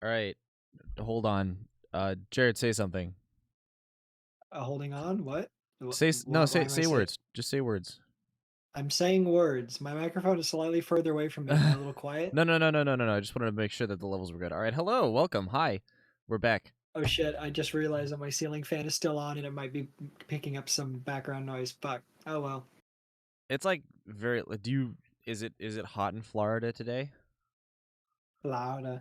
All right, hold on. Jared, say something. Holding on. What? No, Why am I say saying? words. Just say words. I'm saying words. My microphone is slightly further away from me. Am I a little quiet? No. I just wanted to make sure that the levels were good. All right, hello, welcome, hi, we're back. Oh shit! I just realized that my ceiling fan is still on and it might be picking up some background noise. Fuck. Oh well. It's like very. Do you? Is it hot in Florida today? Loud.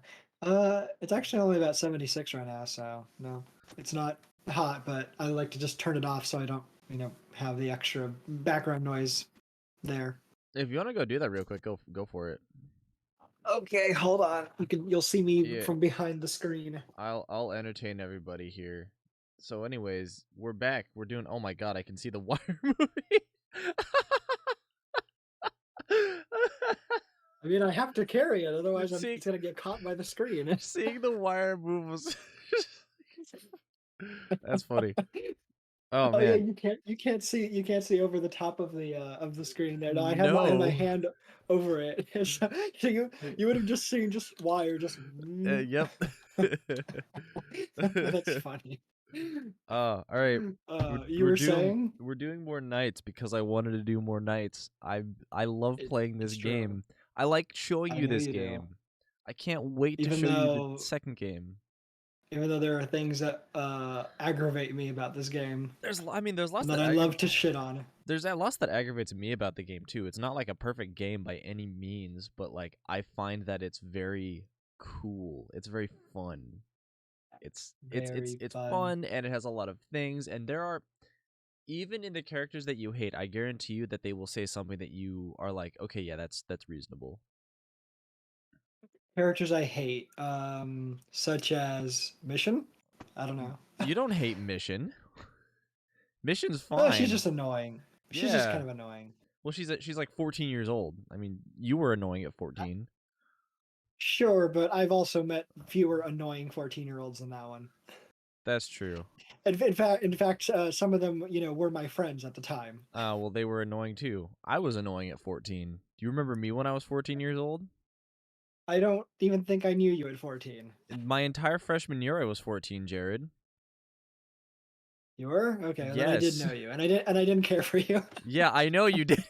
It's actually only about 76 right now, so no, it's not hot. But I like to just turn it off so I don't, have the extra background noise there. If you want to go do that real quick, go for it. Okay, hold on. You'll see me Yeah, from behind the screen. I'll entertain everybody here. So, anyways, we're back. We're doing. Oh my god, I can see the wire movie. I mean, I have to carry it, otherwise seeing it's gonna get caught by the screen. seeing the wire move was. That's funny. Oh Oh yeah, man. you can't see over the top of the screen there. No, I have my No. hand over it. So you would have just seen just wire just. Yep. That's funny. All right. You were saying We're doing more nights because I wanted to do more nights. I love playing this it's true. game. I like showing I you know this you do. game. I can't wait to Even show you the though second game. even though there are things that aggravate me about this game There's lots and that that I love to shit on. there's that lots that aggravates me about the game too. It's not like a perfect game by any means, but like I find that it's very cool. It's very fun. Very It's fun. fun and it has a lot of things and there are even in the characters that you hate, I guarantee you that they will say something that you are like, okay, yeah, that's reasonable. Characters I hate, such as Mission. I don't know. You don't hate Mission. Mission's Oh, she's fine. just annoying. She's just Yeah. kind of annoying. Well, she's like 14 years old. I mean, you were annoying at 14. Sure, but I've also met fewer annoying 14-year-olds than that one. That's true. In fact, some of them, were my friends at the time. Well, they were annoying too. I was annoying at 14. Do you remember me when I was 14 years old? I don't even think I knew you at 14. My entire freshman year, I was 14, Jared. You were? Okay, well, then I did Yes. know you, and I didn't care for you. Yeah, I know you did.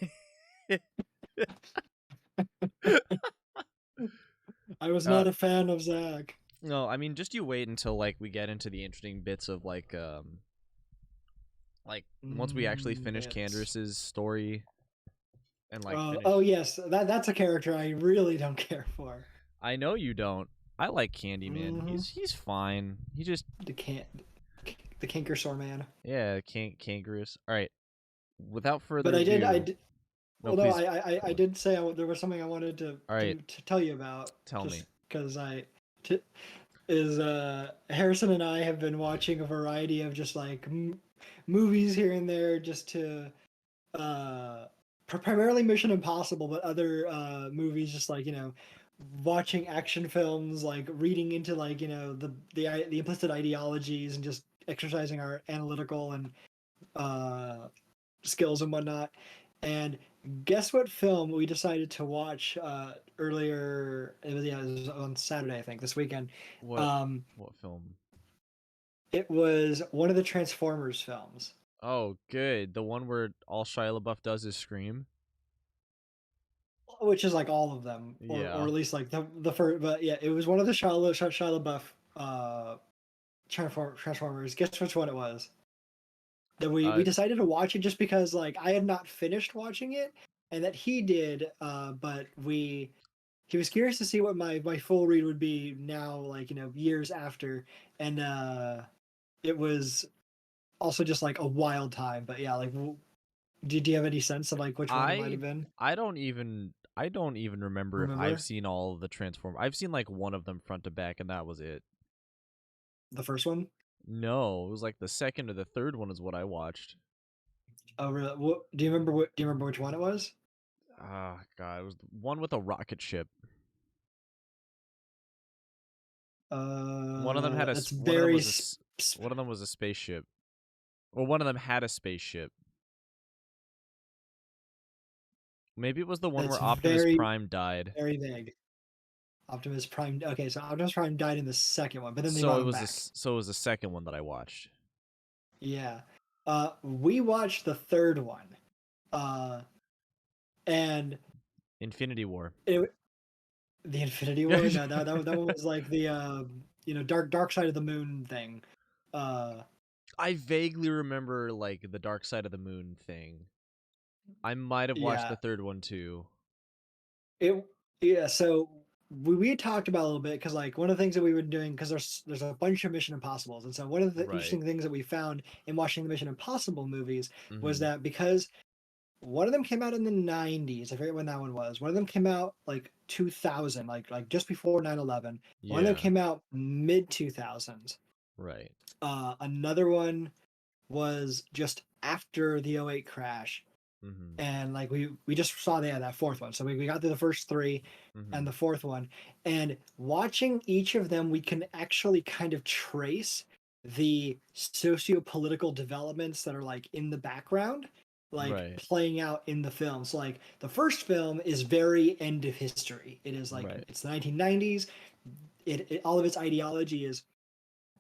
I was uh, not a fan of Zach. no, I mean, just you wait until like we get into the interesting bits of like once we actually finish It's Candace's story and like oh finish. yes, that's a character I really don't care for. I know you don't. I like Candyman. hmm He's fine. He just The can the Kinkersore man. yeah, can't kangaroos. All right. Without But further I ado, did. no, Well, no, please. I did say there was something I wanted to All right, tell you about, tell me. just because t- is Harrison and I have been watching a variety of just like movies here and there, just to uh, primarily Mission Impossible, but other movies, just like watching action films, like reading into like the implicit ideologies, and just exercising our analytical and uh, skills and whatnot. And guess what film we decided to watch earlier? It was on Saturday, I think, this weekend. What Um, what film? it was one of the Transformers films, Oh, good. The one where all Shia LaBeouf does is scream. which is like all of them, or Yeah. at least like the first. But yeah, it was one of the Shia LaBeouf Transformers. Guess which one it was? That we Uh, decided to watch it just because like I had not finished watching it, and that he did. But he was curious to see what my full read would be now, like years after, and it was also just like a wild time. But yeah, like, did you have any sense of like which one it might I have been? I don't even remember if I've Remember seen all of the Transform. I've seen like one of them front to back, and that was it. the first one? No, it was like the second or the third one is what I watched. Oh, really? Do you remember which one it was? Ah, God, it was the one with a rocket ship. One of them had That's one of them very was one of them was a spaceship, or one of them had a spaceship. Maybe it was the one that's where Optimus very Prime died. very vague. Optimus Prime. Okay, so Optimus Prime died in the second one, but then they So brought it him was back. so it was the second one that I watched. Yeah. We watched the third one. Uh, and Infinity War. it, the Infinity War. No, that one was like the Dark Side of the Moon thing. Uh, I vaguely remember like the Dark Side of the Moon thing. I might have watched yeah. the third one too. It yeah. So we had talked about a little bit because like one of the things that we were doing because there's a bunch of Mission Impossibles, and so one of the Right. interesting things that we found in watching the Mission Impossible movies was Mhm. that because one of them came out in the 90s. I forget when that one was. One of them came out like 2000, like just before 9/11. One of them Yeah. came out mid 2000s. Right. Another one was just after the '08 crash. Mhm. And like we just saw that fourth one. So we got through the first three and Mhm. the fourth one. And watching each of them, we can actually kind of trace the socio-political developments that are like in the background, like Right. playing out in the film. So like the first film is very end of history. It is like Right. it's the 1990s. All of its ideology is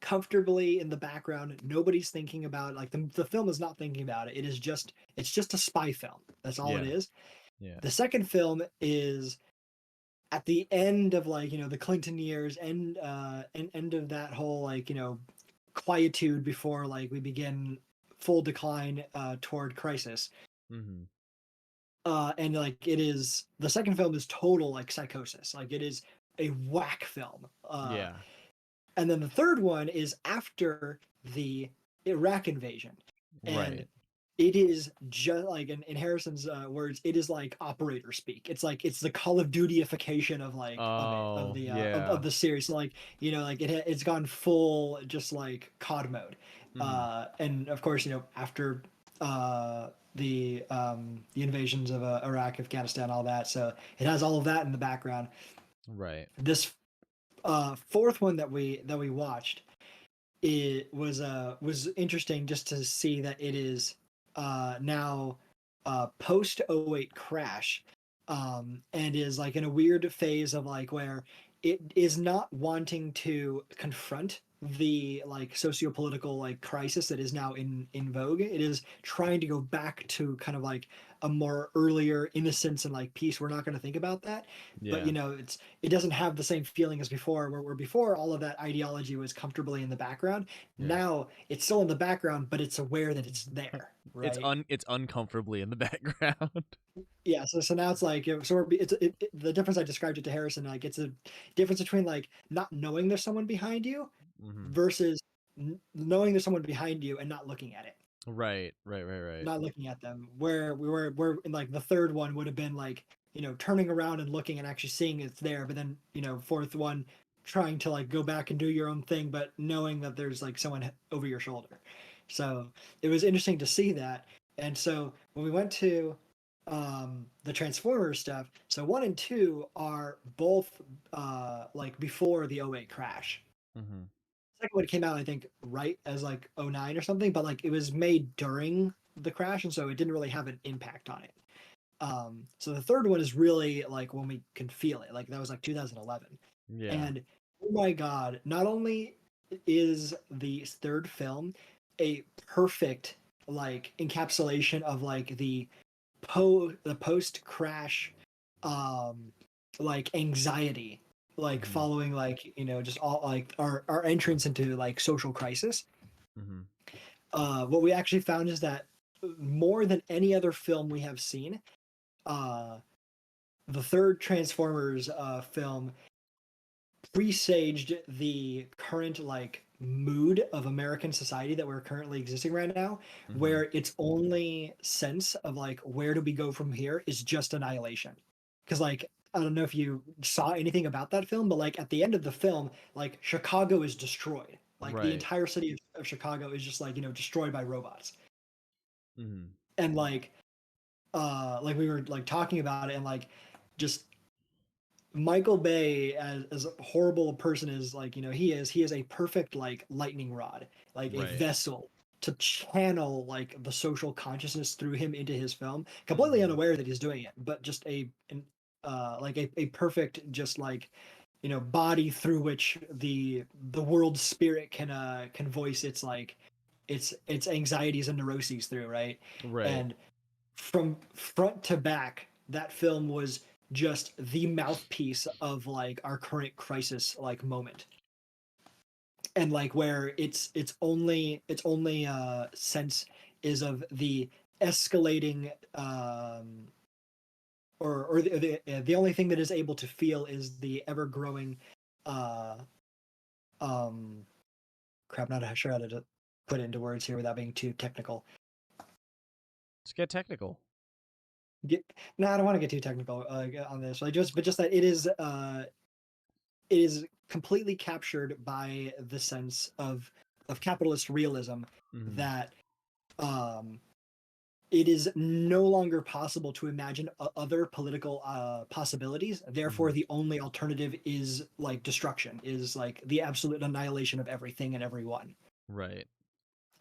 comfortably in the background. Nobody's thinking about like the film is not thinking about it. It's just a spy film. That's all it Yeah. is. Yeah. The second film is at the end of like the Clinton years and end of that whole like quietude before like we begin full decline toward crisis. Mhm. And like it is the second film is total like psychosis. Like it is a whack film. Yeah. And then the third one is after the Iraq invasion. And Right. it is just like in Harrison's words, it is like operator speak. It's like it's the Call of Dutyification of like of it Oh, of yeah. the series. So like like it's gone full just like COD mode. Mhm. And of course after the invasions of Iraq, Afghanistan, all that. So it has all of that in the background. Right. This fourth one that we watched, it was interesting just to see that it is now post '08 crash, and is like in a weird phase of like where it is not wanting to confront the like socio-political like crisis that is now in vogue. It is trying to go back to kind of like a more earlier innocence and like peace. We're not going to think about that, but Yeah. it doesn't have the same feeling as before, where before all of that ideology was comfortably in the background. Yeah. Now it's still in the background, but it's aware that it's there, It's right? it's uncomfortably in the background. Yeah. So now it's like the difference I described it to Harrison. Like it's a difference between like not knowing there's someone behind you Mhm. versus knowing there's someone behind you and not looking at it, Right. Right. Right. Right. not looking at them. Where we're in like the third one would have been like turning around and looking and actually seeing it's there, but then fourth one trying to like go back and do your own thing, but knowing that there's like someone over your shoulder. So it was interesting to see that. And so when we went to the Transformers stuff, so one and two are both like before the '08 crash. Mhm. Second one came out, I think, right as like '09 or something, but like it was made during the crash, and so it didn't really have an impact on it. So the third one is really like when we can feel it. Like that was like 2011, Yeah. and oh my god, not only is the third film a perfect like encapsulation of like the post crash um like anxiety like Mhm. following like just all like our entrance into like social crisis. Mhm. What we actually found is that more than any other film we have seen, uh the third Transformers film presaged the current like mood of American society that we're currently existing right now, Mhm. where its only sense of like where do we go from here is just annihilation. Because like I don't know if you saw anything about that film, but like at the end of the film, like Chicago is destroyed. Like the Right. entire city of Chicago is just like destroyed by robots. Mhm. And like we were like talking about it and like just Michael Bay, as horrible a person as like he is a perfect like lightning rod, like a Right. vessel to channel like the social consciousness through him into his film, completely Mhm. unaware that he's doing it, but just like a perfect just like body through which the world spirit can voice its like its anxieties and neuroses through, right? Right. And from front to back, that film was just the mouthpiece of like our current crisis like moment, and like where its only sense is of the escalating or the only thing that is able to feel is the ever growing uh um crap, not sure how to put it into words here without being too technical. Let's get technical. Get, no, I don't want to get too technical on this. Like just that it is completely captured by the sense of capitalist realism Hmm. that um it is no longer possible to imagine other political possibilities. Therefore, Hmm. the only alternative is like destruction, is like the absolute annihilation of everything and everyone. Right.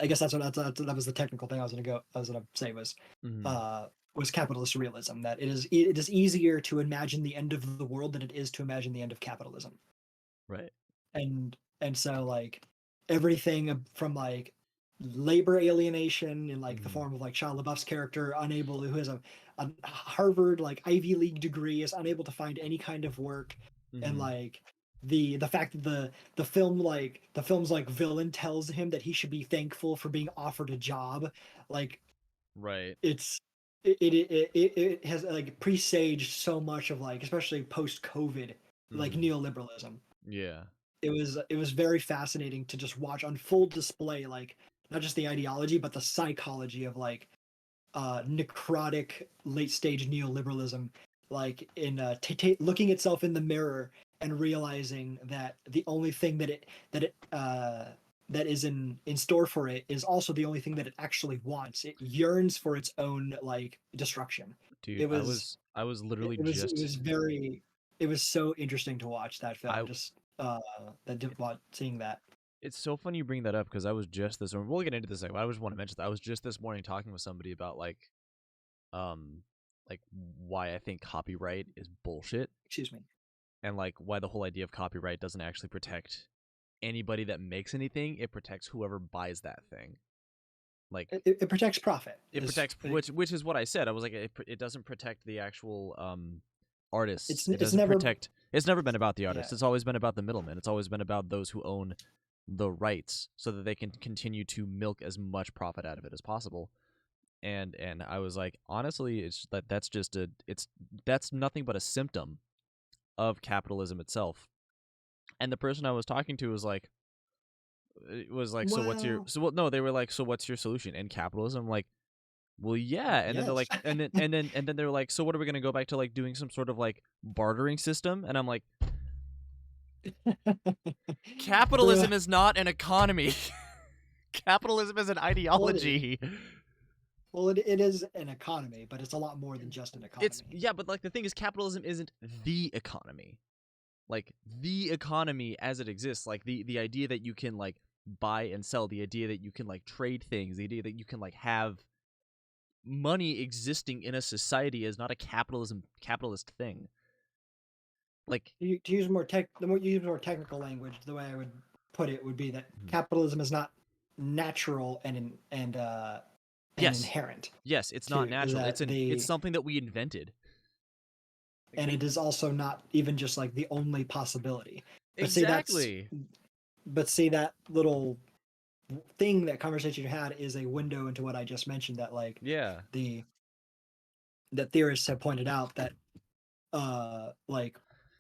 I guess that was the technical thing I was gonna say Hmm. uh, was capitalist realism, that it is easier to imagine the end of the world than it is to imagine the end of capitalism. Right. And so like everything from like labor alienation in like the Hmm. form of like Shia LaBeouf's character, unable who has a Harvard like Ivy League degree, is unable to find any kind of work, and Hmm. like the fact that the film's like villain tells him that he should be thankful for being offered a job, like Right. it's it has like presaged so much of like, especially post COVID, like Hmm. neoliberalism. Yeah. It was very fascinating to just watch on full display, like not just the ideology but the psychology of like necrotic late stage neoliberalism, like in looking itself in the mirror and realizing that the only thing that is in store for it is also the only thing that it actually wants. It yearns for its own like destruction. Dude, It was I was it literally was it just was very it was so interesting to watch that I film. Just seeing that. it's so funny you bring that up because I was just this morning. We'll get into this. Like, I just want to mention that I was just this morning talking with somebody about um, like why I think copyright is bullshit Excuse me. and like why the whole idea of copyright doesn't actually protect anybody that makes anything. It protects whoever buys that thing. Like It protects profit. it Is protects, which is what I said. I was like, it doesn't protect the actual artists. It it's doesn't never protect. It's never been about the yeah. artist. It's always been about the middleman. It's always been about those who own the rights, so that they can continue to milk as much profit out of it as possible. And I was like, honestly, it's that's just that's nothing but a symptom of capitalism itself. And the person I was talking to was like, so what's your Well, so what? No, they were like, so what's your solution? And capitalism, I'm like, well, yeah. And then they're yes. like, and then they're like, so what are we gonna go back to, like doing some sort of like bartering system? And I'm like, Bro, capitalism is not an economy. Capitalism is an well, ideology. it is an economy, but it's a lot more than just an It's economy. yeah, but like the thing is, capitalism isn't the economy. Like the economy as it exists, like the idea that you can like buy and sell, the idea that you can like trade things, the idea that you can like have money existing in a society is not a capitalist thing. Like To use more tech, the more you use more technical language, the way I would put it would be that capitalism is not natural and yes, inherent yes, it's not to natural. that It's the something that we invented. Like and we it is also not even just like the only possibility. But see that's exactly. but see that little thing, that conversation you had, is a window into what I just mentioned, that like Yeah. the that theorists have pointed out that like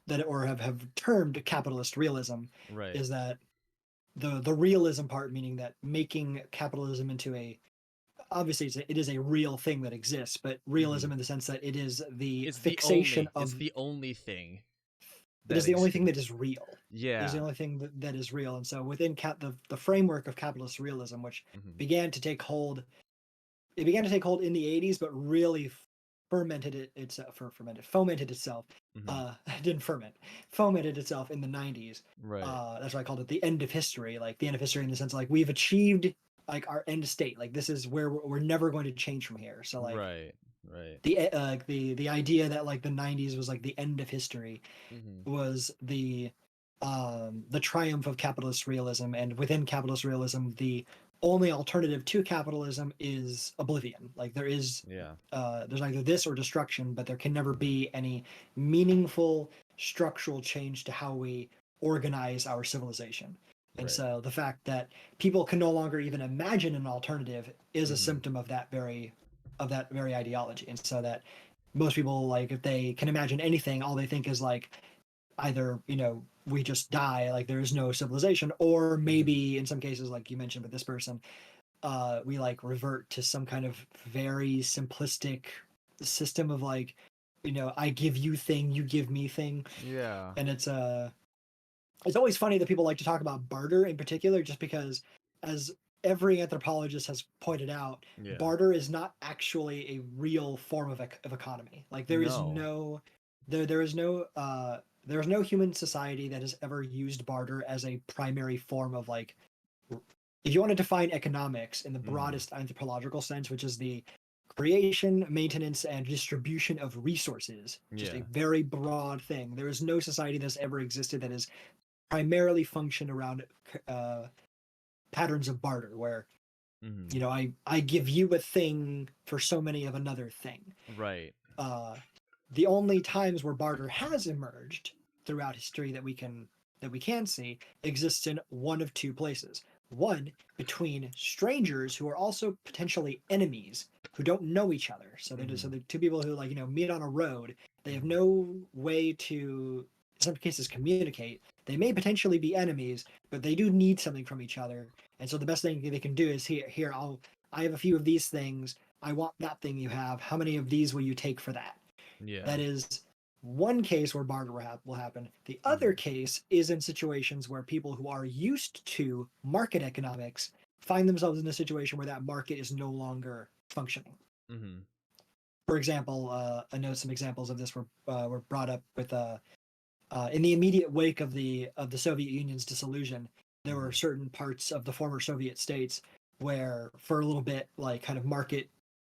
that or have termed capitalist realism, Right. is that the realism part, meaning that making capitalism into a, obviously it is a real thing that exists, but Mm-hmm. realism in the sense that it is the It's the fixation only. It's of, the only thing it that is the only thing exists. that is real. It is the Yeah. only thing that is real. And so within the framework of capitalist realism, which Mm-hmm. began to take hold it began to take hold in the 80s, but really fomented itself. Mm-hmm. Didn't ferment, fomented itself in the 90s. Right. That's why I called it the end of history, like the end of history in the sense like we've achieved like our end state. Like this is where we're never going to change from here. So like Right. Right. The idea that like the 90s was like the end of history Mhm. was the triumph of capitalist realism, and within capitalist realism, the only alternative to capitalism is oblivion. Like Yeah. there's either this or destruction, but there can never be any meaningful structural change to how we organize our civilization. And Right. so the fact that people can no longer even imagine an alternative is a Mhm. symptom of that very ideology. And so that most people, like, if they can imagine anything, all they think is like either, we just die, like there is no civilization, or Mhm. maybe in some cases, like you mentioned with this person, we like revert to some kind of very simplistic system of like, I give you thing, you give me thing. Yeah. And it's always funny that people like to talk about barter in particular, just because, as every anthropologist has pointed out, Yeah. barter is not actually a real form of economy. Like No. there is no there is no human society that has ever used barter as a primary form of like, if you want to define economics in the Mhm. broadest anthropological sense, which is the creation, maintenance, and distribution of resources, just a Yeah. very broad thing. There is no society that's ever existed that has primarily functioned around uh, patterns of barter, where Mhm. I give you a thing for so many of another thing. Right. Uh, the only times where barter has emerged throughout history that we can see exists in one of two places. One, between strangers who are also potentially enemies who don't know each other. So Mhm. the two people who, like, meet on a road. They have Mhm. no way to, in some cases, communicate. They may potentially be enemies, but they do need something from each other. And so the best thing they can do is, here, I have a few of these things. I want that thing you have. How many of these will you take for that? Yeah. That is one case where barter will happen. The other Mhm. case is in situations where people who are used to market economics find themselves in a situation where that market is no longer functioning. Mhm. For example, I know some examples of this were brought up with in the immediate wake of the Soviet Union's dissolution. There were Mhm. certain parts of the former Soviet states where, for a little bit, like kind of market,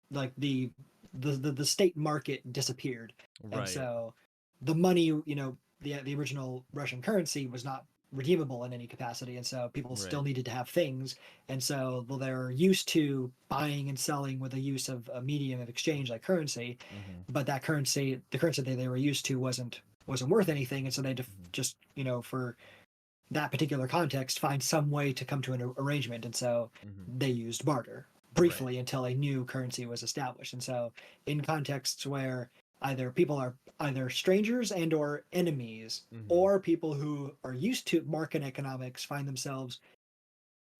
like the state market disappeared, and Right. so the money, the original Russian currency was not redeemable in any capacity, and so people still Right. needed to have things, and so, well, they're used to buying and selling with the use of a medium of exchange like currency, Mhm. but the currency that they were used to wasn't worth anything, and so they had to Mhm. just, for that particular context, find some way to come to an arrangement, and so Mhm. they used barter Right. briefly until a new currency was established. And so, in contexts where either people are either strangers and or enemies, Mhm. or people who are used to market economics find themselves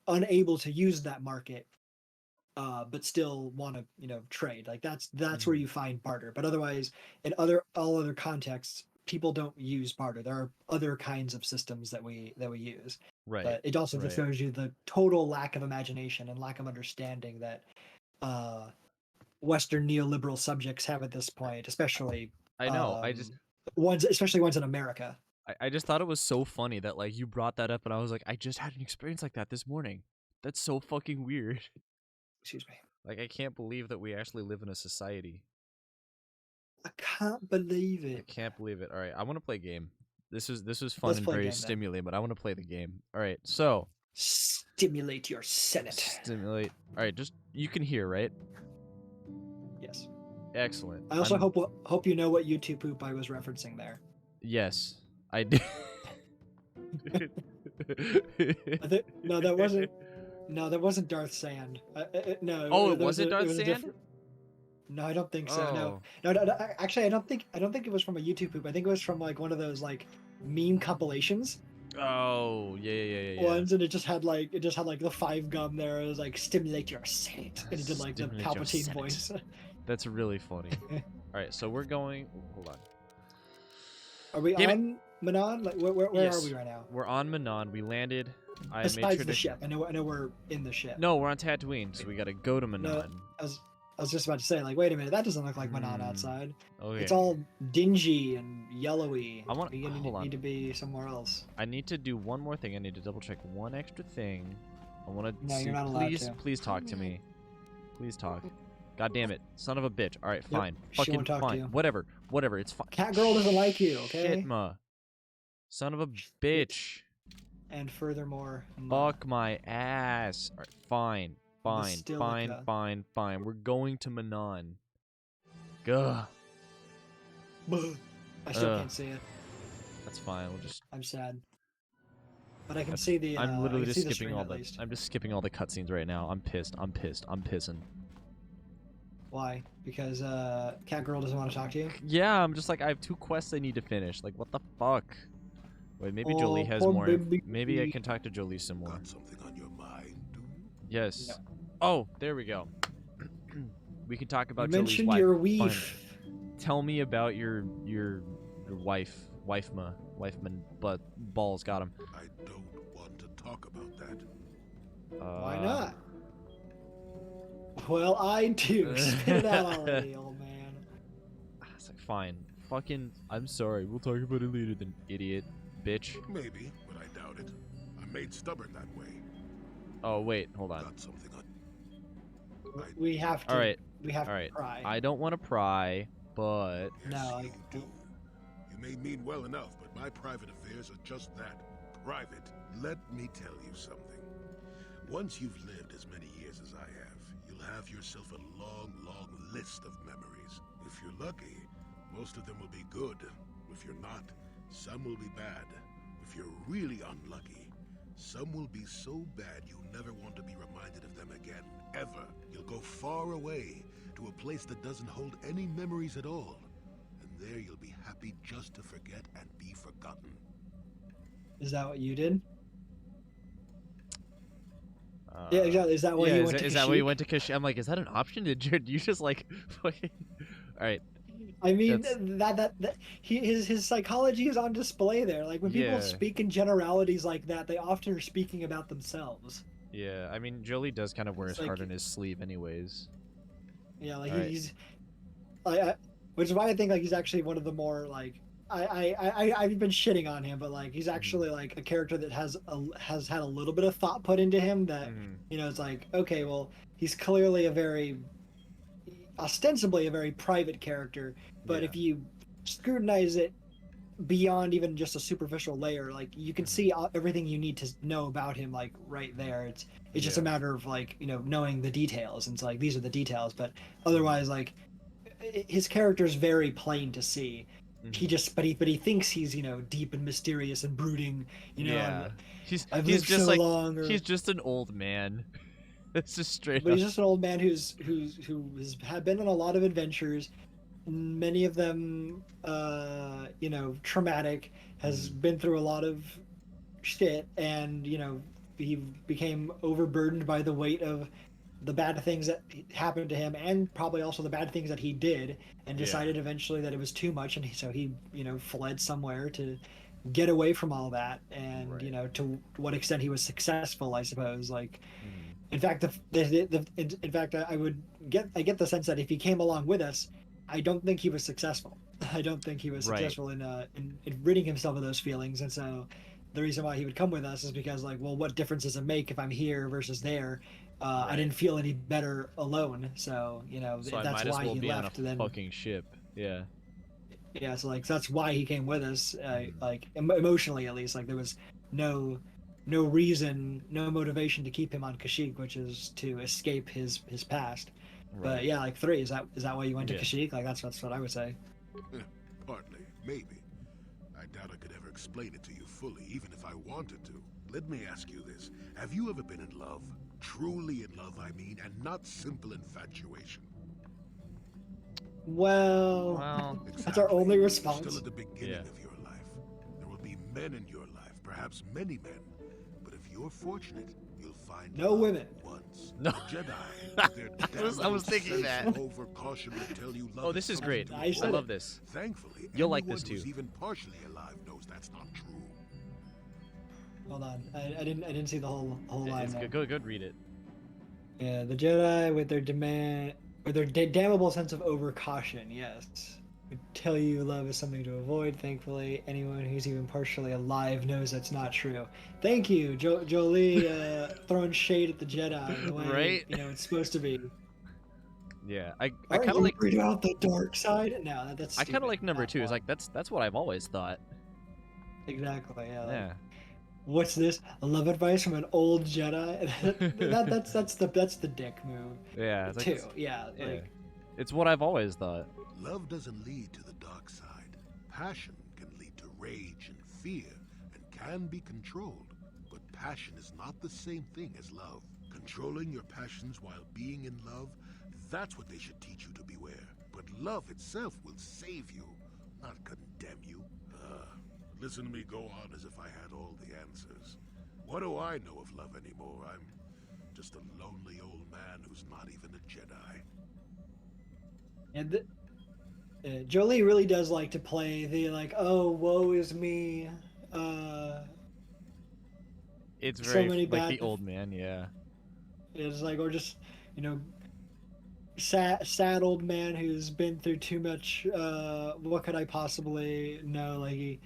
unable to use that market, but still want to, trade, like that's where Mhm. you find barter. But otherwise, in all other contexts, people don't use barter. There are other kinds of systems that we use, Right. but it also just Right. shows you the total lack of imagination and lack of understanding that uh, Western neoliberal subjects have at this point, especially I know. um, ones in America. I just thought it was so funny that like you brought that up and I was like, I just had an experience like that this morning. That's so fucking weird. Excuse me. Like I can't believe that we actually live in a society. I can't believe I it. can't believe it. All right, I want to play a game. This was fun Let's and play a very game then. stimulating, but I want to play the game. All right, so Stimulate your Senate. stimulate. All right, just you can hear, right? Yes. Excellent. I also hope you know what YouTube poop I was referencing there. Yes, I did. I think no, that wasn't Darth Sand. No, Oh, it there wasn't it Darth was a Sand? different. No, I don't think so. No, Oh. no. Actually, I don't think it was from a YouTube poop. I think it was from like one of those like meme compilations Oh, yeah, yeah, yeah, yeah. ones, and it just had like the five gum there. It was like stimulate your Senate, and it did like the Stimulate your Palpatine Senate. voice. That's really funny. All right, so we're going. Hold on. Are we Damn it. on Manon? Like where are we Yes, right now? we're on Manon. We landed. I made Besides sure the to. ship, I know we're in the ship. No, we're on Tatooine, so we gotta go to No, Manon. I was I was just about to say, like, wait a minute, that doesn't look like Manon Hmm. outside. It's Okay. all dingy and yellowy. I want. We Hold on. need to be somewhere else. I need to do one more thing. I need to double check one extra thing. I want to No, you're see. not allowed Please, to. please talk to me. Please talk. God damn it. Son of a bitch. Alright, Yep, fine. she Fucking won't talk to fine. you. Whatever. Whatever. It's fine. Cat girl doesn't like you, okay? Shit, ma. Son of a Shit. bitch. And furthermore, Fuck my ass. Alright, fine. Fine. Fine. Basilica. Fine. Fine. We're going to Manon. Gah. I still Ugh. can't see it. That's fine. We'll just. I'm sad. But I can That's, see the. I'm I literally can just see the skipping screen all at the. least. I'm just skipping all the cutscenes right now. I'm pissed. I'm pissed. I'm pissing. Why? Because cat girl doesn't want to talk to you. Yeah, I'm just like I have 2 quests I need to finish. Like what the fuck? Wait, maybe Jolie Oh, has poor more. baby. Maybe I can talk to Jolie some more. Got something on your mind, do you? Yes. No. Oh, there we go. We can talk You about Jolie's mentioned wife. your Fine. weef. Tell me about your wifeman, but balls got him. I don't want to talk about that. Why not? Well, I do. Spit it out already, old man. It's like fine. Fucking. I'm sorry. We'll talk about it later. Then idiot, bitch. Maybe, but I doubt it. I'm made stubborn that way. Oh wait, hold on. Got something on. We have to. All right. We have All right. to pry. I don't want to pry, but Yes, No, you I do. You may mean well enough, but my private affairs are just that. Private. Let me tell you something. Once you've lived as many years as I have, you'll have yourself a long, long list of memories. If you're lucky, most of them will be good. If you're not, some will be bad. If you're really unlucky, some will be so bad you'll never want to be reminded of them again, ever. You'll go far away to a place that doesn't hold any memories at all. And there you'll be happy just to forget and be forgotten. Is that what you did? Yeah, exactly. Is that why you went to Is that why you Kashyyyk? went to Kashyyyk? I'm like, is that an option? Did you just like fucking? All right. I mean, That's- his psychology is on display there. Like when people Yeah. speak in generalities like that, they often are speaking about themselves. Yeah, I mean, Jolie does kind of wear It's his heart like- on his sleeve, anyways. Yeah, like Alright. he's, which is why I think like he's actually one of the more like I've been shitting on him, but like he's actually like a character that has had a little bit of thought put into him that you know it's like okay, well he's clearly a very ostensibly a very private character, but Yeah. if you scrutinize it beyond even just a superficial layer, like you can see everything you need to know about him like right there. It's just a Yeah. matter of like you know knowing the details, and it's like these are the details, but otherwise like his character is very plain to see. He just but he thinks he's you know deep and mysterious and brooding, you know. Yeah. And He's I've he's lived just so like long, or, he's just an old man. It's just straight but up. he's just an old man who has had been on a lot of adventures, many of them you know traumatic, has been through a lot of shit, and you know he became overburdened by the weight of the bad things that happened to him and probably also the bad things that he did, and Yeah. decided eventually that it was too much, and so he you know fled somewhere to get away from all that, and Right. you know to what extent he was successful, I suppose. Like Mhm. in fact, in fact, I get the sense that if he came along with us, I don't think he was successful. I don't think he was Right. successful in ridding himself of those feelings. And so, the reason why he would come with us is because, like, well, what difference does it make if I'm here versus there? I Right. didn't feel any better alone. So you know So I that's might as why well he be left. on a Then fucking ship. Yeah. yeah, so like that's why he came with us. Mhm. Like emotionally, at least, like there was no reason, no motivation to keep him on Kashyyyk, which is to escape his past. But Right. yeah, like 3 is that why you went to Yeah. Kashyyyk? Like that's what I would say. Partly, maybe. I doubt I could ever explain it to you fully, even if I wanted to. Let me ask you this. Have you ever been in love? Truly in love, I mean, and not simple infatuation. Well, Well. that's our only You're response. still at the beginning Yeah. of your life. There will be men in your life, perhaps many men. But if you're fortunate, you'll find No love women. once. No. The Jedi, their I was thinking sense that. of over-caution will tell you love Oh, this is something great. to I I said love it. this. Thankfully, You'll like anyone this who's too. even partially alive knows that's not true. Hold on, I didn't see the whole line It's there. good. Go read it. Yeah, the Jedi with their damnable sense of overcaution. Yes, would tell you love is something to avoid. Thankfully, anyone who's even partially alive knows that's not true. Thank you, Jolie, throwing shade at the Jedi the way Right? you know it's supposed to be. Yeah, I Are kind of you like worried about the dark side? No, that's I kind of stupid. like number That 2. It's one. like that's what I've always thought. Exactly. Yeah. Like, Yeah, what's this? Love advice from an old Jedi? That's the dick move. yeah. It's like Too. it's Yeah. yeah, Like it's what I've always thought. Love doesn't lead to the dark side. Passion can lead to rage and fear and can be controlled. But passion is not the same thing as love. Controlling your passions while being in love, that's what they should teach you to beware. But love itself will save you, not condemn you. Listen to me go on as if I had all the answers. What do I know of love anymore? I'm just a lonely old man who's not even a Jedi. and Jolie really does like to play the like, oh, woe is me. Uh, It's so very many like bad. the old man. Yeah, It's like, or just you know, sad old man who's been through too much. What could I possibly know? Like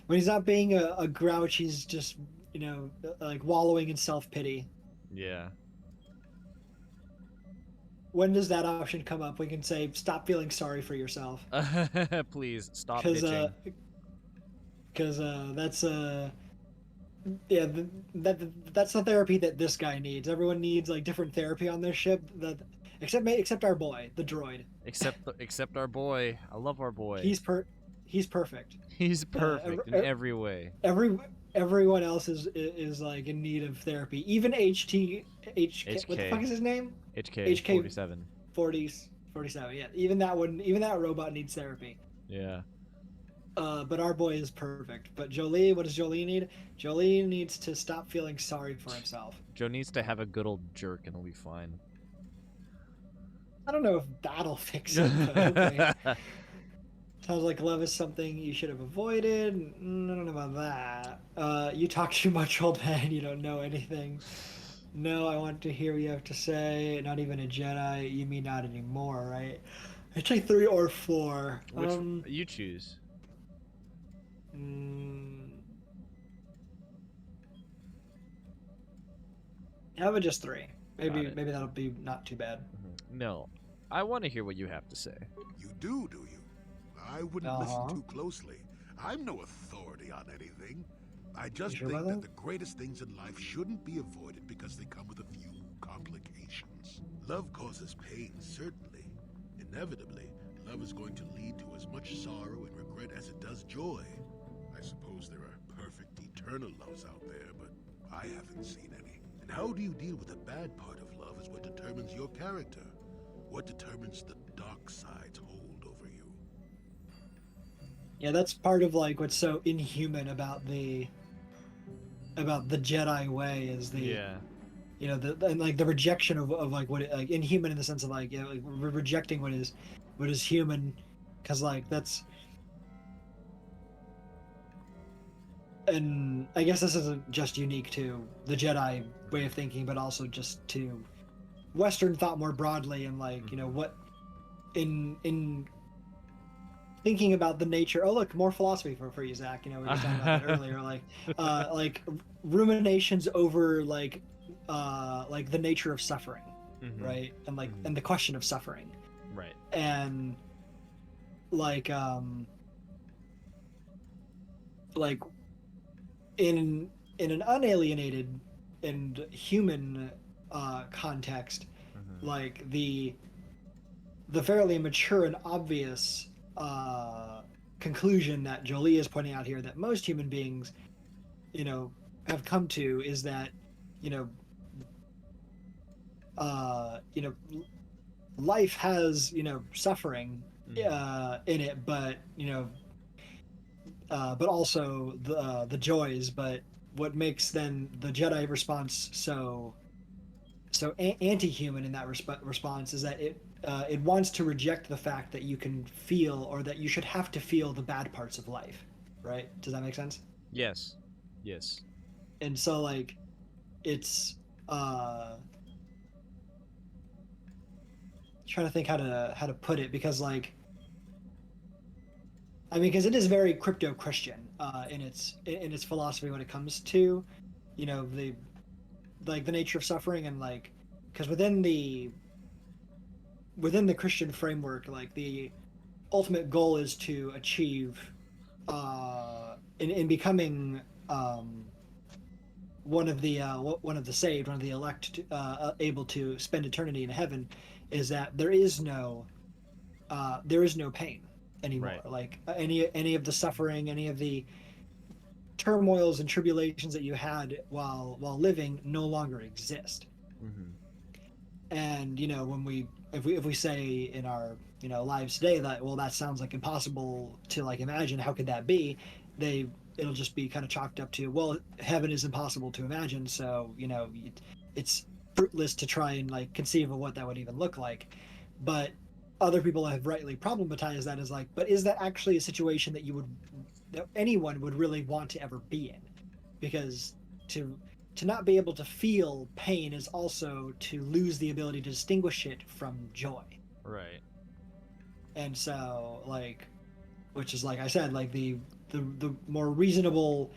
when he's not being a grouch, he's just like wallowing in self pity. yeah. When does that option come up? We can say stop feeling sorry for yourself, Please stop because bitching. that's yeah, that's the therapy that this guy needs. Everyone needs like different therapy on this ship. That except our boy, the droid. Except our boy. I love our boy. He's per he's perfect. He's Uh, perfect in every way. every everyone else is like in need of therapy. Even HK. What the fuck HK. is his name? HK HK 47. 47. Yeah, even that robot needs therapy. Yeah. But our boy is perfect. But Jolie, what does Jolie need? Jolie needs to stop feeling sorry for himself. Joe needs to have a good old jerk and he'll be fine. I don't know if that'll fix it, but okay. Sounds like love is something you should have avoided. I don't know about that. You talk too much, old man. You don't know anything. No, I want to hear what you have to say. Not even a Jedi. You mean not anymore, right? I take 3 or 4. Which you choose. Mm, how about just 3? Got Maybe it. maybe that'll be not too bad. No. I want to hear what you have to say. You do you? I wouldn't listen Uh-huh. too closely. I'm no authority on anything. I just sure think about that that? the greatest things in life shouldn't be avoided because they come with a few complications. Love causes pain, certainly. Inevitably, love is going to lead to as much sorrow and regret as it does joy. I suppose there are perfect eternal loves out there, but I haven't seen any. And how do you deal with the bad part of love is what determines your character. What determines the dark side's hold over you. Yeah, that's part of like what's so inhuman about the Jedi way is the Yeah. and like the rejection of like what like inhuman in the sense of like like we're rejecting what is human, because like that's, and I guess this isn't just unique to the Jedi way of thinking, but also just to Western thought more broadly, and like what in thinking about the nature. Oh, look, more philosophy for you, Zach. We were just talking about that earlier. Like ruminations over like the nature of suffering, right? And like and the question of suffering, Right. and like like in an unalienated and human context, like the fairly mature and obvious conclusion that Jolie is pointing out here that most human beings, have come to is that, you know, uh, you know, life has, suffering in it, but also the joys. But what makes then the Jedi response so anti-human in that response is that it wants to reject the fact that you can feel, or that you should have to feel, the bad parts of life, right? Does that make sense? Yes. Yes. And so like it's trying to think how to put it, because like I mean, because it is very crypto-Christian in its philosophy when it comes to the like the nature of suffering, and like because within within the Christian framework, like the ultimate goal is to achieve in becoming one of the saved, one of the elect, able to spend eternity in heaven, is that there is no pain anymore. Right. Like any of the suffering, any of the turmoils and tribulations that you had while living no longer exist. Mm-hmm. And when if we say in our lives today that, well, that sounds like impossible to like imagine, how could that be, it'll just be kind of chalked up to, well, heaven is impossible to imagine, so it's fruitless to try and like conceive of what that would even look like. But other people have rightly problematized that as like, but is that actually a situation that anyone would really want to ever be in? Because to not be able to feel pain is also to lose the ability to distinguish it from joy. Right. And so, like, which is, like I said, like the more reasonable,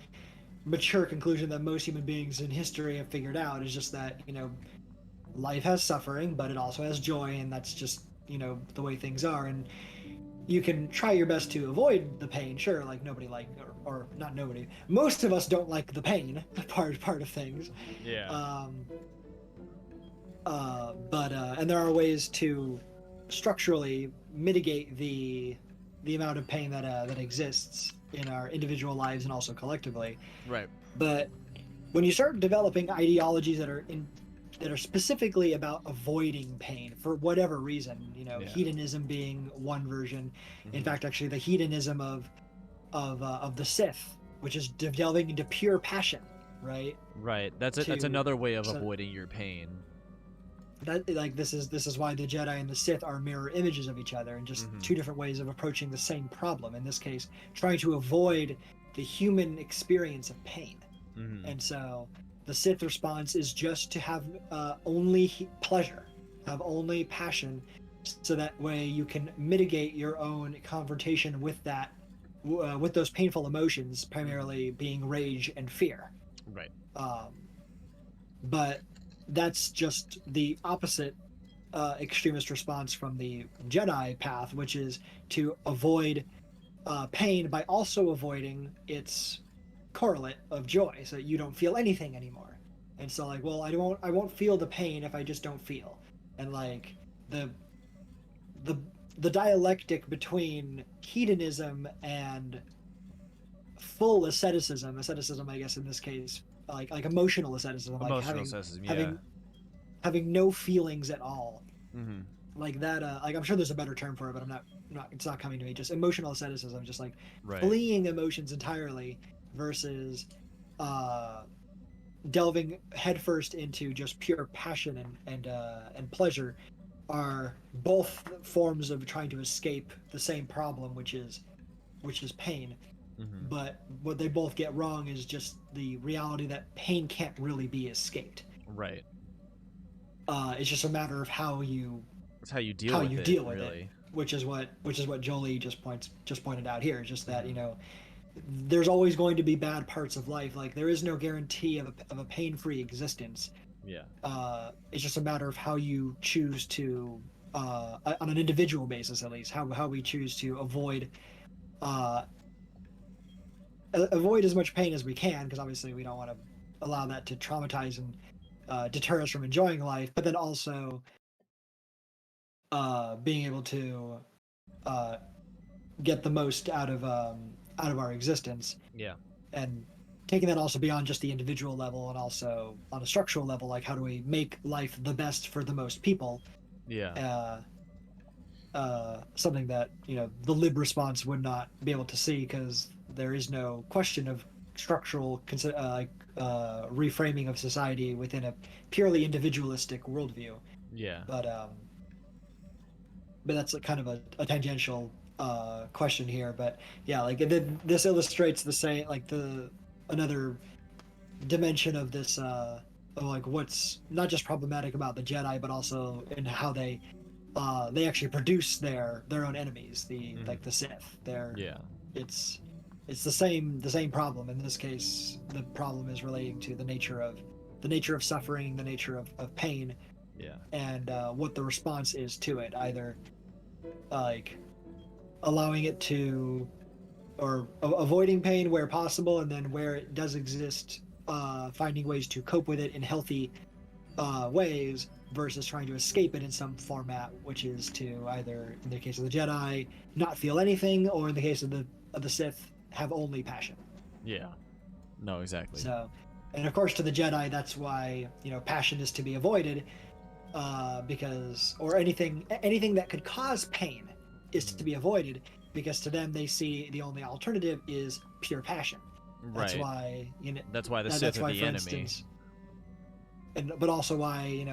mature conclusion that most human beings in history have figured out is just that life has suffering, but it also has joy, and that's just the way things are. And you can try your best to avoid the pain, sure, like nobody like or not nobody, most of us don't like the pain part of things. Yeah. But and there are ways to structurally mitigate the amount of pain that exists in our individual lives and also collectively. Right. But when you start developing ideologies that are specifically about avoiding pain for whatever reason, Yeah. hedonism being one version. In Mhm. fact, actually, the hedonism of the Sith, which is delving into pure passion, right? Right. That's To another way of so avoiding your pain. that like this is why the Jedi and the Sith are mirror images of each other, and just Mhm. two different ways of approaching the same problem. In this case, trying to avoid the human experience of pain. Mhm. And so the Sith response is just to have only pleasure, have only passion, so that way you can mitigate your own confrontation with with those painful emotions, primarily being rage and fear. Right. Um, but that's just the opposite extremist response from the Jedi path, which is to avoid pain by also avoiding its correlate of joy, so that you don't feel anything anymore. And so, like, well, I won't feel the pain if I just don't feel. And like the the the dialectic between hedonism and full asceticism, I guess in this case, like emotional asceticism, like Emotional asceticism. Yeah. having no feelings at all, Mhm. like that. Like, I'm sure there's a better term for it, but it's not coming to me. Just emotional asceticism, just like Right. fleeing emotions entirely, versus uh delving headfirst into just pure passion and pleasure, are both forms of trying to escape the same problem, which is pain. Mhm. But what they both get wrong is just the reality that pain can't really be escaped. Right. It's just a matter of how you That's how you deal how with you it, deal with it, really. which is what Jolie just pointed out here. Is just that Mhm. there's always going to be bad parts of life. Like, there is no guarantee of a pain-free existence. Yeah. It's just a matter of how you choose to, on an individual basis at least, how we choose to uh, avoid as much pain as we can, because obviously we don't want to allow that to traumatize and deter us from enjoying life. But then also being able to uh, get the most out of our existence, Yeah. and taking that also beyond just the individual level, and also on a structural level, like how do we make life the best for the most people. Yeah. Something that the lib response would not be able to see, because there is no question of structural reframing of society within a purely individualistic worldview. Yeah. But that's a kind of a tangential question here. But yeah, like this illustrates the same, like the another dimension of this, of like what's not just problematic about the Jedi, but also in how they actually produce their own enemies, Mhm. like the Sith. Yeah. It's it's the same problem. In this case, the problem is relating to the nature of suffering, the nature of pain, Yeah. and what the response is to it, either like allowing it to, or avoiding pain where possible, and then where it does exist, finding ways to cope with it in healthy ways versus trying to escape it in some format, which is to either, in the case of the Jedi, not feel anything, or in the case of the Sith, have only passion. Yeah. No, exactly. So, and of course, to the Jedi, that's why passion is to be avoided, because, or anything that could cause pain is to be avoided, because to them they see the only alternative is pure passion. That's Right. why That's why the Sith that's are why, the for enemy. instance, but also why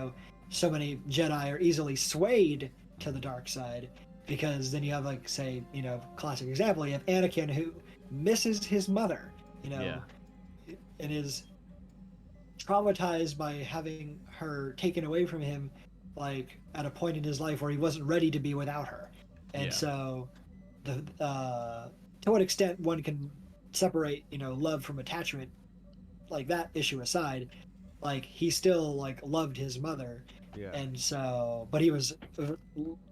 so many Jedi are easily swayed to the dark side, because then you have, like, say, classic example, you have Anakin who misses his mother, Yeah. and is traumatized by having her taken away from him, like at a point in his life where he wasn't ready to be without her. And Yeah. so to what extent one can separate love from attachment, like that issue aside, like he still like loved his mother, Yeah. and so, but he was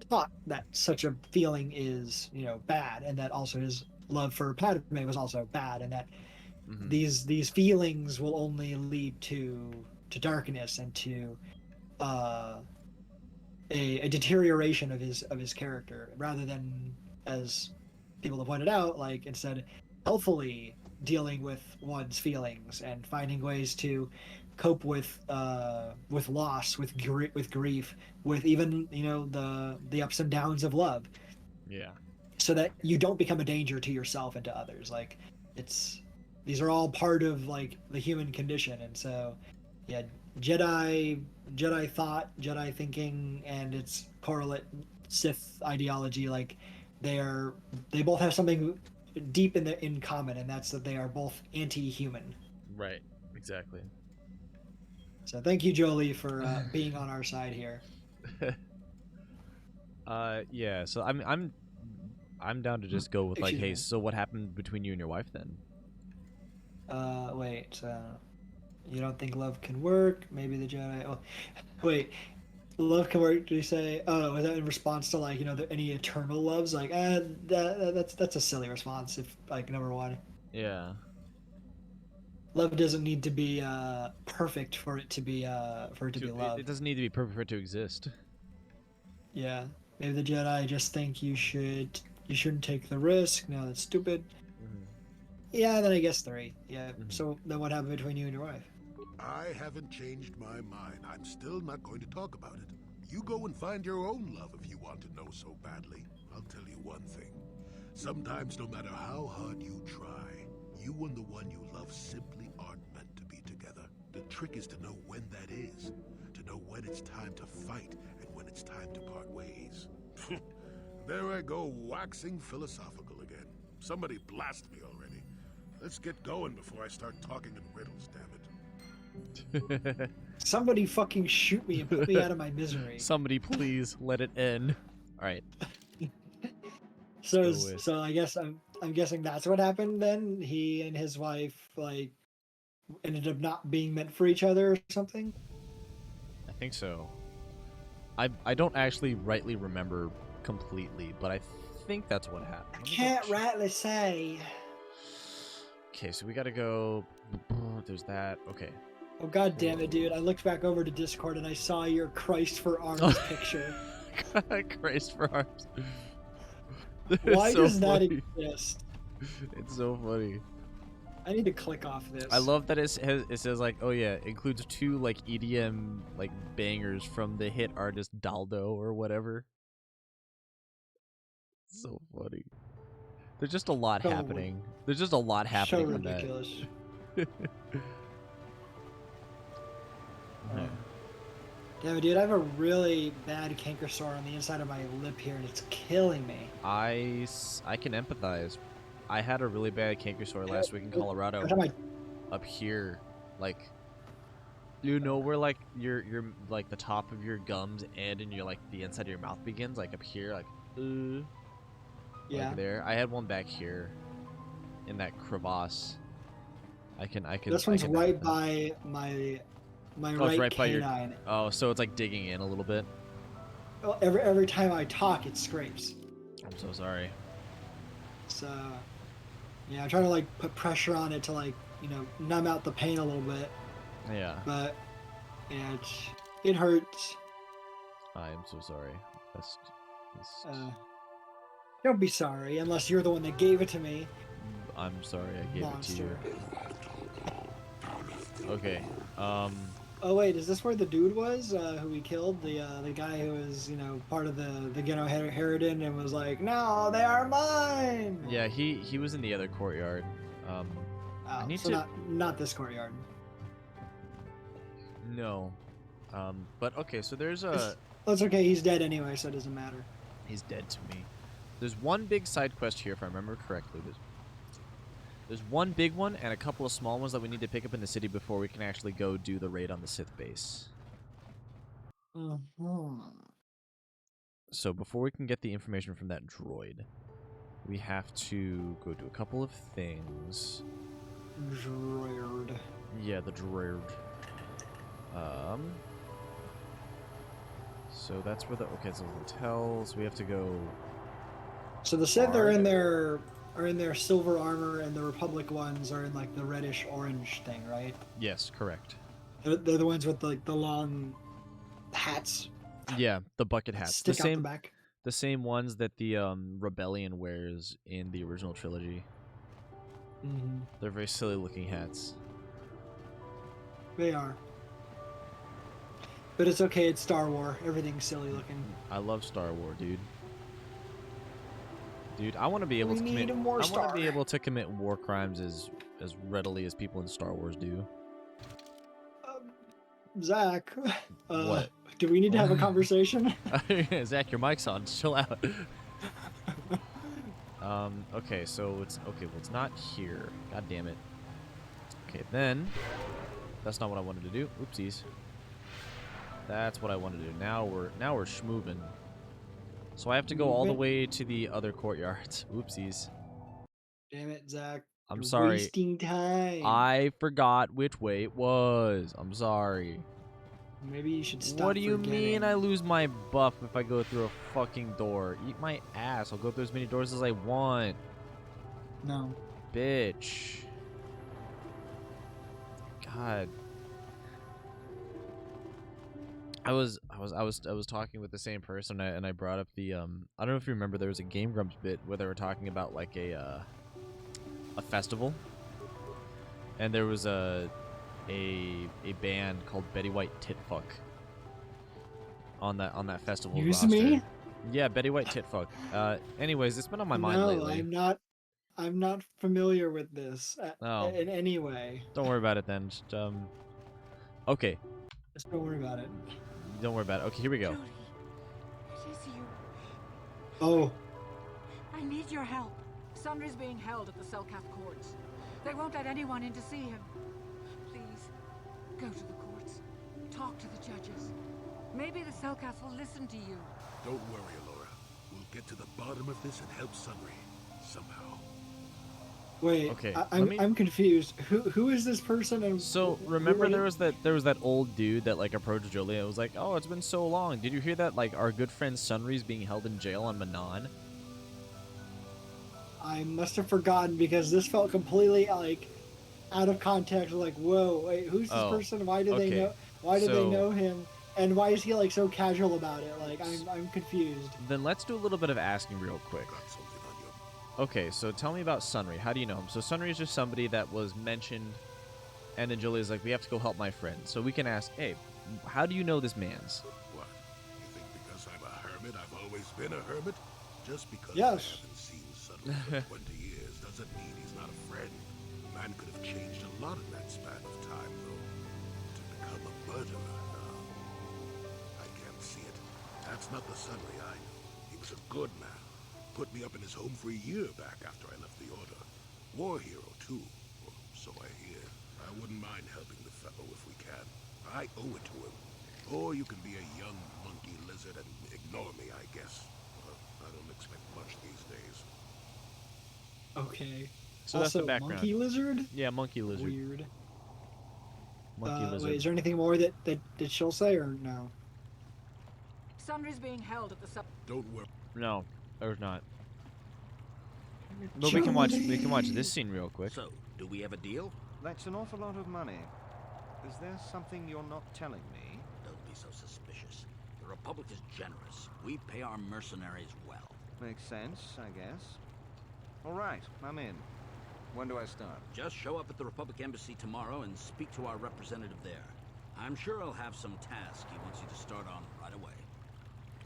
taught that such a feeling is bad, and that also his love for Padme was also bad, and that Mm-hmm. these feelings will only lead to darkness and to uh, a deterioration of his character, rather than, as people have pointed out, like, instead healthfully dealing with one's feelings and finding ways to cope with loss, with grief, with even the ups and downs of love, Yeah. so that you don't become a danger to yourself and to others. Like, it's these are all part of, like, the human condition. And so, yeah, Jedi thought, Jedi thinking, and its correlate Sith ideology, like, they both have something deep in common, and that's that they are both anti-human. Right. Exactly. So thank you, Jolie, for being on our side here. Yeah. So I'm down to just go with like, Excuse hey, me. so what happened between you and your wife then? Wait. You don't think love can work? Maybe the Jedi. Oh, wait. Love can work. Did you say? Oh, was that in response to, like, any eternal loves? Like, that's a silly response. If, like, number one, Yeah. love doesn't need to be perfect for it to be It love. doesn't need to be perfect for it to exist. Yeah. Maybe the Jedi just think you shouldn't take the risk. No, that's stupid. Mm-hmm. Yeah. Then I guess three. Yeah. Mm-hmm. So then what happened between you and your wife? I haven't changed my mind. I'm still not going to talk about it. You go and find your own love if you want to know so badly. I'll tell you one thing. Sometimes, no matter how hard you try, you and the one you love simply aren't meant to be together. The trick is to know when that is, to know when it's time to fight and when it's time to part ways. There I go, waxing philosophical again. Somebody blast me already. Let's get going before I start talking in riddles, damn it. Somebody fucking shoot me and put me out of my misery. Somebody please let it end. All right. So go with- I guess I'm guessing that's what happened then. He and his wife, like, ended up not being meant for each other or something. I think so. I don't actually rightly remember completely, but I think that's what happened. I Let me can't double check. rightly say. Okay, so we gotta go. There's that. Okay. Oh, god damn it, dude. I looked back over to Discord and I saw your Christ for Arms picture. Christ for arms. Why so does that funny. exist? It's so funny. I need to click off this. I love that it says like, oh yeah, includes 2 like EDM like bangers from the hit artist Daldo or whatever. So funny. There's just a lot So happening. There's just a lot so happening on that. ridiculous. Yeah. Damn it, dude. I have a really bad canker sore on the inside of my lip here, and it's killing me. I can empathize. I had a really bad canker sore last week in Colorado. Every time Up here, like, you know where like your like the top of your gums and in your like the inside of your mouth begins, like up here, like yeah. like there. I had one back here in that crevasse. I can This one's I can right empathize. by my My Oh, it's right right by your. canine. Oh, so it's like digging in a little bit. Well, every time I talk, it scrapes. I'm so sorry. So, yeah, I'm trying to like put pressure on it to like numb out the pain a little bit. Yeah. But yeah, it hurts. I am so sorry. That's. Don't be sorry unless you're the one that gave it to me. I'm sorry I gave it to you. Monster. Okay. Oh wait, is this where the dude was who we killed? The guy who was part of the Geno Harridan and was like, no, they are mine. Yeah, he was in the other courtyard. I Oh, need so to. not this courtyard. No. But okay, so there's a. That's okay. He's dead anyway, so it doesn't matter. He's dead to me. There's one big side quest here, if I remember correctly. There's one big one and a couple of small ones that we need to pick up in the city before we can actually go do the raid on the Sith base. So before we can get the information from that droid, we have to go do a couple of things. Droid. Yeah, the droid. So that's where the it's a hotel. So we have to go. So the Sith Far? are in their silver armor, and the Republic ones are in like the reddish orange thing, right? Yes, correct. They're the ones with like the long hats. Yeah, the bucket hats. Stick out the back. The same ones that the Rebellion wears in the original trilogy. Mm-hmm. They're very silly looking hats. They are. But it's okay, it's Star Wars. Everything's silly looking. I love Star Wars, dude. Dude, I want to be able We to need commit. more I want Star. to be able to commit war crimes as readily as people in Star Wars do. Zach, What? do we need to have a conversation? Zach, your mic's on. Chill out. Okay, so it's okay. Well, it's not here. God damn it. Okay, then that's not what I wanted to do. Oopsies. That's what I wanted to do. Now we're schmoovin'. So I have to go all the way to the other courtyards. Oopsies. Damn it, Zach. I'm You're sorry. Wasting time. I forgot which way it was. I'm sorry. Maybe you should stop. What do you forgetting. mean I lose my buff if I go through a fucking door? Eat my ass. I'll go through as many doors as I want. No. Bitch. God. I was talking with the same person and I brought up the I don't know if you remember, there was a Game Grumps bit where they were talking about like a festival, and there was a band called Betty White Titfuck on that festival Use roster. me? Yeah, Betty White Titfuck. Anyways, it's been on my mind lately. I'm not familiar with this Oh. in any way. Don't worry about it then. Just, okay. Just don't worry about it. Don't worry about it. Okay, here we go. Jody, it is you. Oh. I need your help. Sundry's being held at the Selkath courts. They won't let anyone in to see him. Please, go to the courts. Talk to the judges. Maybe the Selkath will listen to you. Don't worry, Alora. We'll get to the bottom of this and help Sunry. Somehow. Wait, Okay, I'm confused. Who is this person? And So remember there was that old dude that like approached Jolie and was like, "Oh, it's been so long. Did you hear that like our good friend Sunry's being held in jail on Manon?" I must have forgotten because this felt completely like out of context. Like, whoa, wait, who's this person? Why do they know? Why do they know him? And why is he like so casual about it? Like, I'm confused. Then let's do a little bit of asking real quick. Got something on you. Okay, so tell me about Sunry. How do you know him? So Sunry is just somebody that was mentioned, and then Julie's like, "We have to go help my friend." So we can ask, "Hey, how do you know this man's?" What? You think because I'm a hermit, I've always been a hermit? Just because Yes. I haven't seen Sunny for 20 years doesn't mean he's not a friend. Man could have changed a lot in that span of time, though. To become a murderer, no. I can't see it. That's not the Sunny I know. He was a good man. Put me up in his home for a year back after I left the Order. War hero, too. Or so I hear. I wouldn't mind helping the fellow if we can. I owe it to him. Or you can be a young monkey lizard and ignore me, I guess. Well, I don't expect much these days. Okay. So also, that's the background. monkey lizard. Yeah, monkey lizard. Weird. Monkey lizard. Wait, is there anything more that she'll say or no? Sundry's being held at the Don't worry. No, there's not. But we can watch this scene real quick. So, do we have a deal? That's an awful lot of money. Is there something you're not telling me? Don't be so suspicious. The Republic is generous. We pay our mercenaries well. Makes sense, I guess. All right, I'm in. When do I start? Just show up at the Republic Embassy tomorrow and speak to our representative there. I'm sure he'll have some task he wants you to start on right away.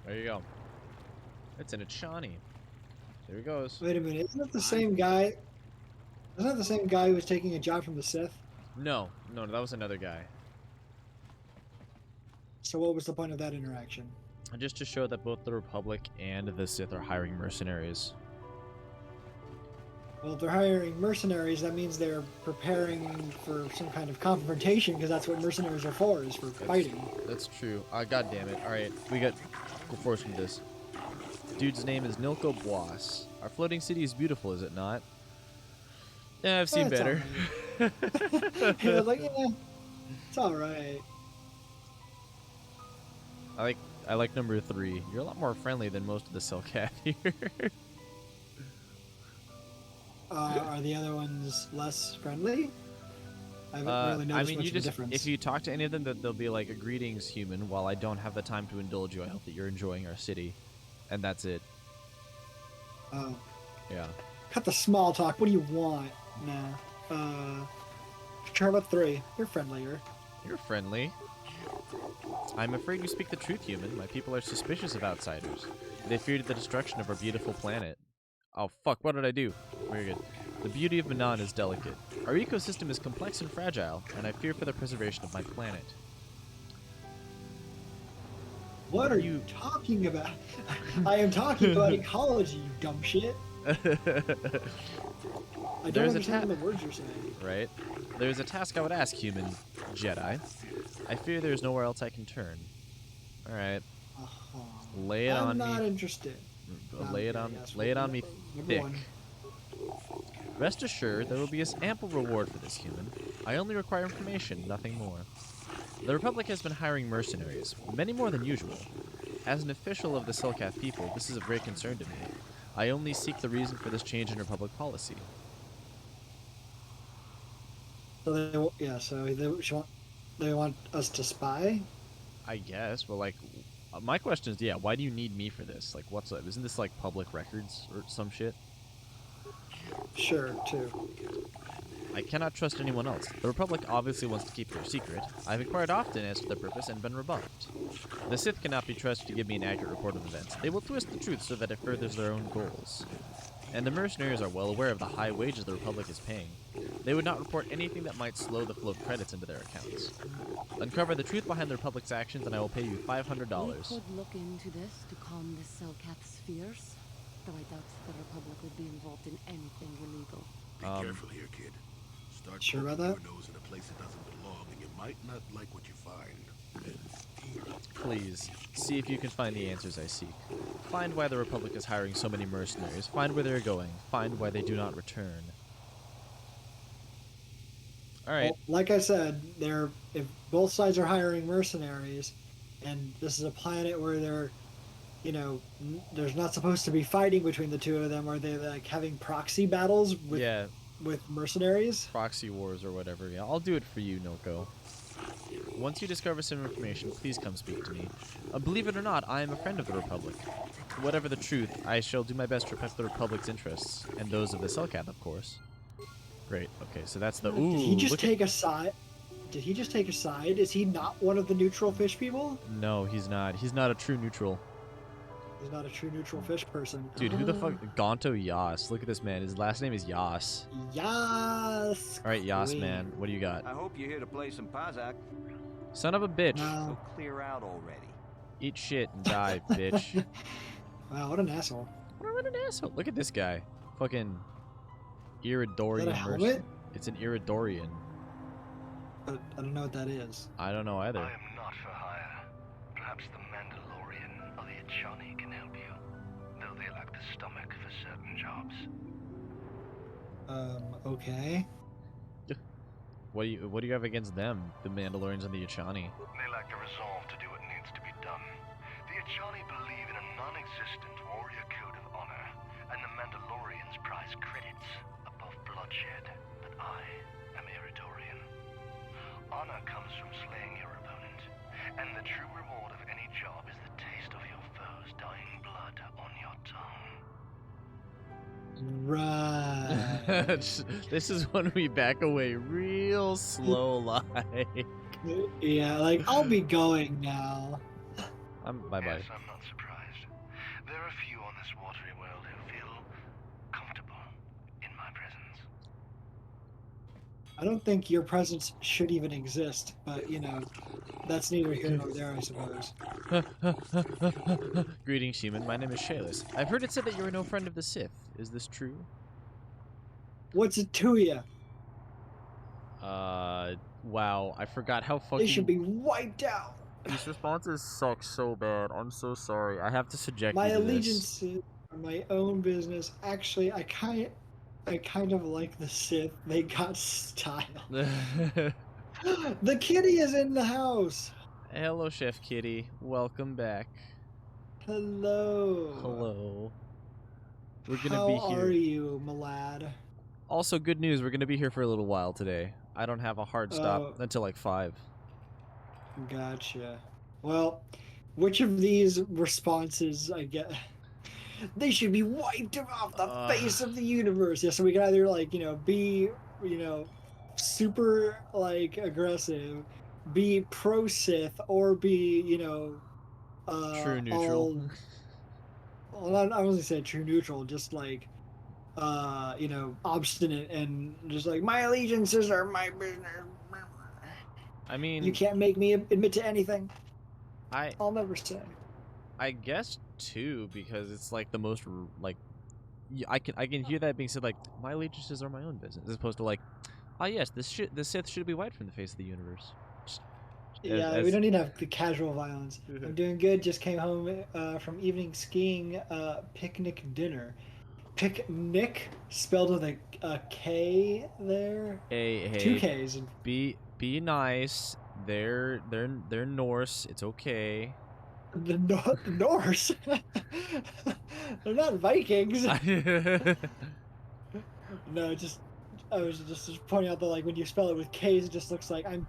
There you go. It's in a Chani. There he goes. Wait a minute, isn't that the same guy? Isn't that the same guy who was taking a job from the Sith? No, that was another guy. So what was the point of that interaction? Just to show that both the Republic and the Sith are hiring mercenaries. Well, if they're hiring mercenaries, that means they're preparing for some kind of confrontation, because that's what mercenaries are for, is for fighting. That's true. God damn it. Alright, we got go force from this. Dude's name is Nilko Boas. Our floating city is beautiful, is it not? Yeah, I've seen It's better. Alright. Yeah, like, yeah, it's alright. I like number 3. You're a lot more friendly than most of the Selkath here. Are the other ones less friendly? I haven't really noticed I mean, much you of a just difference. if you talk to any of them, they'll be like, "Greetings, human. While I don't have the time to indulge you, I hope that you're enjoying our city," and that's it. Oh, Yeah. cut the small talk. What do you want? Nah. Charlotte 3, you're friendlier. You're friendly. I'm afraid you speak the truth, human. My people are suspicious of outsiders. They feared the destruction of our beautiful planet. Oh, fuck, what did I do? Very good. The beauty of Manan is delicate. Our ecosystem is complex and fragile, and I fear for the preservation of my planet. What are you talking about? I am talking about ecology, you dumb shit. I don't There's a understand the words you're saying. Right? There's a task I would ask, human Jedi. I fear there's nowhere else I can turn. Alright. Lay it on me. I'm not interested. Lay it on me Number thick. 1. Rest assured, there will be an ample reward for this, human. I only require information, nothing more. The Republic has been hiring mercenaries, many more than usual. As an official of the Selkath people, this is of great concern to me. I only seek the reason for this change in Republic policy. So they want us to spy? I guess, but like, my question is, yeah, why do you need me for this? Like, what's up? Isn't this like public records or some shit? Sure, too. I cannot trust anyone else. The Republic obviously wants to keep their secret. I've inquired often as to their purpose and been rebuffed. The Sith cannot be trusted to give me an accurate report of events. They will twist the truth so that it furthers their own goals. And the mercenaries are well aware of the high wages the Republic is paying. They would not report anything that might slow the flow of credits into their accounts. Uncover the truth behind the Republic's actions and I will pay you $500. We could look into this to calm the Selkath's fears, though I doubt the Republic would be involved in anything illegal. Be careful here, kid. Start Sure about poking that? your nose in a place that doesn't belong, and you might not like what you find. Please, see if you can find the answers I seek. Find why the Republic is hiring so many mercenaries. Find where they're going. Find why they do not return. Alright. Well, like I said, if both sides are hiring mercenaries, and this is a planet where there's not supposed to be fighting between the two of them, are they like having proxy battles with mercenaries? Proxy wars or whatever. Yeah, I'll do it for you, Noko. Once you discover some information, please come speak to me. Believe it or not, I am a friend of the Republic. Whatever the truth, I shall do my best to protect the Republic's interests, and those of the Selkath, of course. Great. Okay, so that's the. Ooh. Did he just look take a side? Did he just take a side? Is he not one of the neutral fish people? No, he's not. He's not a true neutral. He's not a true neutral fish person. Dude, who the fuck? Gonto Yas. Look at this man. His last name is Yas. Yas. All right, Yas, Queen. man. What do you got? I hope you're here to play some Pazak. Son of a bitch. No. So clear out already. Eat shit and die, bitch. Wow, what an asshole. What an asshole. Look at this guy. Fucking Iridorian. Is that a helmet? It's an Iridorian. I don't know what that is. I don't know either. I am not for hire. Perhaps the Mandalorian or the Achani can help you, though they lack the stomach for certain jobs. Okay. What do you have against them, the Mandalorians and the Yachani? They lack the resolve to do what needs to be done. The Achani believe in a non-existent warrior code of honor, and the Mandalorians prize credits above bloodshed. But I am Eridorian. Honor comes from slaying your opponent, and the true reward of any job is the taste of your foe's dying blood on your tongue. Right. This is when we back away real slow, like. Yeah, like I'll be going now. Bye bye. Yes, I'm not surprised. There are few on this watery world who feel comfortable in my presence. I don't think your presence should even exist, but you know, that's neither here nor there, I suppose. Greetings, human. My name is Shayless. I've heard it said that you are no friend of the Sith. Is this true? What's it to you? Wow. I forgot how They should fucking. be wiped out. These responses suck so bad. I'm so sorry. I have to subject My you to this. allegiances are my own business. Actually, I kind of like the Sith. They got style. The kitty is in the house. Hello, Chef Kitty. Welcome back. Hello. Hello. We're gonna How be here. are you, my lad? Also, good news. We're gonna be here for a little while today. I don't have a hard stop Oh. until like 5. Gotcha. Well, which of these responses I get? They should be wiped off the face of the universe. Yeah, so we can either like, be, super like aggressive, be pro Sith, or be, True neutral. Well, I wasn't say true neutral, just like, obstinate and just like my allegiances are my business. I mean, You can't make me admit to anything. I I'll never say. guess too, because it's like the most like I can hear that being said, like my allegiances are my own business, as opposed to like, yes, the Sith should be wiped from the face of the universe. Yeah, we don't need to have the casual violence. I'm doing good. Just came home from evening skiing picnic dinner. Picnic spelled with a K there. Hey, 2 Ks. be nice. They're Norse. It's okay. The Norse. They're not Vikings. No, I was just pointing out that like when you spell it with K's, it just looks like I'm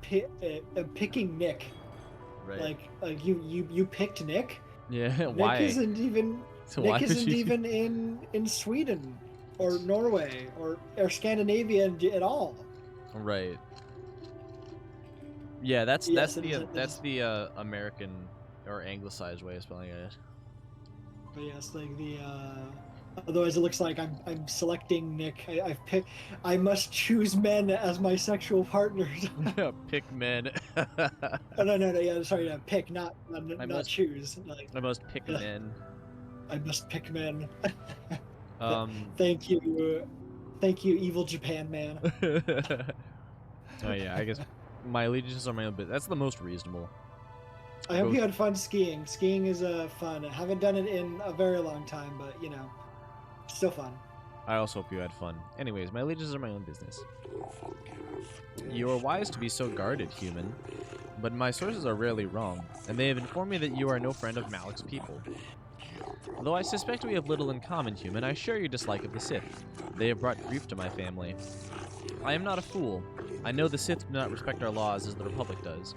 picking Nick. Right. Like you picked Nick. Yeah. Nick Why? isn't even. So Nick why would isn't you- even in Sweden or Norway or Scandinavia at all. Right. Yeah, that's Yes, that's the American or anglicized way of spelling it. But yes, like the otherwise it looks like I'm selecting Nick. I must choose men as my sexual partners. Pick men. Oh, no, yeah, sorry, pick, not must- choose. Like, I must pick men. I must pick men. Thank Thank you, evil Japan man. Oh yeah, I guess my allegiances are my own business. That's the most reasonable. I hope you had fun skiing. Skiing is fun. I haven't done it in a very long time, but still fun. I also hope you had fun. Anyways, my allegiances are my own business. You are wise to be so guarded, human, but my sources are rarely wrong, and they have informed me that you are no friend of Malik's people. Though I suspect we have little in common, human, I share your dislike of the Sith. They have brought grief to my family. I am not a fool. I know the Sith do not respect our laws as the Republic does.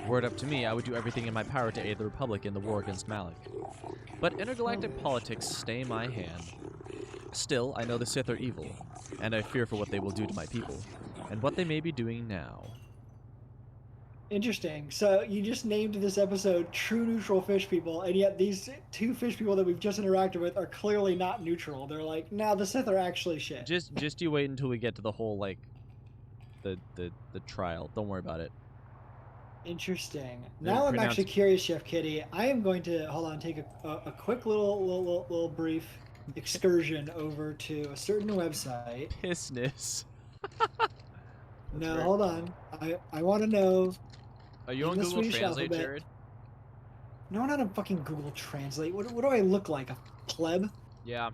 Were it up to me, I would do everything in my power to aid the Republic in the war against Malik. But intergalactic politics stay my hand. Still, I know the Sith are evil, and I fear for what they will do to my people, and what they may be doing now. Interesting. So you just named this episode True Neutral Fish People, and yet these 2 fish people that we've just interacted with are clearly not neutral. They're like, nah, the Sith are actually shit. Just you wait until we get to the whole, like, the trial. Don't worry about it. Interesting. They're Now I'm pronounced- actually curious, Chef Kitty. I am going to take a quick little brief excursion over to a certain website. Pissness. No, right. hold on. I want to know. Are you In on the Google Swedish Translate, alphabet. Jared? No, I'm not on fucking Google Translate. What do I look like? A pleb? Yeah.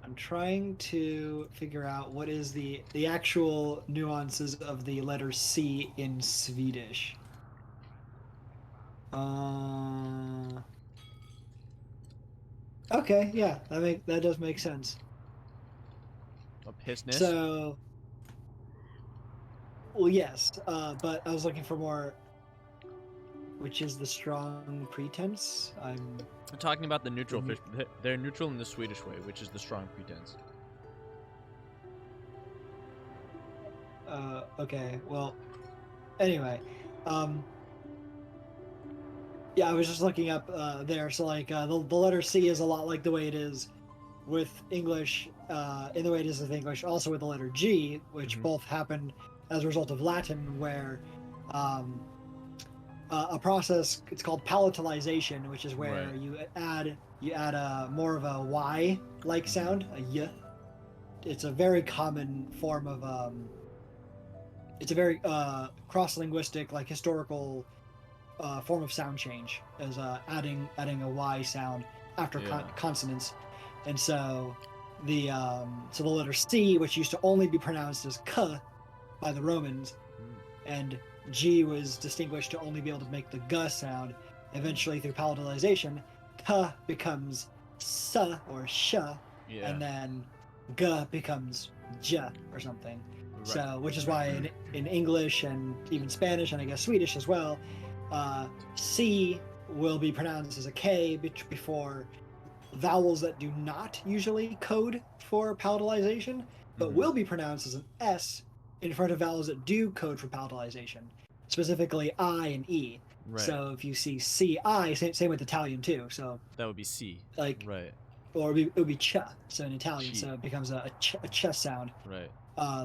I'm trying to figure out what is the actual nuances of the letter C in Swedish. Okay, yeah, that does make sense. A pissness? So, well, yes, but I was looking for more. Which is the strong pretense? I'm talking about the neutral fish. They're neutral in the Swedish way, which is the strong pretense. Okay, well, anyway, yeah, I was just looking up there. So like the letter C is a lot like the way it is with English, in the way it is with English, also with the letter G, which both happened as a result of Latin, where a process, it's called palatalization, which is where you add more of a Y like sound, a Y. It's a very common form of it's a very cross-linguistic, like historical form of sound change, as adding a Y sound after consonants. And so the letter C, which used to only be pronounced as K by the Romans, and G was distinguished to only be able to make the G sound. Eventually, through palatalization, K becomes S or Sh, and then G becomes J or something. Right. So, which is why in English and even Spanish, and I guess Swedish as well, C will be pronounced as a K before vowels that do not usually code for palatalization, but will be pronounced as an S in front of vowels that do code for palatalization, specifically I and E. Right. So if you see C-I, same with Italian too. So that would be C. Like, right. Or it would be ch. So in Italian, so it becomes a ch sound. Right.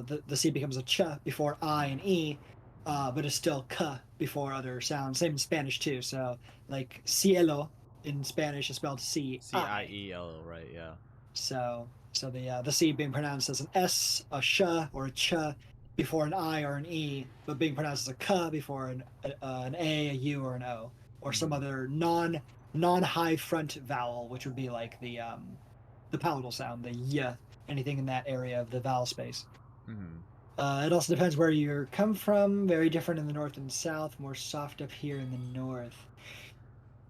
The C becomes a ch before I and E, but it's still k before other sounds. Same in Spanish too. So like cielo in Spanish is spelled C-I-E-L-O, right? Yeah. So the C being pronounced as an S, a sh, or a ch before an I or an E, but being pronounced as a k before an A, a U, or an O, or some other non-high front vowel, which would be like the palatal sound, the y, anything in that area of the vowel space. It also depends where you come from. Very different in the north and south. More soft up here in the north.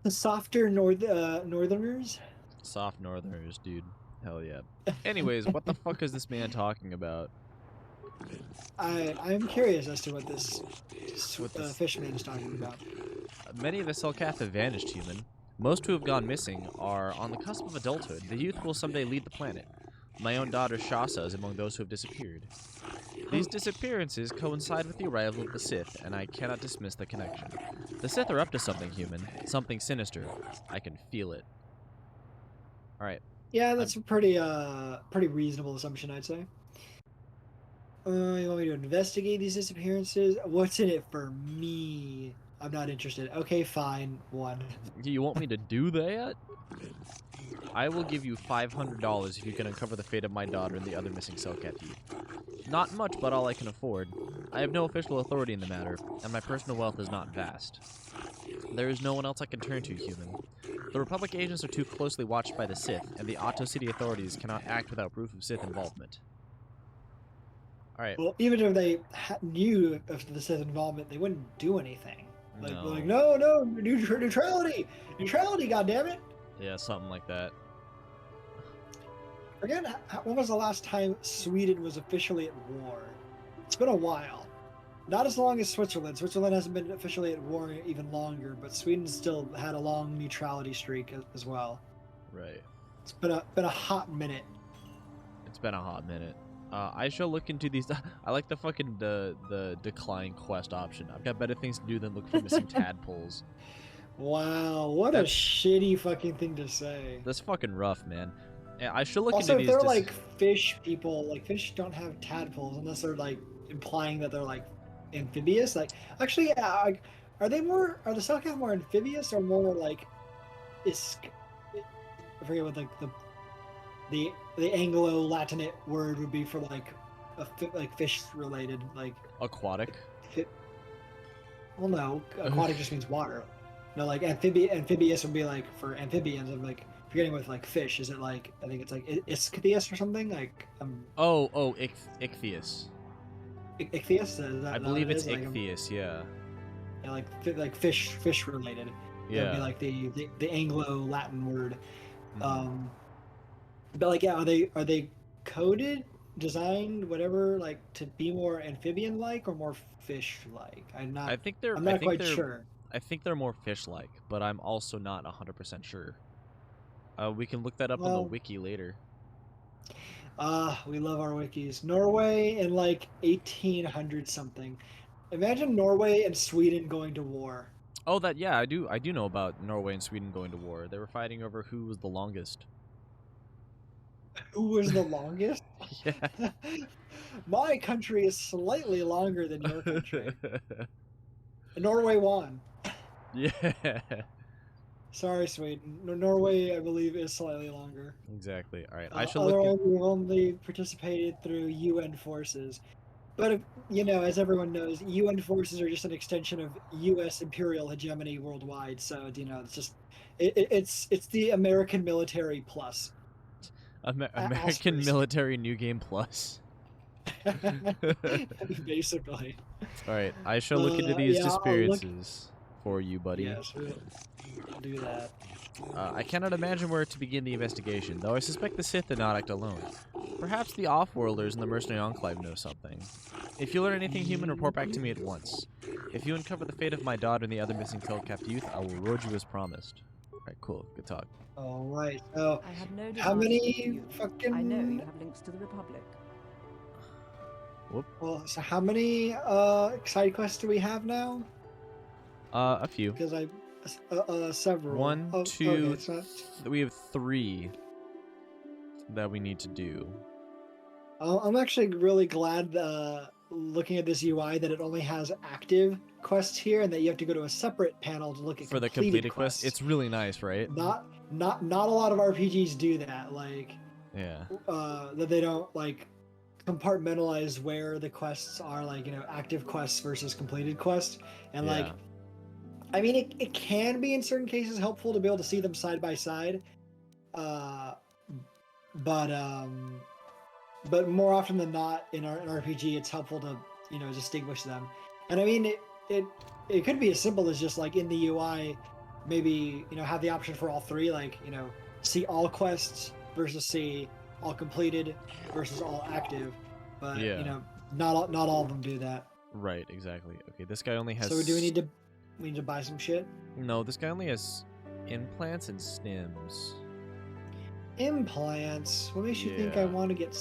The softer northerners. Soft northerners, dude. Hell yeah. Anyways, what the fuck is this man talking about? I'm curious as to what this fishman is talking about. Many of the Selkath have vanished, human. Most who have gone missing are on the cusp of adulthood. The youth will someday lead the planet. My own daughter Shasa is among those who have disappeared. These disappearances coincide with the arrival of the Sith, and I cannot dismiss the connection. The Sith are up to something, human. Something sinister. I can feel it. Alright. Yeah, that's a pretty reasonable assumption, I'd say. You want me to investigate these disappearances? What's in it for me? I'm not interested. Okay, fine. 1. Do you want me to do that? I will give you $500 if you can uncover the fate of my daughter and the other missing Selkath youth. Not much, but all I can afford. I have no official authority in the matter, and my personal wealth is not vast. There is no one else I can turn to, human. The Republic agents are too closely watched by the Sith, and the Otto City authorities cannot act without proof of Sith involvement. Alright. Well, even if they knew of the Sith involvement, they wouldn't do anything. Like, no. They're like, no, neutrality, goddammit. Yeah, something like that. Again, when was the last time Sweden was officially at war? It's been a while. Not as long as Switzerland. Switzerland hasn't been officially at war even longer, but Sweden still had a long neutrality streak as well. Right. It's been a hot minute. It's been a hot minute. I shall look into these. I like the fucking the decline quest option. I've got better things to do than look for missing tadpoles. Wow, what a shitty fucking thing to say. That's fucking rough, man. I should look also, into these. Also, if they're like fish people, like fish don't have tadpoles unless they're like implying that they're like amphibious. Like, actually, are the Selkath more amphibious or more like I forget what the Anglo-Latinate word would be for like fish related, like aquatic. Well, no, aquatic just means water. No, like amphibious would be like for amphibians, of like forgetting with like fish. Is it like I think it's like Ichthyus or something? Like Ichthyus. Ichthyus? Is I that what believe it it's is? Like Ichthyus, yeah. yeah, like fish related. That would be Yeah. like the Anglo-Latin word. Mhm. But like yeah, are they coded, designed, whatever, like to be more amphibian-like or more fish-like? I think they're I'm I not think quite they're sure. I think they're more fish-like, but I'm also not 100% sure. We can look that up on the Well, wiki later. we love our wikis. Norway in like 1800 something. Imagine Norway and Sweden going to war. Oh, that yeah, I do know about Norway and Sweden going to war. They were fighting over who was the longest. Who was the longest? Yeah. My country is slightly longer than your country. Norway won. Yeah. Sorry, Sweden. Norway, I believe, is slightly longer. Exactly. All right. I should look in. Otherwise, we've only participated through UN forces. But, you know, as everyone knows, UN forces are just an extension of US imperial hegemony worldwide. So, you know, it's just, it's the American military plus. American Asterisk. Military New Game Plus. Basically. All right. I shall look into these Yeah, I'll look. disappearances for you, buddy. Yes, we'll do that. I cannot imagine where to begin the investigation, though I suspect the Sith did not act alone. Perhaps the Offworlders and the Mercenary Enclave know something. If you learn anything human, report back to me at once. If you uncover the fate of my daughter and the other missing Telcapped youth, I will reward you as promised. Alright, cool. Good talk. All right. So, I have no how desire to speak to many you. fucking? I know you have links to the Republic. Whoop. Well, so how many side quests do we have now? A few. Because several. One, Oh, two, okay, it's not... we have 3 that we need to do. I'm actually really glad, looking at this UI, that it only has active quests here, and that you have to go to a separate panel to look at For the completed quest, it's really nice, right? Not a lot of RPGs do that. Like, Yeah. that they don't like compartmentalize where the quests are, like, you know, active quests versus completed quests, and like. Yeah. I mean, it can be in certain cases helpful to be able to see them side by side, but more often than not in an RPG, it's helpful to, you know, distinguish them. And I mean, it could be as simple as just like in the UI, maybe, you know, have the option for all 3, like, you know, see all quests versus see all completed versus all active, but Yeah. you know, not all of them do that. Right, exactly. Okay, this guy only has... So do we need to buy some shit? No, this guy only has implants and stims. Implants. What makes you think I Yeah. want to get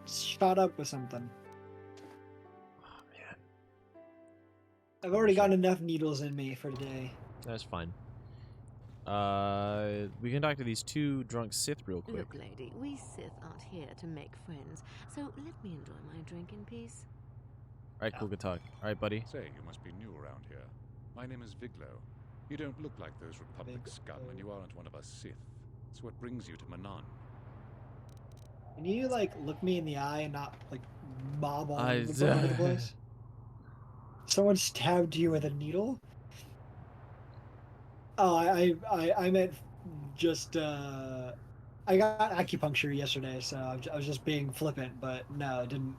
shot up with something? Oh, man. I've already got enough needles in me for today. That's fine. We can talk to these 2 drunk Sith real quick. Look, lady, we Sith aren't here to make friends, so let me enjoy my drink in peace. Alright, cool, good talk. Alright, buddy. Say, you must be new around here. My name is Viglo. You don't look like those Republic scum, and you aren't one of us Sith. So what brings you to Manon? Can you, like, look me in the eye and not, like, bob all I- over the place? Someone stabbed you with a needle? Oh, I meant just, I got acupuncture yesterday, so I was just being flippant, but no, it didn't,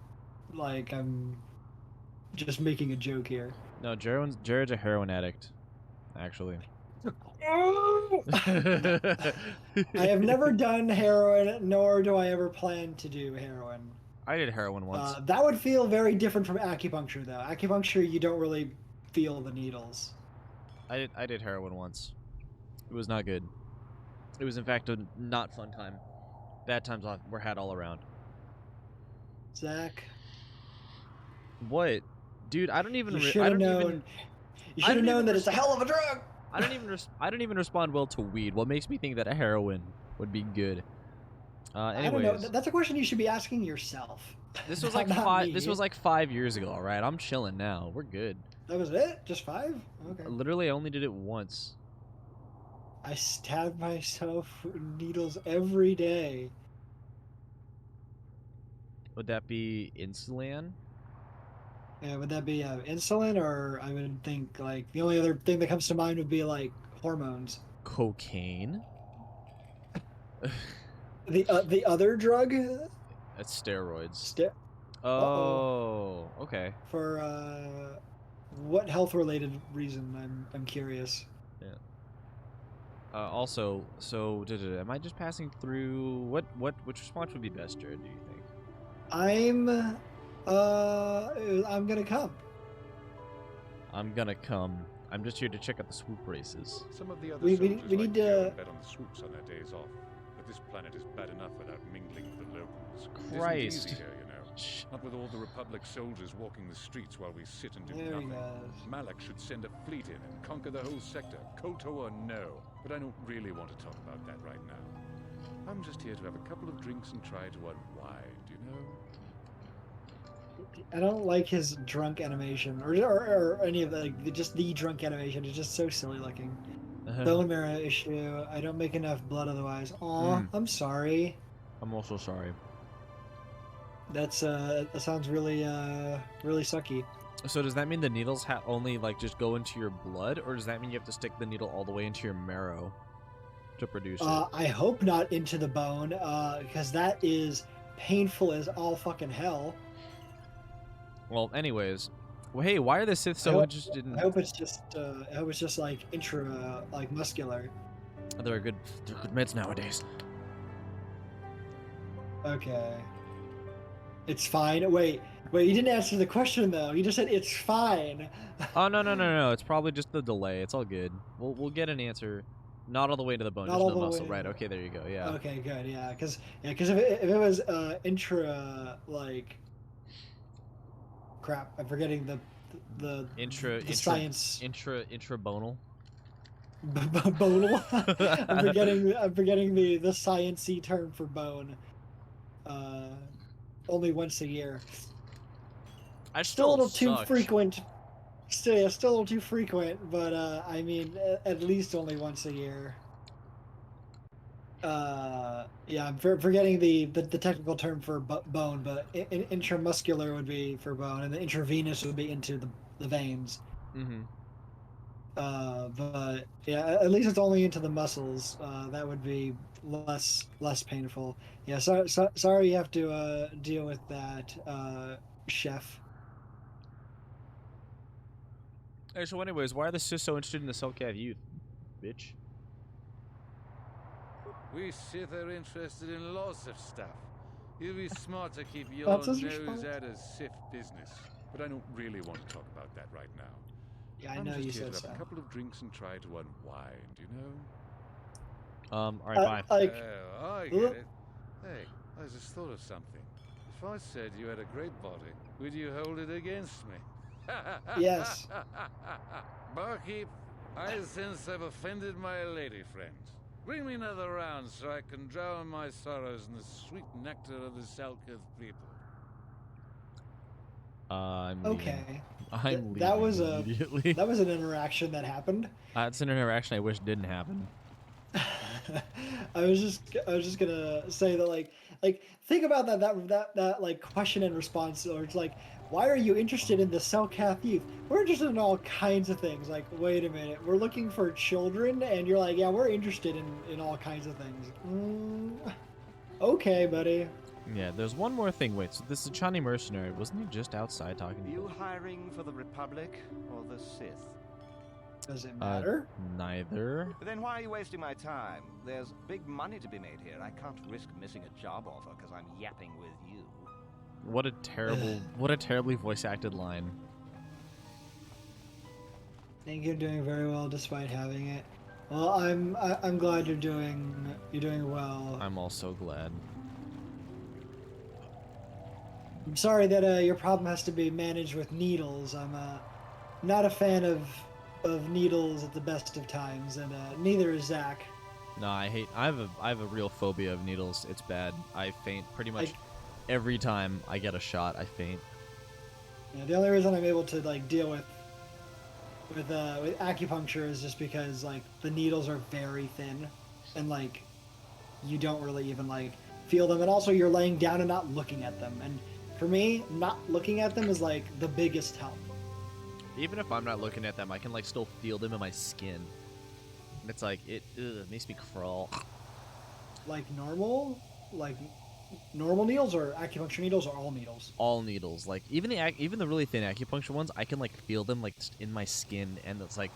like, I'm just making a joke here. No, Jared's a heroin addict, actually. I have never done heroin, nor do I ever plan to do heroin. I did heroin once. That would feel very different from acupuncture, though. Acupuncture, you don't really feel the needles. I did heroin once. It was not good. It was, in fact, a not fun time. Bad times were had all around. Zach, What? Dude, I don't even... you I should have don't known. even... You I should have don't known even that it's a hell of a drug. I don't even respond well to weed. What makes me think that a heroin would be good? I don't Anyways, know. That's a question you should be asking yourself. this was Not- like not 5. me. This was like 5 years ago. All right, I'm chilling now. We're good. That was it? Just 5? Okay. Literally, I only did it once. I stab myself with needles every day. Would that be insulin? Yeah, would that be insulin, or I would think like the only other thing that comes to mind would be like hormones. Cocaine? The other drug. It's steroids. Uh-oh. Oh, okay. For what health related reason? I'm curious. Yeah. Also, so am I just passing through? Which response would be best, Jared? Do you think? I'm gonna come. I'm gonna come. I'm just here to check out the swoop races. Some of the other We soldiers need like to go to. and bet on the swoops on their days off. But this planet is bad enough without mingling with the locals. It Christ. isn't easy here, you know. Not with all the Republic soldiers walking the streets while we sit and do There he nothing. goes. Malak should send a fleet in and conquer the whole sector, kotor or no. But I don't really want to talk about that right now. I'm just here to have a couple of drinks and try to unwind, you know? I don't like his drunk animation, or any of the, like, just the drunk animation. It's just so silly looking. Bone marrow issue. I don't make enough blood otherwise. Aw, I'm sorry. I'm also sorry. That sounds really really sucky. So does that mean the needles only like just go into your blood, or does that mean you have to stick the needle all the way into your marrow to produce it? I hope not into the bone, because that is painful as all fucking hell. Well, anyways, well, hey, why are the Sith so interested in? I hope it's just like intra like muscular. They're good meds nowadays. Okay. It's fine. Wait, you didn't answer the question though. You just said it's fine. Oh no! It's probably just the delay. It's all good. We'll get an answer. Not all the way to the bone, Not just all the the muscle. way. Right? Okay, there you go. Yeah. Okay, good. Yeah, because if it was intra like crap, I'm forgetting the science intrabonal. Bonal. I'm forgetting the sciencey term for bone. Only once a year. Still a little too frequent. Still a little too frequent, but I mean, at least only once a year. Yeah, I'm forgetting the technical term for bone, but intramuscular would be for bone, and the intravenous would be into the veins. Mm-hmm. But yeah, at least it's only into the muscles. That would be less painful. Yeah, sorry you have to deal with that, chef. Hey, so anyways, why are the Sith so interested in the Selkath youth, bitch? We Sith are interested in lots of stuff. You'd be smart to keep your That's nose his response. out of Sith business. But I don't really want to talk about that right now. Yeah, I I'm know just you here said to so. have a couple of drinks and try to unwind, you know? All right, bye. Like, Oh, I get it. Hey, I just thought of something. If I said you had a great body, would you hold it against me? Yes. Barkeep, I sense I've offended my lady friend. Bring me another round so I can drown my sorrows in the sweet nectar of the Selkath people. I'm okay. leaving. I'm leaving That was immediately. that was an interaction that happened. That's an interaction I wish didn't happen. I was just gonna say that like think about that like question and response, or it's like, why are you interested in the Selkath youth? We're interested in all kinds of things. Like, wait a minute, we're looking for children, and you're like, yeah, we're interested in all kinds of things. Okay, buddy. Yeah, there's one more thing. Wait, so this Achani mercenary, wasn't he just outside talking to You hiring for the Republic or the Sith? Does it matter? Neither. Then why are you wasting my time? There's big money to be made here. I can't risk missing a job offer because I'm yapping with you. What a terribly voice acted line. I think you're doing very well despite having it. Well, I'm glad you're doing well. I'm also glad. I'm sorry that your problem has to be managed with needles. I'm not a fan of needles at the best of times, and neither is Zach. No, I have a real phobia of needles. It's bad. I faint pretty much every time I get a shot. I faint. Yeah, the only reason I'm able to like deal with acupuncture is just because like the needles are very thin, and like you don't really even like feel them, and also you're laying down and not looking at them. And for me, not looking at them is like the biggest help. Even if I'm not looking at them, I can like still feel them in my skin. And it's like it makes me crawl. like normal, like normal needles, or acupuncture needles, or all needles? All needles, like even the really thin acupuncture ones, I can like feel them like in my skin, and it's like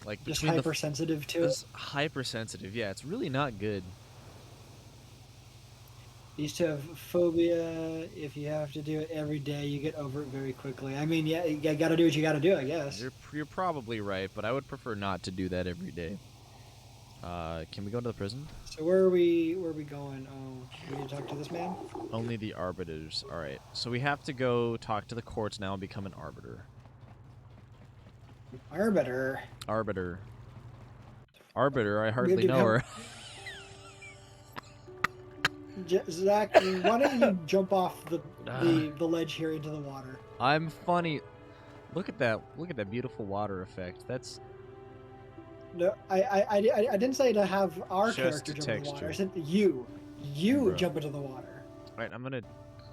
Just between hypersensitive to it. it's hypersensitive. Yeah, it's really not good. Used to have phobia. If you have to do it every day, you get over it very quickly. I mean, yeah, you got to do what you got to do, I guess. You're probably right, but I would prefer not to do that every day. Can we go to the prison? So where are we going? Oh, we need to talk to this man? Only the arbiters. All right, so we have to go talk to the courts now and become an arbiter. Arbiter. Arbiter. I hardly Dude, know her. Zach, why don't you jump off the ledge here into the water? I'm funny. Look at that. Look at that beautiful water effect. That's No, I didn't say to have our Just character jump into the water. texture. I said you Bruh. jump into the water. all right. I'm gonna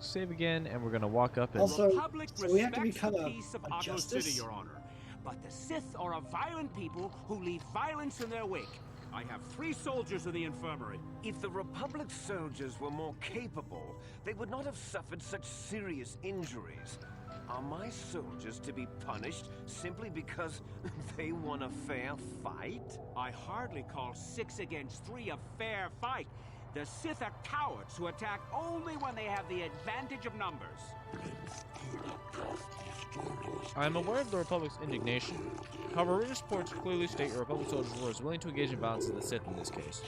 save again, and we're gonna walk up and. Also, Republic so we have to respects become the a peace of a Otto justice? City, Your Honor. But the Sith are a violent people who leave violence in their wake. I have 3 soldiers in the infirmary. If the Republic soldiers were more capable, they would not have suffered such serious injuries. Are my soldiers to be punished simply because they won a fair fight? I hardly call 6 against 3 a fair fight. The Sith are cowards who attack only when they have the advantage of numbers. I am aware of the Republic's indignation. However, written reports clearly state your Republic soldiers were as willing to engage in violence as the Sith in this case.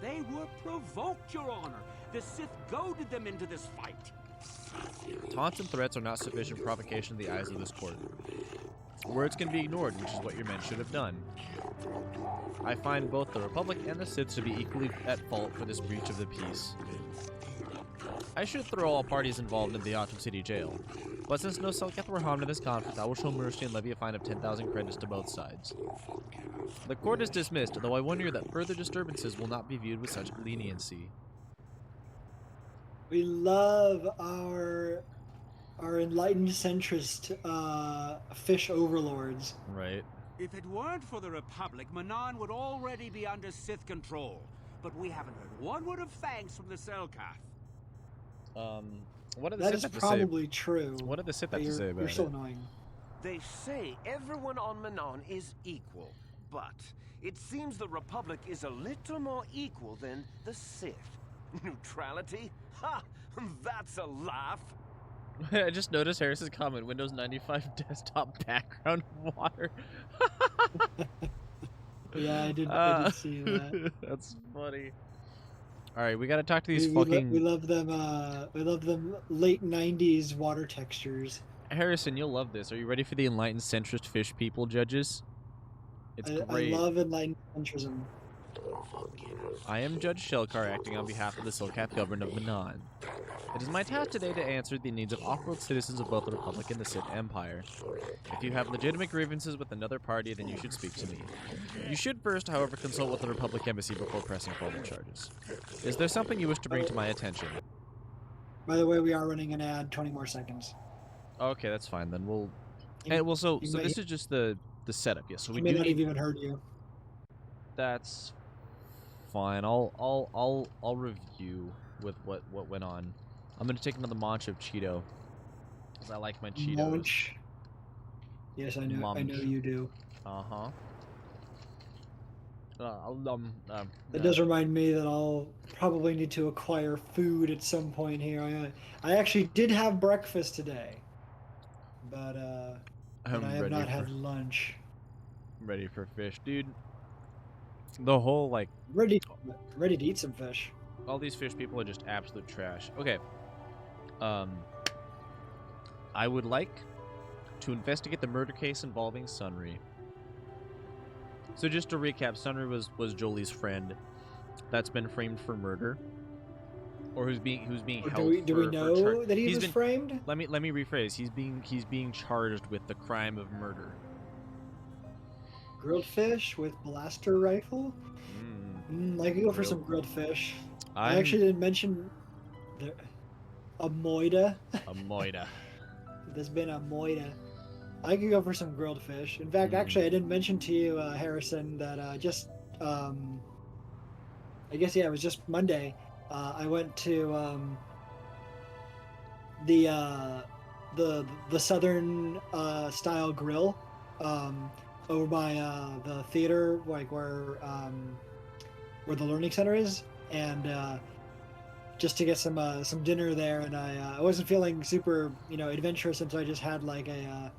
They were provoked, Your Honor. The Sith goaded them into this fight. Taunts and threats are not sufficient provocation in the eyes of this court. Words can be ignored, which is what your men should have done. I find both the Republic and the Sith to be equally at fault for this breach of the peace. I should throw all parties involved in the Autumn City jail, but since no Selkath were harmed in this conflict, I will show mercy and levy a fine of 10,000 credits to both sides. The court is dismissed, though I wonder that further disturbances will not be viewed with such leniency. We love our enlightened centrist fish overlords. Right. If it weren't for the Republic, Manon would already be under Sith control. But we haven't heard one word of thanks from the Selkath. What do the That Sith is have to probably true. What do the Sith but have to say about You're so it? annoying. They say everyone on Manon is equal, but it seems the Republic is a little more equal than the Sith. Neutrality? Ha! That's a laugh! I just noticed Harris's comment, Windows 95 desktop background water. Yeah, I did see that. That's funny. All right, we got to talk to these We fucking... love them. We love them late '90s water textures. Harrison, you'll love this. Are you ready for the enlightened centrist fish people judges? It's great. I love enlightened centrism. I am Judge Shelkar, acting on behalf of the Selkath government of Manon. It is my task today to answer the needs of off-world citizens of both the Republic and the Sith Empire. If you have legitimate grievances with another party, then you should speak to me. You should first, however, consult with the Republic Embassy before pressing formal charges. Is there something you wish to bring to my attention? By the way, we are running an ad. 20 more seconds. Okay, that's fine. Then we'll. You- And well, so you so may- this is just the setup. Yes. So we He may do not need. have even heard you. That's fine. I'll review with what went on. I'm gonna take another munch of Cheeto because I like my Cheetos. Munch. Yes, I know. I know Munch. you do. Uh-huh. That does remind me that I'll probably need to acquire food at some point here. I actually did have breakfast today, but I'm I have ready not for had lunch. ready for fish, dude. The whole like Ready to eat some fish. all these fish people are just absolute trash. Okay. I would like to investigate the murder case involving Sunry. So just to recap, Sunry was Jolie's friend that's been framed for murder, or who's being held. Do we know that he was been, framed? Let me rephrase. He's being charged with the crime of murder. Grilled fish with blaster rifle. I could go for some grilled fish. I actually didn't mention a moida. A moida. There's been a moida. I could go for some grilled fish. In fact, actually, I didn't mention to you, Harrison, that just I guess yeah, it was just Monday. I went to the Southern style grill over by the theater, like where the learning center is, and just to get some dinner there. And I wasn't feeling super adventurous, and so I just had like a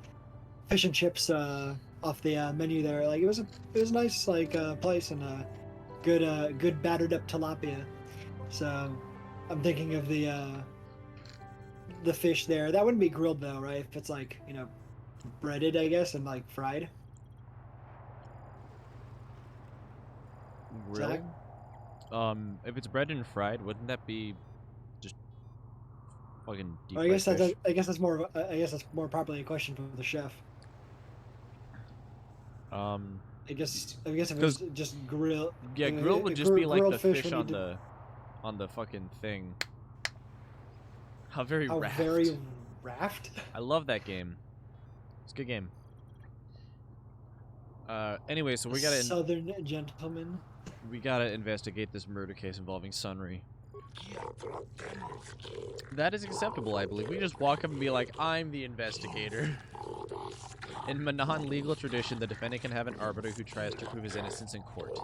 fish and chips off the menu there. Like it was a nice like place, and good battered up tilapia. So I'm thinking of the fish there. That wouldn't be grilled though, right? If it's like breaded, I guess, and like fried. Grilled? If it's breaded and fried, wouldn't that be just fucking deep I guess fried fish? I guess that's more properly a question for the chef. I guess if it was just grill. Yeah, grilled would just be like the fish on the fucking thing. How very raft. Very raft. I love that game. It's a good game. Anyway, so we gotta Southern gentleman. We gotta investigate this murder case involving Sunry. That is acceptable, I believe. We just walk up and be like, I'm the investigator. In Manon legal tradition, the defendant can have an arbiter who tries to prove his innocence in court.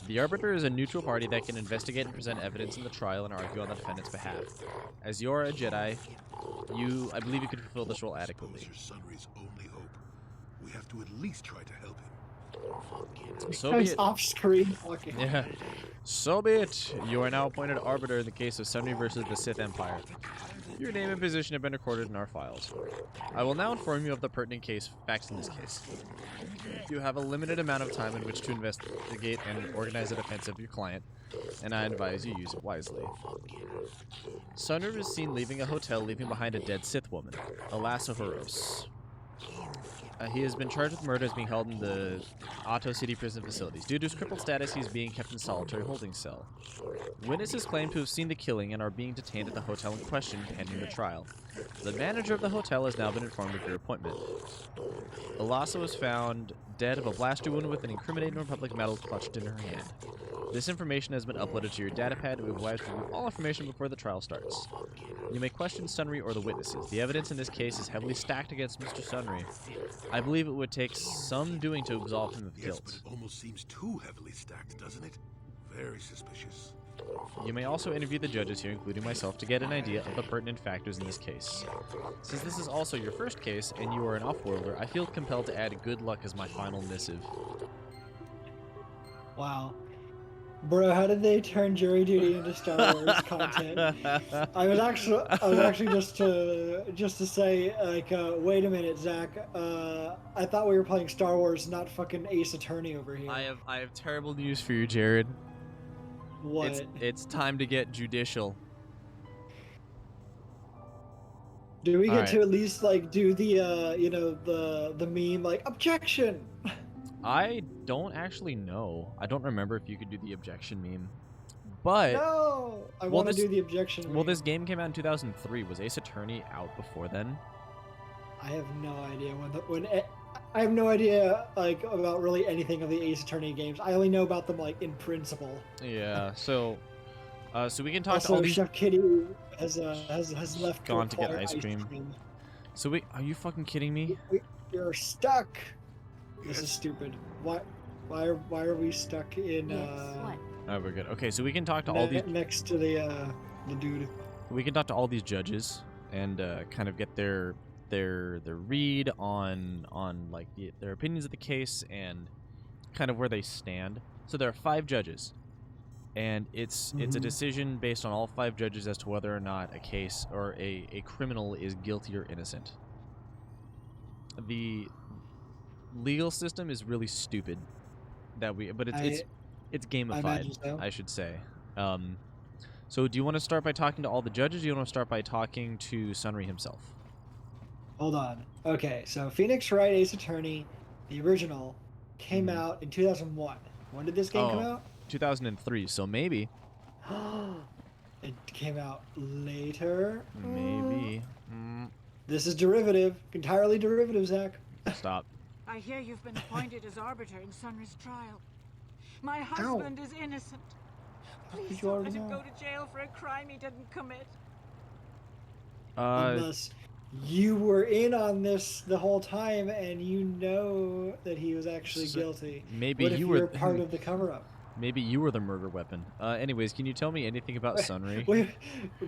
The arbiter is a neutral party that can investigate and present evidence in the trial and argue on the defendant's behalf. As you're a Jedi, I believe you could fulfill this role adequately. Sunry's only hope. We have to at least try to help him. So be it. Off screen. Okay. Yeah. So be it. You are now appointed arbiter in the case of Sunry versus the Sith Empire. Your name and position have been recorded in our files. I will now inform you of the pertinent facts in this case. You have a limited amount of time in which to investigate and organize the defense of your client, and I advise you use it wisely. Sunry was seen leaving a hotel, leaving behind a dead Sith woman, Elasahoros. He has been charged with murder, as being held in the Otto City prison facilities. Due to his crippled status, he is being kept in solitary holding cell. Witnesses claim to have seen the killing and are being detained at the hotel in question pending the trial. The manager of the hotel has now been informed of your appointment. Elasa was found dead of a blaster wound with an incriminating Republic medal clutched in her hand. This information has been uploaded to your datapad, and we will review all information before the trial starts. You may question Sunry or the witnesses. The evidence in this case is heavily stacked against Mr. Sunry. I believe it would take some doing to absolve him of guilt. Yes, but it almost seems too heavily stacked, doesn't it? Very suspicious. You may also interview the judges here, including myself, to get an idea of the pertinent factors in this case. Since this is also your first case, and you are an off-worlder, I feel compelled to add good luck as my final missive. Wow. Bro, how did they turn jury duty into Star Wars content? I was actually just to say, like, wait a minute, Zach. I thought we were playing Star Wars, not fucking Ace Attorney over here. I have terrible news for you, Jared. What? It's time to get judicial. Do we get to at least like do the the meme like objection? I don't actually know. I don't remember if you could do the objection meme. But no, I want to do the objection meme. Well, this game came out in 2003. Was Ace Attorney out before then? I have no idea I have no idea like about really anything of the Ace Attorney games. I only know about them like in principle. Yeah. So we can talk also, to all these. Chef Kitty has left. Gone to get ice cream. So are you fucking kidding me? You're stuck. This is stupid. Why are we stuck in? What? Oh, we're good. Okay, so we can talk to all these next to the dude. We can talk to all these judges and kind of get their read on like their opinions of the case and kind of where they stand. So there are 5 judges, and it's a decision based on all 5 judges as to whether or not a case or a criminal is guilty or innocent. The legal system is really stupid but it's gamified, I should say. So do you want to start by talking to all the judges, or do you want to start by talking to Sunry himself? Hold on. Okay, so Phoenix Wright Ace Attorney, the original, came out in 2001. When did this game come out? 2003, so maybe. It came out later? Maybe. This is derivative. Entirely derivative, Zach. Stop. I hear you've been appointed as arbiter in Sunry's trial. My husband is innocent. Did Please you don't already let him know? go to jail for a crime he didn't commit. Unless you were in on this the whole time and you know that he was actually guilty. Maybe What if you you're were part of the cover-up? maybe you were the murder weapon. Anyways, can you tell me anything about Sunry? Wait,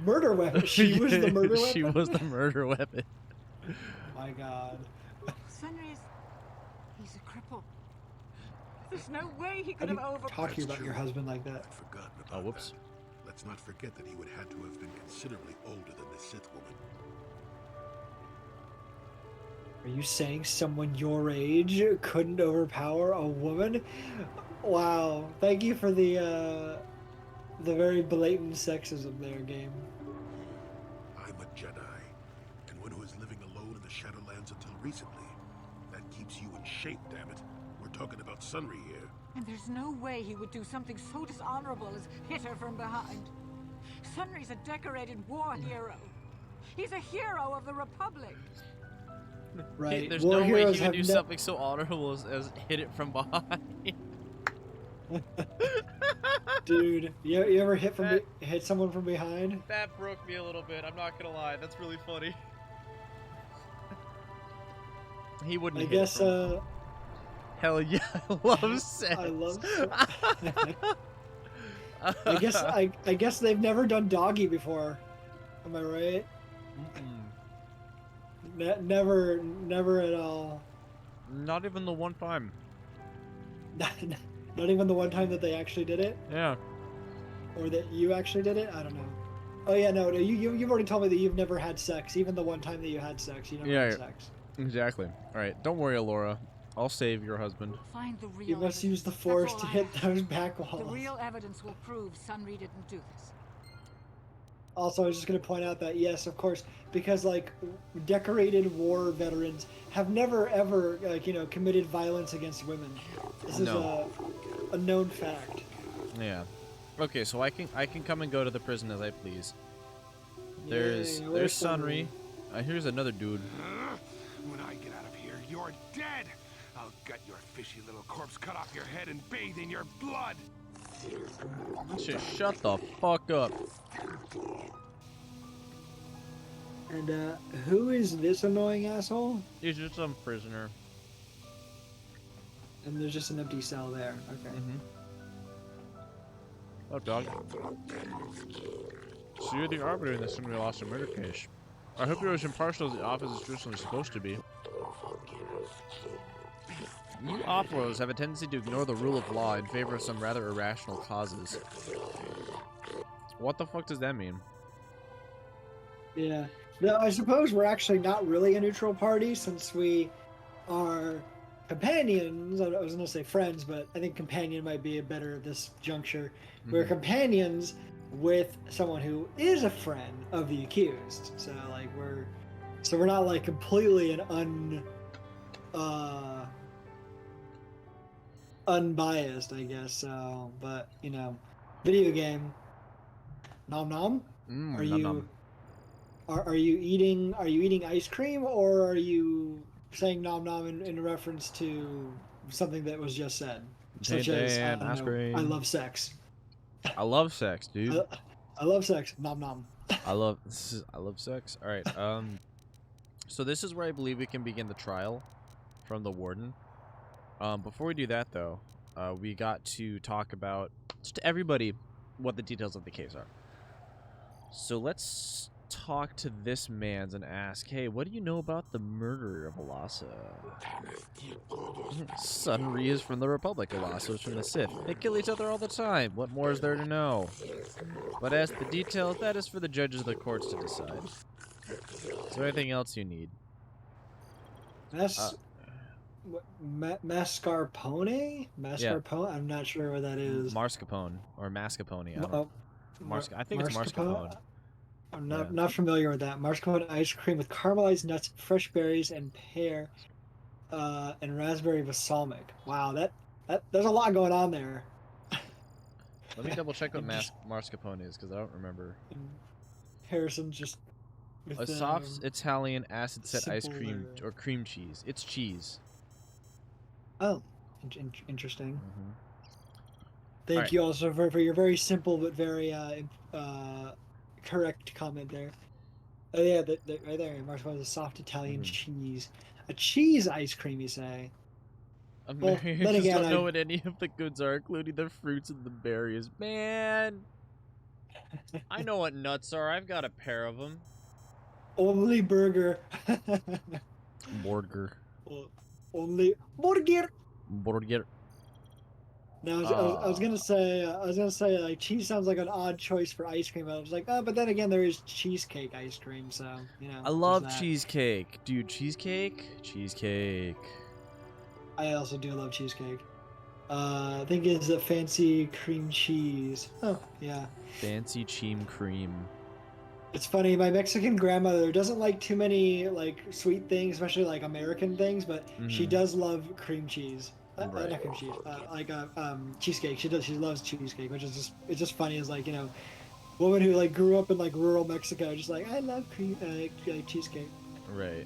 murder weapon? She was the murder weapon? She was the murder weapon. Oh my god. Sunry's... he's a cripple. There's no way he How could do have you over... talk to you about your husband like that? I'd forgotten Oh, about whoops. that. Let's not forget that he would have to have been considerably older than the Sith woman. Are you saying someone your age couldn't overpower a woman? Wow. Thank you for the very blatant sexism there, game. I'm a Jedi, and one who is living alone in the Shadowlands until recently. That keeps you in shape, damn it. We're talking about Sunry here. And there's no way he would do something so dishonorable as hit her from behind. Sunry's a decorated war hero. He's a hero of the Republic. Right. There's War no way heroes he would do have something so honorable as hit it from behind. Dude, you ever hit someone from behind? That broke me a little bit. I'm not gonna lie. That's really funny. He wouldn't. I hit guess. it from... Hell yeah, I love sex. I love. I guess they've never done doggy before. Am I right? Never at all. Not even the one time. Not even the one time that they actually did it, Yeah. or that you actually did it. I don't know. Oh yeah, no. You've already told me that you've never had sex. Even the one time that you had sex, you never had sex. Exactly. All right, don't worry, Laura. I'll save your husband. Find the real You must use the evidence. force That's to all I hit have. those back The walls. real evidence will prove Sunry didn't do this. Also, I was just going to point out that, yes, of course, because, like, decorated war veterans have never, ever, like, committed violence against women. This is a known fact. Yeah. Okay, so I can come and go to the prison as I please. There's Sunry. Here's another dude. When I get out of here, you're dead. I'll gut your fishy little corpse, cut off your head, and bathe in your blood. Just shut the fuck up. And who is this annoying asshole? He's just some prisoner. And there's just an empty cell there. Okay. Oh, dog. So you're the arbiter in this Sunry lost a murder case. I hope you're as impartial as the office is traditionally supposed to be. You off-worlders have a tendency to ignore the rule of law in favor of some rather irrational causes. What the fuck does that mean? Yeah. No, I suppose we're actually not really a neutral party since we are companions. I was going to say friends, but I think companion might be a better at this juncture. We're companions with someone who is a friend of the accused. So like we're not like completely an unbiased, I guess. So, but video game. Nom nom. Are nom you nom. Are you eating ice cream, or are you saying nom nom in reference to something that was just said, such as I don't know, I love sex. I love sex, dude. I love sex. Nom nom. I love sex. All right. So this is where I believe we can begin the trial from the warden. Before we do that, though, we got to talk about just to everybody what the details of the case are. So let's talk to this man's and ask, hey, what do you know about the murder of Alasa? Sunry is from the Republic, Alasa is from the Sith. They kill each other all the time. What more is there to know? But as the details, that is for the judges of the courts to decide. Is there anything else you need? Mascarpone? Mascarpone? I'm not sure what that is. Mascarpone or mascarpone. I think it's mascarpone. I'm not familiar with that. Mascarpone ice cream with caramelized nuts, fresh berries, and pear, and raspberry balsamic. Wow, there's a lot going on there. Let me double check what mascarpone is because I don't remember. Harrison just with a soft Italian acid set ice cream or cream cheese. It's cheese. Oh, interesting. Thank you also for your very simple but very correct comment there. Oh yeah, right there, marshmallow is a soft Italian cheese. A cheese ice cream, you say? Well, then just again, don't know what any of the goods are, including the fruits and the berries. Man, I know what nuts are. I've got a pair of them. only burger. Burger. Only burger. Burger. No, I was gonna say like cheese sounds like an odd choice for ice cream. I was like, oh, but then again, there is cheesecake ice cream, so you know. I there's love that. cheesecake. Dude, cheesecake. I also do love cheesecake. I think it's a fancy cream cheese. Oh, yeah. Fancy cheam cream. It's funny, my Mexican grandmother doesn't like too many like sweet things, especially like American things, but she does love cream cheese. Right. Not cream cheese, cheesecake. She loves cheesecake, which is it's just funny as like, you know, woman who like grew up in like rural Mexico, just like I love cheesecake. Right.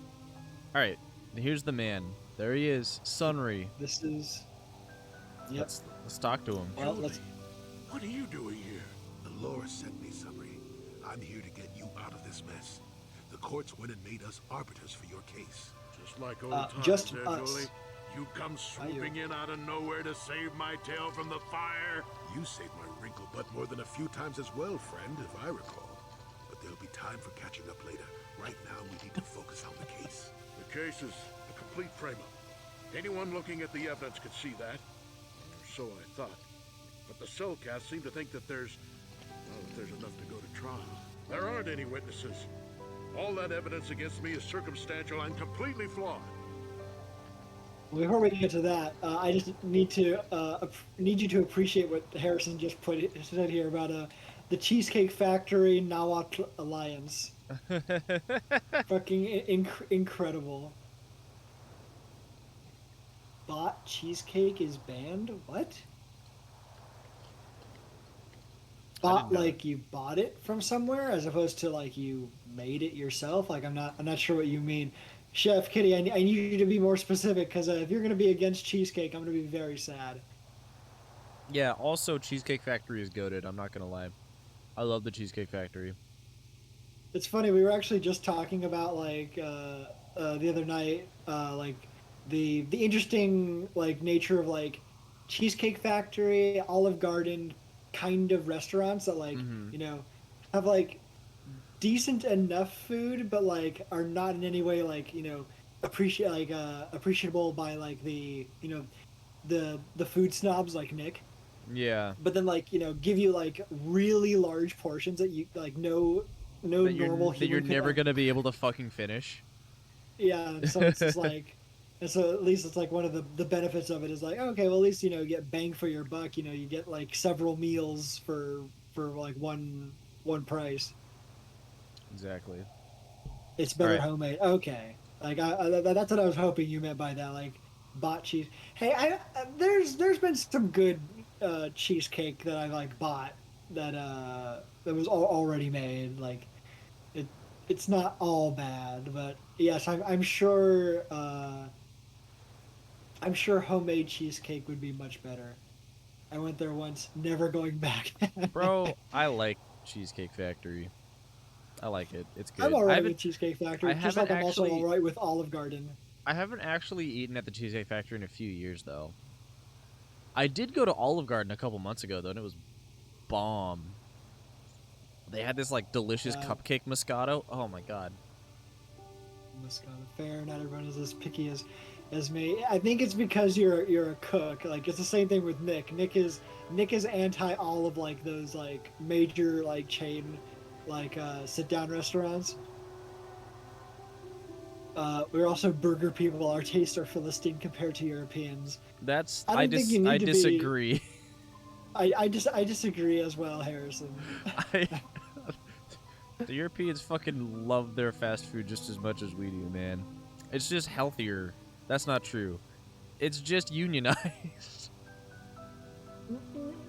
All right. Here's the man. There he is, Sunry. This is. Yep. Let's talk to him. Well, what are you doing here? The Lord sent me, Sunry. I'm here to get you out of this mess. The courts went and made us arbiters for your case. Just like old times, just there, us. Julie. You come swooping in out of nowhere to save my tail from the fire. You saved my wrinkle butt more than a few times as well, friend, if I recall. But there'll be time for catching up later. Right now, we need to focus on the case. The case is a complete frame-up. Anyone looking at the evidence could see that. Or so I thought. But the Cellcats seem to think that there's enough to go to trial. There aren't any witnesses. All that evidence against me is circumstantial and completely flawed. Before we get to that, I just need you to appreciate what Harrison just said here about the Cheesecake Factory Nahuatl Alliance. Fucking incredible. Bought cheesecake is banned? What? Bought like you bought it from somewhere as opposed to like you made it yourself? Like I'm not sure what you mean. Chef Kitty, I need you to be more specific because if you're going to be against cheesecake, I'm going to be very sad. Yeah, also Cheesecake Factory is goated, I'm not going to lie. I love the Cheesecake Factory. It's funny, we were actually just talking about like the other night like the interesting like nature of like Cheesecake Factory, Olive Garden kind of restaurants that like, you know, have like decent enough food but like are not in any way like, you know, appreciable by like the, you know, the food snobs like Nick. Yeah. But then like, you know, give you like really large portions that you like no normal human that you're could, never like, going to be able to fucking finish. Yeah, so it's just like, and so at least it's like one of the benefits of it is like, okay, well at least, you know, you get bang for your buck, you know, you get like several meals for like one price. Exactly. It's better Right. homemade. Okay, like that's what I was hoping you meant by that, like bought cheese. Hey, there's been some good cheesecake that I like bought that was already made. Like it's not all bad, but yes, I'm sure homemade cheesecake would be much better. I went there once, never going back. Bro, I like Cheesecake Factory. I like it. It's good. I'm alright with Cheesecake Factory, just like I'm also actually, alright with Olive Garden. I haven't actually eaten at the Cheesecake Factory in a few years, though. I did go to Olive Garden a couple months ago, though, and it was bomb. They had this, like, delicious cupcake Moscato. Oh, my God. Moscato, fair. Not everyone is as picky as me. I think it's because you're a cook. Like, it's the same thing with Nick. Nick is anti all of, like, those, like, major, like, chain, like, sit-down restaurants. We're also burger people. Our tastes are Philistine compared to Europeans. I disagree. I disagree as well, Harrison. The Europeans fucking love their fast food just as much as we do, man. It's just healthier. That's not true. It's just unionized.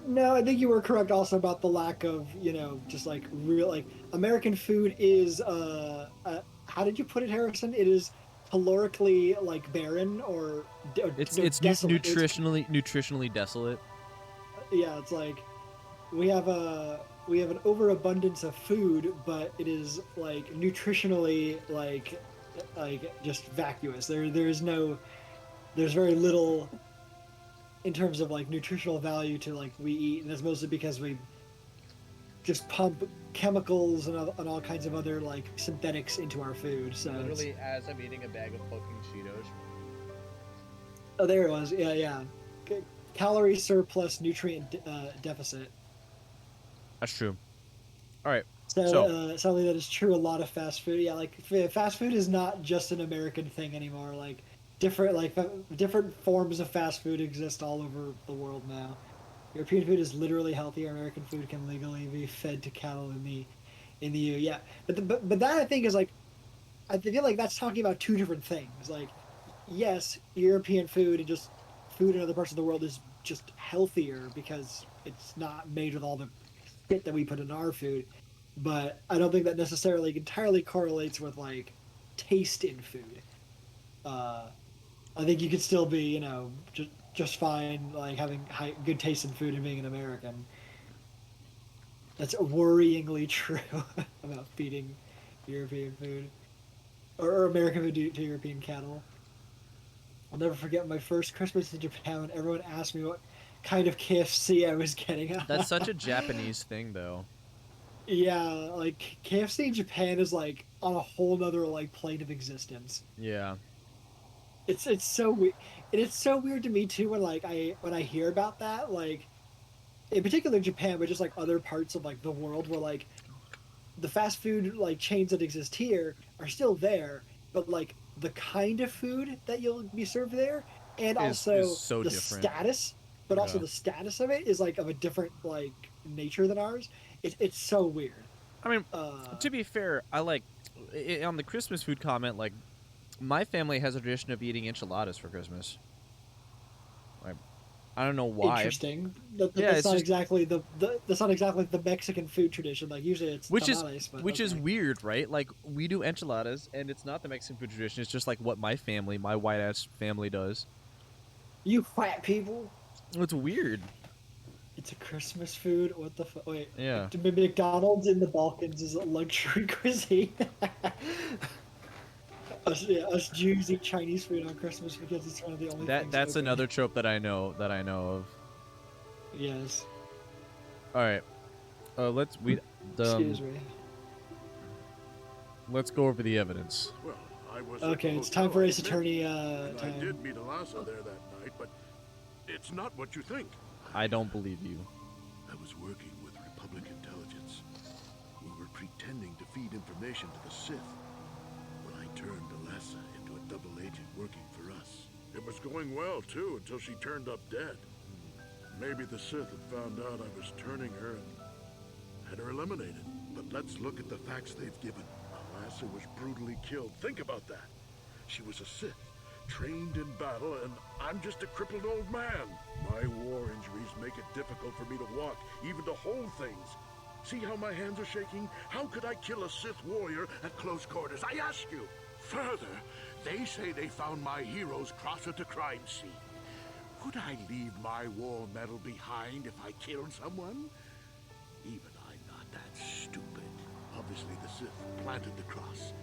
No, I think you were correct also about the lack of, you know, just like real, like American food is how did you put it, Harrison? It is calorically like barren or it's desolate. nutritionally desolate. yeah, it's like we have an overabundance of food, but it is like nutritionally like just vacuous. There's very little in terms of like nutritional value to like we eat, and that's mostly because we just pump chemicals and all kinds of other like synthetics into our food. So Literally, as I'm eating a bag of fucking Cheetos. oh, there it was. Yeah, yeah. Calorie surplus, nutrient deficit. That's true. All right. So, So something that is true a lot of fast food. Yeah, like fast food is not just an American thing anymore. Different forms of fast food exist all over the world now. European food is literally healthier. American food can legally be fed to cattle in the EU. Yeah, but that I think is like I feel like that's talking about two different things. Like, yes, European food and just food in other parts of the world is just healthier because it's not made with all the shit that we put in our food. But I don't think that necessarily entirely correlates with like taste in food. Uh, I think you could still be, just fine, like having good taste in food and being an American. That's worryingly true about feeding European food or American food to European cattle. I'll never forget my first Christmas in Japan when everyone asked me what kind of KFC I was getting. that's such a Japanese thing, though. Yeah, like KFC in Japan is like on a whole nother like plane of existence. Yeah. It's so weird, and it's so weird to me too when I hear about that, like in particular Japan, but just like other parts of like the world where like the fast food like chains that exist here are still there, but like the kind of food that you'll be served there, and Is also so the different. status, but also Yeah. the status of it is like of a different like nature than ours. It's so weird. I mean, Uh, to be fair, on the Christmas food comment, like my family has a tradition of eating enchiladas for Christmas. Like, I don't know why. Interesting. Yeah, That's it's not just exactly that's not exactly the Mexican food tradition. Like usually it's tamales, but which is okay. weird, right? Like we do enchiladas, and it's not the Mexican food tradition. It's just like what my white ass family does. You fat people. It's weird. It's a Christmas food. What the fuck? Wait, Yeah. McDonald's in the Balkans is a luxury cuisine. Us Jews eat Chinese food on Christmas because it's one of the only things That's open. another trope that I know of. Yes. All right. Excuse me. Let's go over the evidence. Well, I was Okay, it's time for Ace Attorney time. I did meet Alasa there that night, but it's not what you think. I don't believe you. I was working with Republic intelligence. We were pretending to feed information to the Sith when I turned Alasa into a double agent working for us. It was going well, too, until she turned up dead. Maybe the Sith had found out I was turning her and had her eliminated. But let's look at the facts they've given. Alasa was brutally killed. Think about that. She was a Sith, trained in battle, and I'm just a crippled old man. My war injuries make it difficult for me to walk, even to hold things. See how my hands are shaking? How could I kill a Sith warrior at close quarters? I ask you. Further, they say they found my hero's cross at the crime scene. Would I leave my war medal behind if I killed someone? Even I'm not that stupid. Obviously, the Sith planted the cross.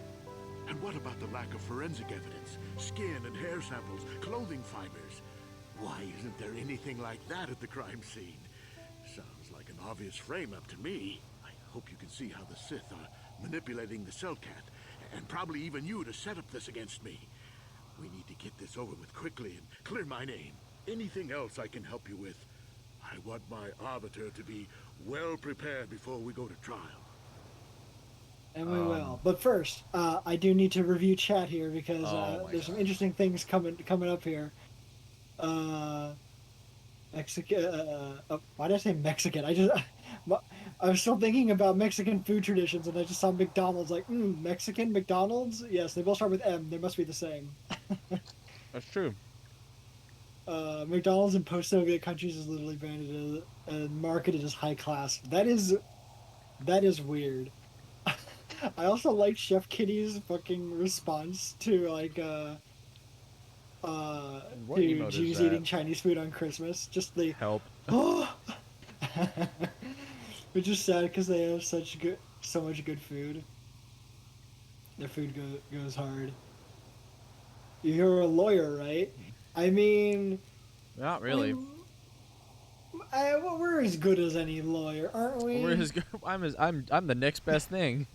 And what about the lack of forensic evidence? Skin and hair samples, clothing fibers. Why isn't there anything like that at the crime scene? Sounds like an obvious frame-up to me. I hope you can see how the Sith are manipulating the Cellcat, and probably even you to set up this against me. We need to get this over with quickly and clear my name. Anything else I can help you with? I want my arbiter to be well prepared before we go to trial. And we will. But first, I do need to review chat here because there's some interesting things coming up here. Mexican. Why did I say Mexican? I was still thinking about Mexican food traditions, and I just saw McDonald's. Like, Mexican McDonald's? Yes, they both start with M. They must be the same. That's true. McDonald's in post-Soviet countries is literally branded and marketed as high class. That is weird. I also like Chef Kitty's fucking response to like What to emote is Jews that? eating Chinese food on Christmas. Just the Help. Which is sad because they have so much good food. Their food goes hard. You're a lawyer, right? I mean, Not really. Well, we're as good as any lawyer, aren't we? We're as good. I'm the next best thing.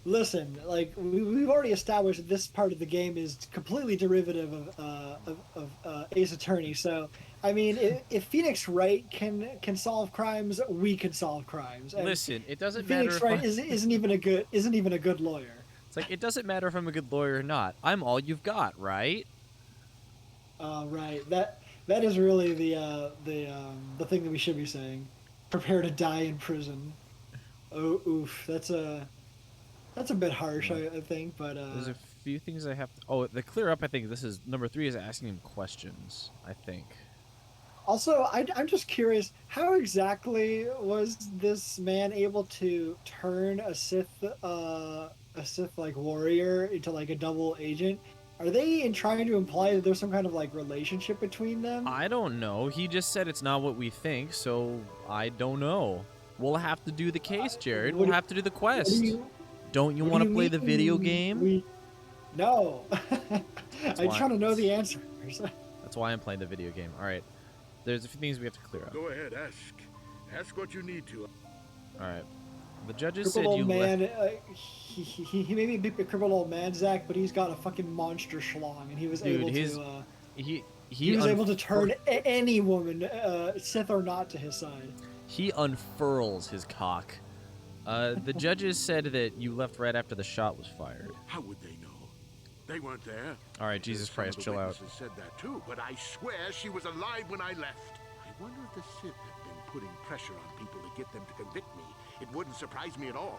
Listen, like we've already established that this part of the game is completely derivative of Ace Attorney. So, I mean, if Phoenix Wright can solve crimes, we can solve crimes. And Listen, it doesn't Phoenix matter. Wright isn't even a good lawyer. It's like it doesn't matter if I'm a good lawyer or not. I'm all you've got, right? Right. That is really the thing that we should be saying. Prepare to die in prison. Oh, oof. That's a bit harsh, I think, but there's a few things I have to... Oh, the clear up, I think this is... Number 3 is asking him questions, I think. Also, I'm just curious, how exactly was this man able to turn a Sith like warrior into like a double agent? Are they trying to imply that there's some kind of like relationship between them? I don't know. He just said it's not what we think, so I don't know. We'll have to do the case, Jared. We'll have to do the quest. Don't you want to play the video game? No. I just want to know the answers. That's why I'm playing the video game. All right. There's a few things we have to clear up. Go ahead, ask. Ask what you need to. All right. The judges Crippled said you old man, left... he may be a crippled old man, Zach, but he's got a fucking monster schlong, and he was able to. He was able to turn any woman, Sith or not, to his side. He unfurls his cock. The judges said that you left right after the shot was fired. How would they know? They weren't there. All right, Jesus Christ, chill out. Some of the witnesses said that too, but I swear she was alive when I left. I wonder if the Sith have been putting pressure on people to get them to convict me. It wouldn't surprise me at all.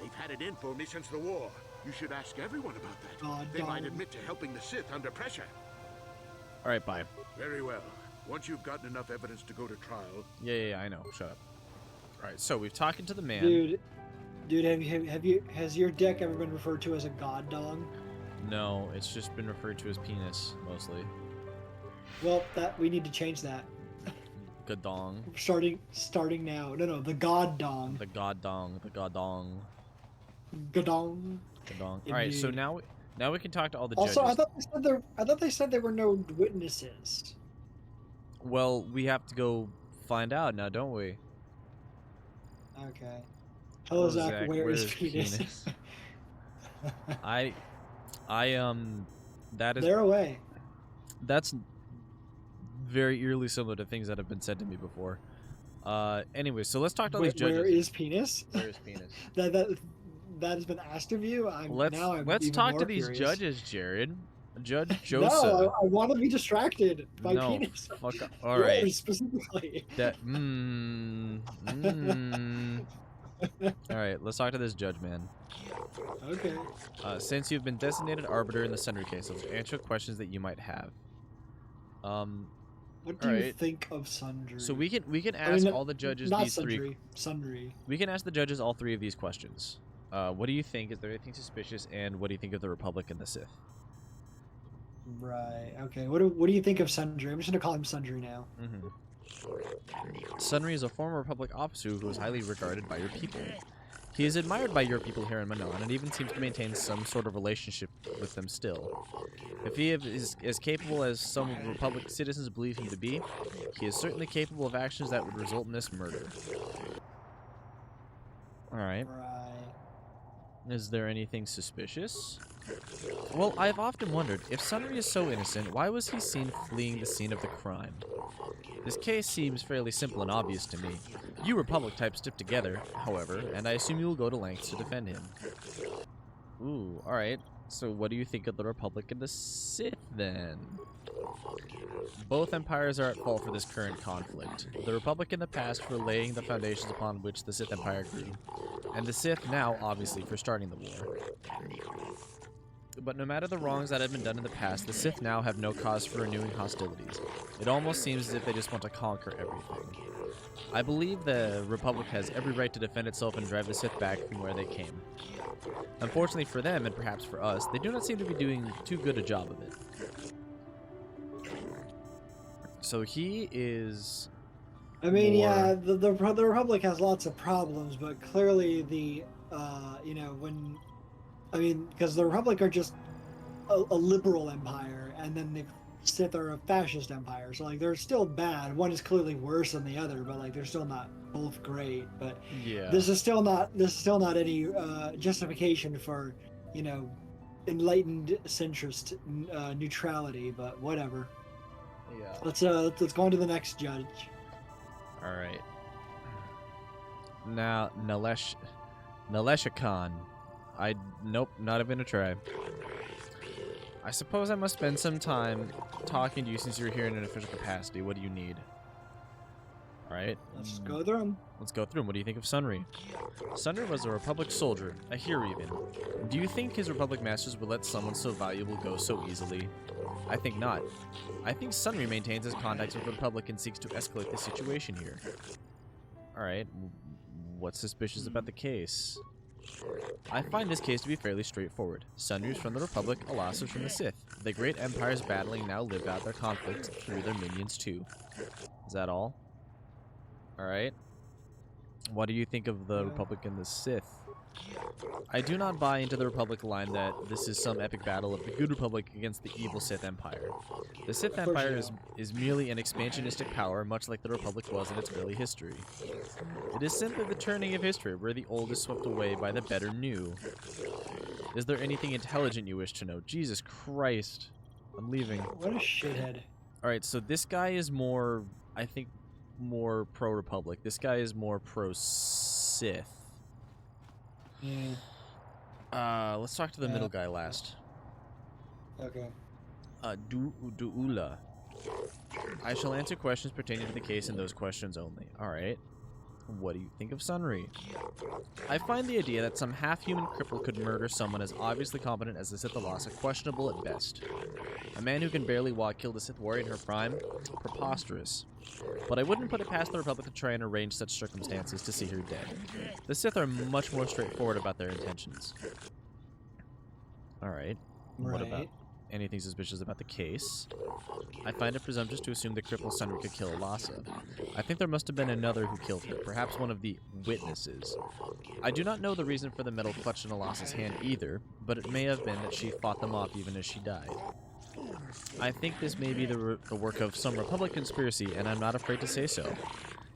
They've had it in for me since the war. You should ask everyone about that. They might admit to helping the Sith under pressure. All right, bye. Very well. Once you've gotten enough evidence to go to trial... Yeah, I know. Shut up. All right, so we've talked to the man. Dude, has your dick ever been referred to as a god dong? No, it's just been referred to as penis, mostly. Well, we need to change that. Good dong. Starting now. No, the god dong. The god dong. The god dong. Gadong. Gadong. All right, so now we can talk to all the judges. Also, I thought they said there were no witnesses. Well, we have to go find out now, don't we? Okay. Hello, Zach. Where is penis? That is... They're away. That's very eerily similar to things that have been said to me before. Anyway, so let's talk to all these judges. Where is penis? Where is penis? that has been asked of you. Let's talk to these judges, Jared. Judge Joseph. No, I want to be distracted by penis. Fuck up. All right. Specifically. That. All right, let's talk to this judge, man. Okay. Since you've been designated arbiter in the Sundry case, let's answer questions that you might have. What do you think of Sundry? So we can ask all the judges these Sundry. We can ask the judges all 3 of these questions. What do you think? Is there anything suspicious? And what do you think of the Republic and the Sith? Right. Okay. What do you think of Sundry? I'm just gonna call him Sundry now. Sundry is a former Republic officer who is highly regarded by your people. He is admired by your people here in Manon, and even seems to maintain some sort of relationship with them still. If he is as capable as some Republic citizens believe him to be, he is certainly capable of actions that would result in this murder. Alright. Is there anything suspicious? Well, I've often wondered, if Sundry is so innocent, why was he seen fleeing the scene of the crime? This case seems fairly simple and obvious to me. You Republic types stick together, however, and I assume you will go to lengths to defend him. Ooh, alright. So what do you think of the Republic and the Sith, then? Both empires are at fault for this current conflict. The Republic in the past for laying the foundations upon which the Sith Empire grew, and the Sith now, obviously, for starting the war. But no matter the wrongs that have been done in the past, the Sith now have no cause for renewing hostilities. It almost seems as if they just want to conquer everything. I believe the Republic has every right to defend itself and drive the Sith back from where they came. Unfortunately for them, and perhaps for us, they do not seem to be doing too good a job of it. So he is I mean, more... yeah, the Republic has lots of problems, but clearly because the Republic are just a liberal empire, and then the Sith are a fascist empire. So like they're still bad. One is clearly worse than the other, but like they're still not both great. But Yeah. this is still not any justification for enlightened centrist neutrality. But whatever. Yeah. Let's go on to the next judge. All right. Now Nalesha Khan. Nope, not even a try. I suppose I must spend some time talking to you since you're here in an official capacity. What do you need? Alright. Let's go through them. Let's go through them. What do you think of Sunry? Sunry was a Republic soldier, a hero even. Do you think his Republic masters would let someone so valuable go so easily? I think not. I think Sunry maintains his contacts with the Republic and seeks to escalate the situation here. Alright. What's suspicious about the case? I find this case to be fairly straightforward. Sunry's from the Republic, Alassa's from the Sith. The great empires battling now live out their conflict through their minions too. Is that all? Alright. What do you think of the Republic and the Sith? I do not buy into the Republic line that this is some epic battle of the good Republic against the evil Sith Empire. The Sith Empire is merely an expansionistic power, much like the Republic was in its early history. It is simply the turning of history, where the old is swept away by the better new. Is there anything intelligent you wish to know? Jesus Christ. I'm leaving. What a shithead. Alright, so this guy is more, I think, more pro-Republic. This guy is more pro-Sith. Yeah. Let's talk to the middle guy last. Okay. Du'ula. I shall answer questions pertaining to the case and those questions only. Alright. What do you think of Sunry? I find the idea that some half-human cripple could murder someone as obviously competent as the Sith Alassa questionable at best. A man who can barely walk killed a Sith warrior in her prime? Preposterous. But I wouldn't put it past the Republic to try and arrange such circumstances to see her dead. The Sith are much more straightforward about their intentions. Alright. What about anything suspicious about the case? I find it presumptuous to assume the crippled Sunry could kill Alassa. I think there must have been another who killed her, perhaps one of the witnesses. I do not know the reason for the metal clutched in Alassa's hand either, but it may have been that she fought them off even as she died. I think this may be the work of some Republic conspiracy, and I'm not afraid to say so.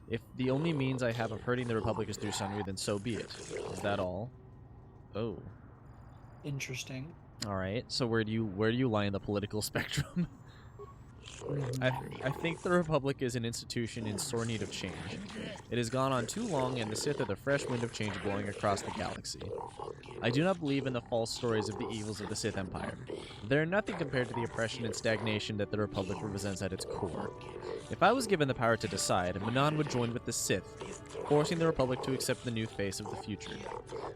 If the only means I have of hurting the Republic is through Sunry, then so be it. Is that all? Oh. Interesting. Alright, so where do you lie in the political spectrum? I think the Republic is an institution in sore need of change. It has gone on too long, and the Sith are the fresh wind of change blowing across the galaxy. I do not believe in the false stories of the evils of the Sith Empire. They are nothing compared to the oppression and stagnation that the Republic represents at its core. If I was given the power to decide, Manon would join with the Sith, forcing the Republic to accept the new face of the future.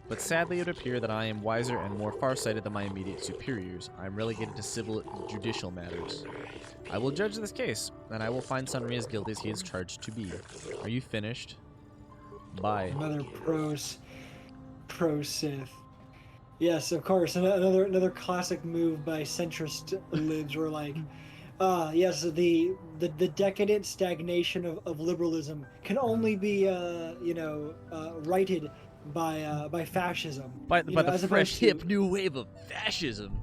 But sadly it would appear that I am wiser and more far-sighted than my immediate superiors. I am relegated to civil and judicial matters. I will judge this case, and I will find Sunry as guilty as he is charged to be. Are you finished? Bye. Another pro-Sith. Yes, of course. Another classic move by centrist libs were like, yes, the decadent stagnation of liberalism can only be righted by fascism. By the fresh hip new wave of fascism.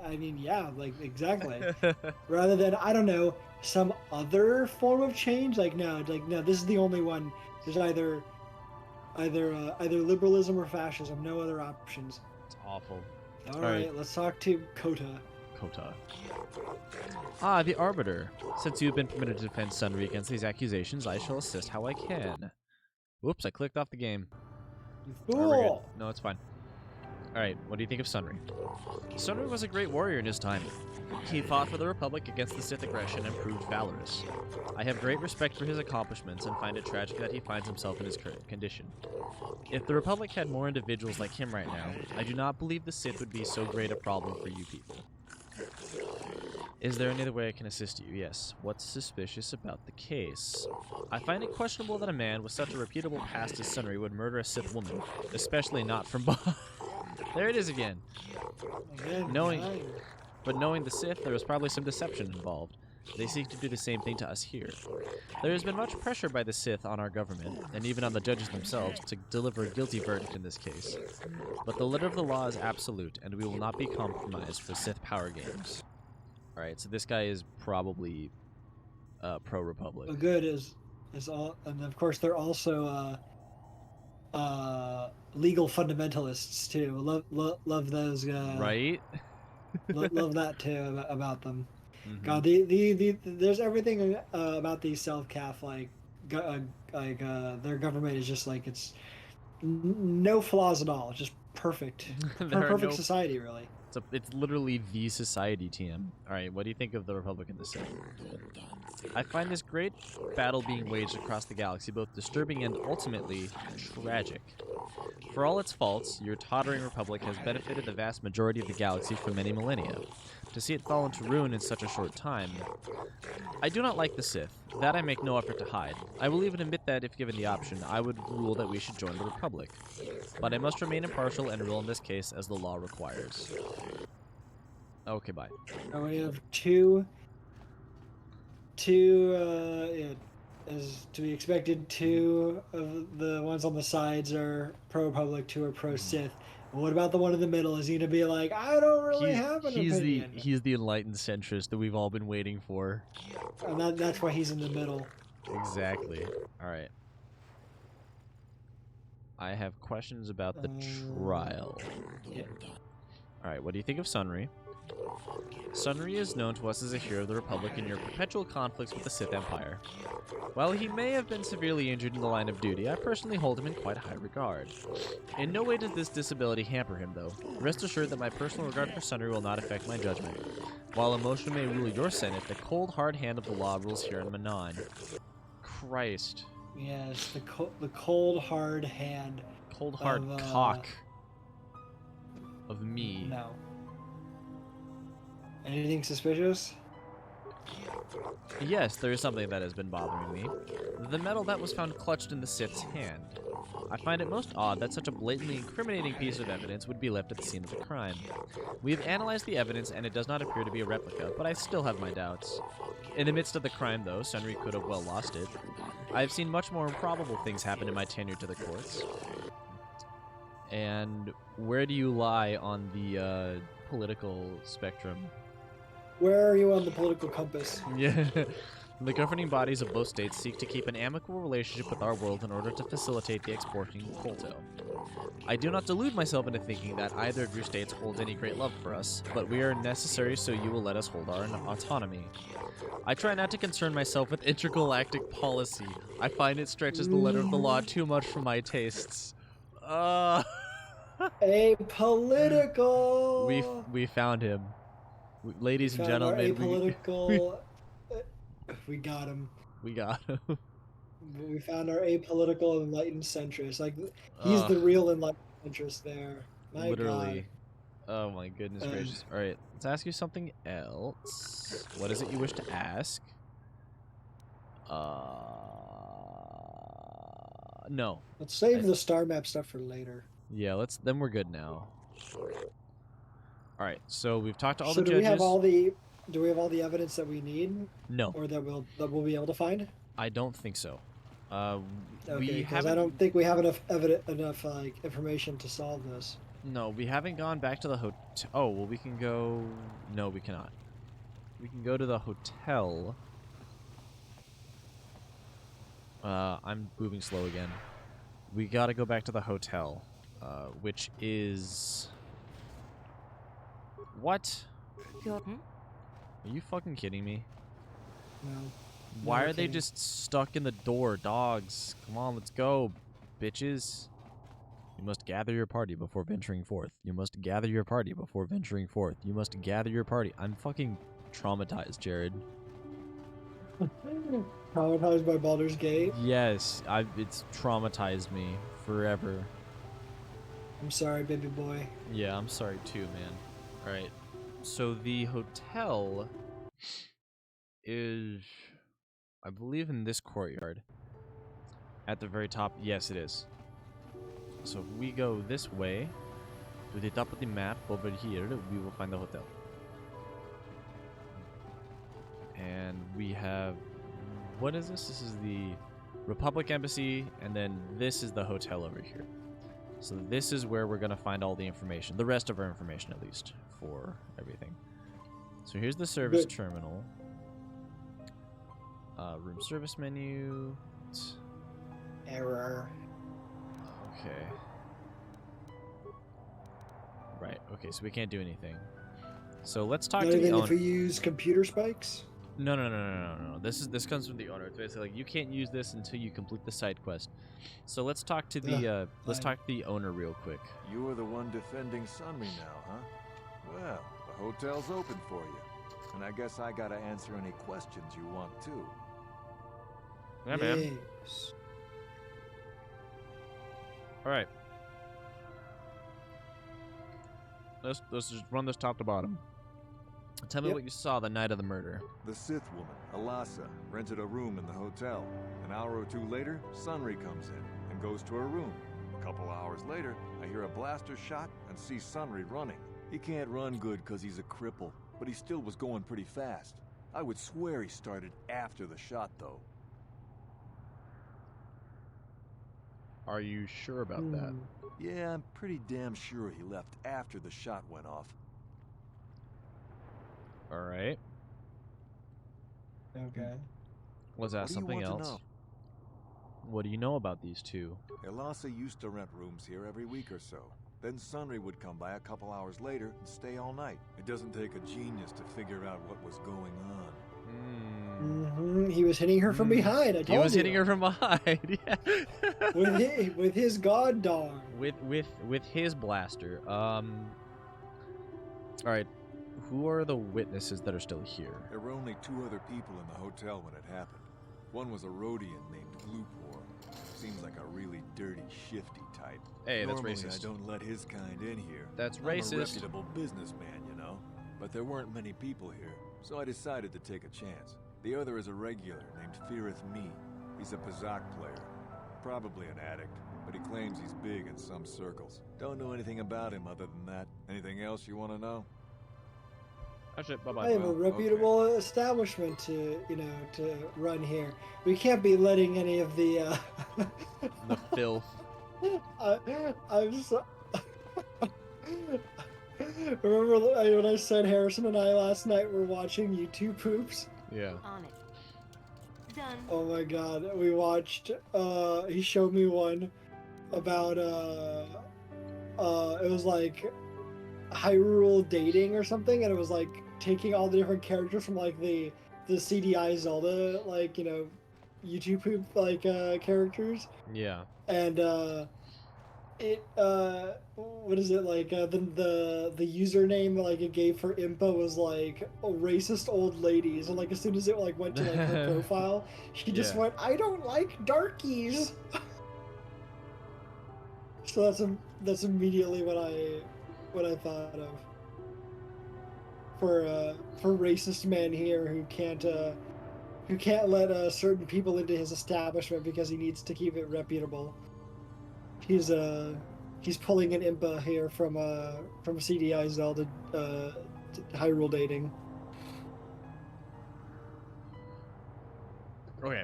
I mean, yeah, like exactly. Rather than, I don't know, some other form of change. Like no, this is the only one. There's either liberalism or fascism. No other options. It's awful. All right, let's talk to Kota. Ah, the Arbiter. Since you've been permitted to defend Sunry against these accusations, I shall assist how I can. Whoops, I clicked off the game. You fool! No, it's fine. Alright, what do you think of Sunry? Sunry was a great warrior in his time. He fought for the Republic against the Sith aggression and proved valorous. I have great respect for his accomplishments and find it tragic that he finds himself in his current condition. If the Republic had more individuals like him right now, I do not believe the Sith would be so great a problem for you people. Is there any other way I can assist you? Yes. What's suspicious about the case? I find it questionable that a man with such a reputable past as Sunry would murder a Sith woman, especially not from behind. There it is again. Knowing the Sith, there was probably some deception involved. They seek to do the same thing to us here. There has been much pressure by the Sith on our government, and even on the judges themselves, to deliver a guilty verdict in this case. But the letter of the law is absolute, and we will not be compromised for Sith power games. Alright, so this guy is probably pro-Republic. The good is all, and of course they're also legal fundamentalists too. Love those. Right? Love that too about them. Mm-hmm. God, there's everything about these self-calf their government is just like it's no flaws at all. It's just perfect, perfect society, really. It's literally the society, TM. Alright, what do you think of the Republic and the Sith? I find this great battle being waged across the galaxy both disturbing and ultimately tragic. For all its faults, your tottering Republic has benefited the vast majority of the galaxy for many millennia. To see it fall into ruin in such a short time... I do not like the Sith. That I make no effort to hide. I will even admit that, if given the option, I would rule that we should join the Republic. But I must remain impartial and rule in this case as the law requires. Okay, bye. Now we have as to be expected, 2 of the ones on the sides are pro-Republic, 2 are pro-Sith. What about the one in the middle? Is he gonna be like, I don't really have an opinion? He's the enlightened centrist that we've all been waiting for. And that's why he's in the middle. Exactly. Alright. I have questions about the trial. Yeah. Alright, what do you think of Sunry? Sunry is known to us as a hero of the Republic in your perpetual conflicts with the Sith Empire. While he may have been severely injured in the line of duty, I personally hold him in quite high regard. In no way does this disability hamper him, though. Rest assured that my personal regard for Sunry will not affect my judgment. While emotion may rule your Senate, the cold, hard hand of the law rules here in Manon. Christ. Yes, the cold, hard hand. Cold, hard cock of me. No. Anything suspicious? Yes, there is something that has been bothering me. The medal that was found clutched in the Sith's hand. I find it most odd that such a blatantly incriminating piece of evidence would be left at the scene of the crime. We have analyzed the evidence and it does not appear to be a replica, but I still have my doubts. In the midst of the crime, though, Sunry could have well lost it. I have seen much more improbable things happen in my tenure to the courts. And where do you lie on the political spectrum? Where are you on the political compass? Yeah. The governing bodies of both states seek to keep an amicable relationship with our world in order to facilitate the exporting of kotor. I do not delude myself into thinking that either of your states holds any great love for us, but we are necessary so you will let us hold our autonomy. I try not to concern myself with intergalactic policy. I find it stretches the letter of the law too much for my tastes. Apolitical! We found him. Ladies and gentlemen, apolitical. We got him. We got him. We found our apolitical enlightened centrist. Like he's the real enlightened centrist there. My literally. God. Oh my goodness gracious. All right, let's ask you something else. What is it you wish to ask? No. Let's save the star map stuff for later. Yeah, then we're good now. All right, so we've talked to all the do judges. Do we have all the evidence that we need? No. Or that we'll be able to find? I don't think so. Okay, because I don't think we have enough information to solve this. No, we haven't gone back to the hotel. Oh, well, we can go. No, we cannot. We can go to the hotel. I'm moving slow again. We gotta go back to the hotel, which is. What? Are you fucking kidding me? No. Why are they just stuck in the door, dogs? Come on, let's go, bitches. You must gather your party before venturing forth. You must gather your party before venturing forth. You must gather your party. I'm fucking traumatized, Jared. Traumatized by Baldur's Gate? Yes, it's traumatized me forever. I'm sorry, baby boy. Yeah, I'm sorry too, man. Alright, so the hotel is, I believe, in this courtyard. At the very top, yes it is. So if we go this way, to the top of the map over here, we will find the hotel. And we have, what is this? This is the Republic Embassy, and then this is the hotel over here. So this is where we're going to find all the information, the rest of our information at least, for everything. So here's the service terminal. Room service menu. Error. Okay. Right, okay, so we can't do anything. So let's talk Not to the even owner. if we use computer spikes? No. This comes from the owner. It's basically like you can't use this until you complete the side quest. So let's talk to the owner real quick. You are the one defending Sunry now, huh? Well, the hotel's open for you. And I guess I gotta answer any questions you want too. Yeah, man. Yes. Alright. Let's just run this top to bottom. Tell me what you saw the night of the murder. The Sith woman, Alasa, rented a room in the hotel. An hour or two later, Sunry comes in and goes to her room. A couple hours later, I hear a blaster shot and see Sunry running. He can't run good because he's a cripple, but he still was going pretty fast. I would swear he started after the shot, though. Are you sure about that? Yeah, I'm pretty damn sure he left after the shot went off. Alright. Okay. Was that What do you something want to else? know? What do you know about these two? Elasa used to rent rooms here every week or so. Then Sunry would come by a couple hours later and stay all night. It doesn't take a genius to figure out what was going on. He was hitting her from behind. I told you. He was hitting her from behind. Yeah. with his god dog. With his blaster. All right. Who are the witnesses that are still here? There were only two other people in the hotel when it happened. One was a Rhodian named Glupor. Seems like a really dirty, shifty type. Hey, that's Normally, racist. I don't let his kind in here. That's I'm racist. a reputable businessman, you know. But there weren't many people here, so I decided to take a chance. The other is a regular named Feareth Me. He's a Pazak player. Probably an addict, but he claims he's big in some circles. Don't know anything about him other than that. Anything else you want to know? That's it. I Bye-bye. have a reputable establishment to run here. We can't be letting any of the the filth. I'm so. Remember when I said Harrison and I last night were watching YouTube poops? Yeah. On it. Done. Oh my god, we watched. He showed me one about it was like Hyrule dating or something, and it was like taking all the different characters from like the CDI Zelda, like, you know, YouTube poop like characters. Yeah. And it what is it like the username like it gave for Impa was like racist old ladies, and like as soon as it like went to like her profile, she just went, I don't like darkies. So that's immediately what I thought of for racist man here who can't let certain people into his establishment because he needs to keep it reputable. He's pulling an Impa here from CDI Zelda Hyrule dating. Okay.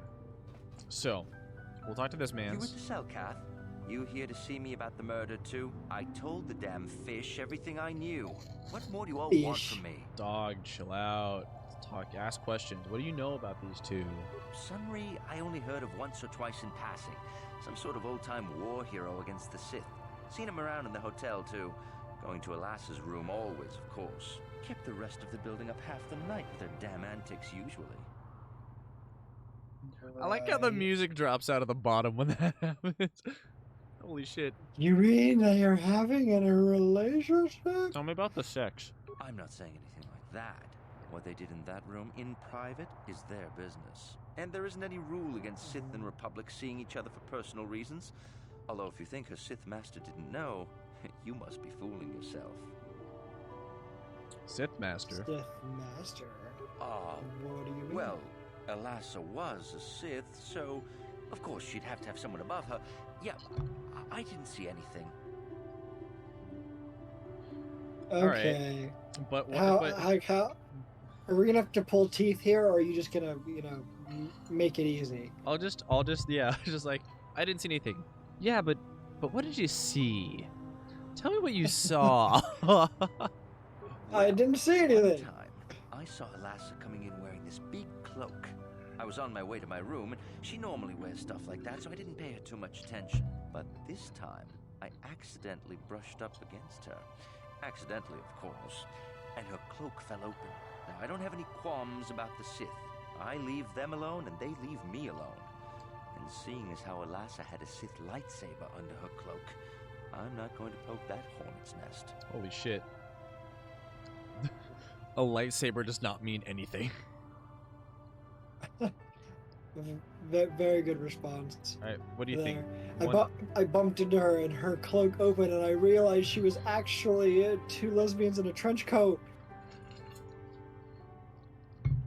So, we'll talk to this man. You with the Selkath? You here to see me about the murder too? I told the damn fish everything I knew. What more do you all want from me? Dog, chill out. Talk, ask questions. What do you know about these two? Sunry, I only heard of once or twice in passing. Some sort of old-time war hero against the Sith. Seen him around in the hotel too. Going to Alasa's room always, of course. Kept the rest of the building up half the night with their damn antics usually. I like how the music drops out of the bottom when that happens. Holy shit. You mean they are having a relationship? Tell me about the sex. I'm not saying anything like that. What they did in that room in private is their business. And there isn't any rule against Sith and Republic seeing each other for personal reasons. Although if you think her Sith master didn't know, you must be fooling yourself. Sith master? Sith master? What do you mean? Well, Alasa was a Sith, so of course she'd have to have someone above her. Yeah, I didn't see anything. Okay. But how Are we gonna have to pull teeth here, or are you just gonna, make it easy? I'll just, yeah, just like, I didn't see anything. Yeah, but what did you see? Tell me what you saw. I didn't see anything. One time, I saw Elassa coming in wearing this big cloak. I was on my way to my room, and she normally wears stuff like that, so I didn't pay her too much attention. But this time, I accidentally brushed up against her. Accidentally, of course. And her cloak fell open. Now, I don't have any qualms about the Sith. I leave them alone, and they leave me alone. And seeing as how Elassa had a Sith lightsaber under her cloak, I'm not going to poke that hornet's nest. Holy shit. A lightsaber does not mean anything. Very good response. All right, what do you think? I bumped into her and her cloak opened, and I realized she was actually two lesbians in a trench coat.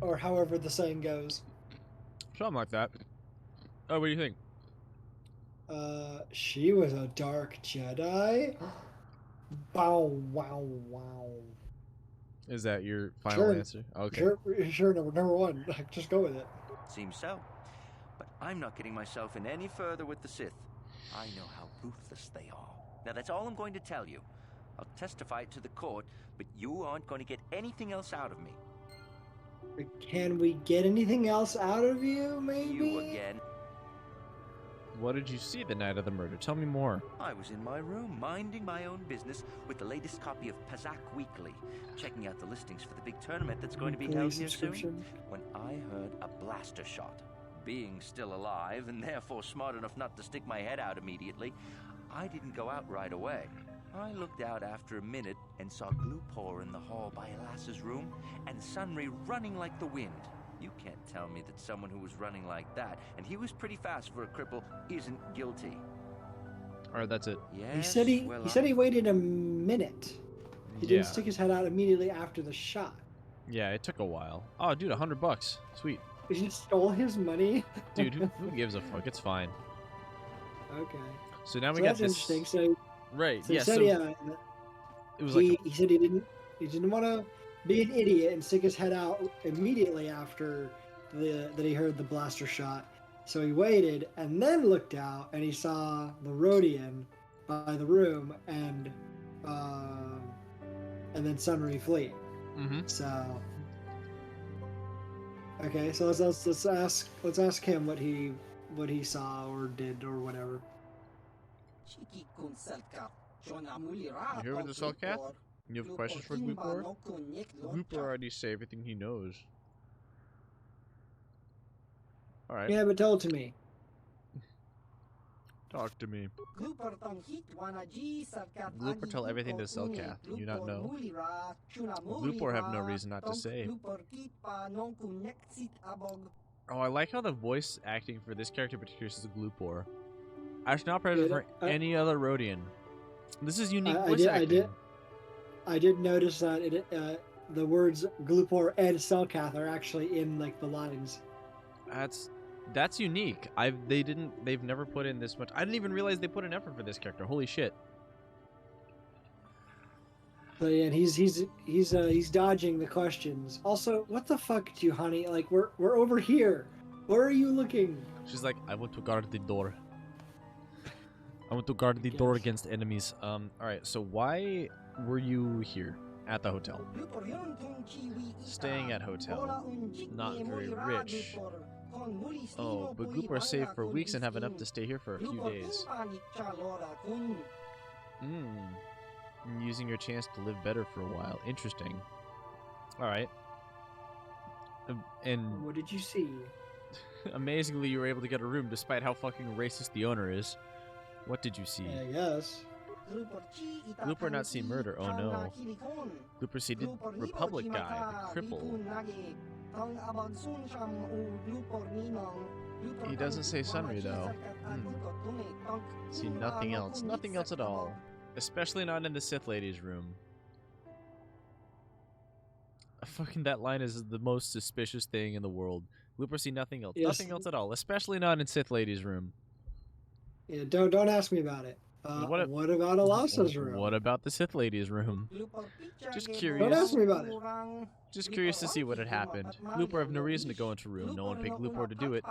Or however the saying goes. Something like that. Oh, what do you think? She was a dark Jedi. Bow, wow, wow. Is that your final answer? Okay. Sure, number one. Just go with it. Seems so. But I'm not getting myself in any further with the Sith. I know how ruthless they are. Now, that's all I'm going to tell you. I'll testify it to the court, but you aren't going to get anything else out of me. Can we get anything else out of you, maybe? You again. What did you see the night of the murder? Tell me more. I was in my room, minding my own business with the latest copy of Pazak Weekly, checking out the listings for the big tournament that's going to be held here soon, when I heard a blaster shot. Being still alive, and therefore smart enough not to stick my head out immediately, I didn't go out right away. I looked out after a minute and saw Glupor in the hall by Elassa's room, and Sunry running like the wind. You can't tell me that someone who was running like that, and he was pretty fast for a cripple, isn't guilty. All right, that's it. Yes, he said he waited a minute. He didn't Yeah. stick his head out immediately after the shot. Yeah, it took a while. Oh, dude, $100. Sweet. You stole his money. Dude, who gives a fuck? It's fine. Okay. So now we So got that's this. interesting. So, Right. so Yeah. he said, So yeah, it was he, like he said he didn't want to be an idiot and stick his head out immediately after that he heard the blaster shot. So he waited and then looked out and he saw the Rodian by the room and then Sunry flee. Mm-hmm. So okay, so let's ask him what he saw or did or whatever. You here with the Cellcath? You have questions for Glupor? Glupor already say everything he knows. Alright. Yeah, but tell it to me. Talk to me. Glupor tell everything to Cellcath. You not know? Glupor have no reason not to say. Oh, I like how the voice acting for this character particularly is Glupor. Actually, not present for any other Rodian. This is unique voice acting. I did notice that the words Glupor and Cellcath are actually in like the lines. That's unique. They've never put in this much. I didn't even realize they put an effort for this character. Holy shit. So yeah, and he's dodging the questions. Also, what the fuck, Juhani? Like we're over here. Where are you looking? She's like, I want to guard the door. I want to guard the door against enemies. Alright, so why were you here at the hotel? Staying at hotel. Not very rich. Oh, but Glupor saved for weeks and have enough to stay here for a few days. Using your chance to live better for a while. Interesting. Alright. And what did you see? Amazingly, you were able to get a room despite how fucking racist the owner is. What did you see? I guess. Glupor not see murder, oh no. Glupor see the Republic guy, the cripple. He doesn't say Sunry though. See nothing else. Nothing else at all. Especially not in the Sith Lady's room. Fucking that line is the most suspicious thing in the world. Glupor see nothing else. Yes. Nothing else at all. Especially not in Sith Lady's room. Yeah, don't ask me about it. What about Alasa's room? What about the Sith Lady's room? Just Don't curious. ask me about it. Just curious to see what had happened. Glupor have no reason to go into room. No one picked Glupor to do it.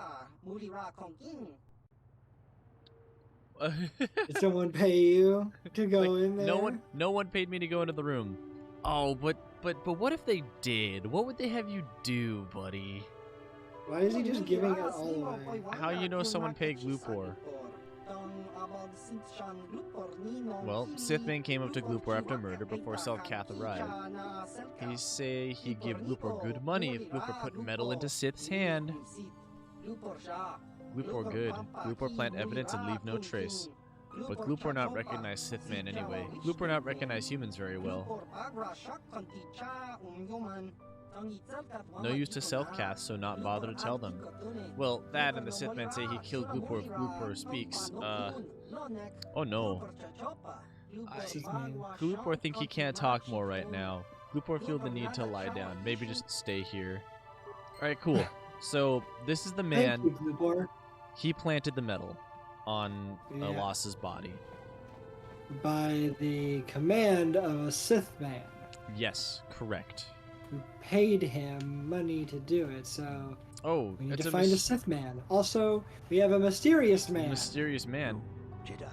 Did someone pay you to go in there? No one paid me to go into the room. Oh, but what if they did? What would they have you do, buddy? Why is he just giving it all away? How you know someone paid Glupor? Well, Sithman came up to Glupor after murder before Selkath arrived. He say he give Glupor good money if Glupor put metal into Sith's hand. Glupor good. Glupor plant evidence and leave no trace. But Glupor not recognize Sithman anyway. Glupor not recognize humans very well. No use to Selkath, so not bother to tell them. Well, that and the Sithman say he killed Glupor if Glupor speaks. Oh no. Glupor think he can't talk more right now. Glupor feel the need to lie down. Maybe just stay here. Alright, cool. So, this is the man. Thank you, Glupor. He planted the metal on Alasa's body. By the command of a Sith man. Yes, correct. Who paid him money to do it, so we need to find a Sith man. Also, we have a mysterious man. Mysterious man. Jedi,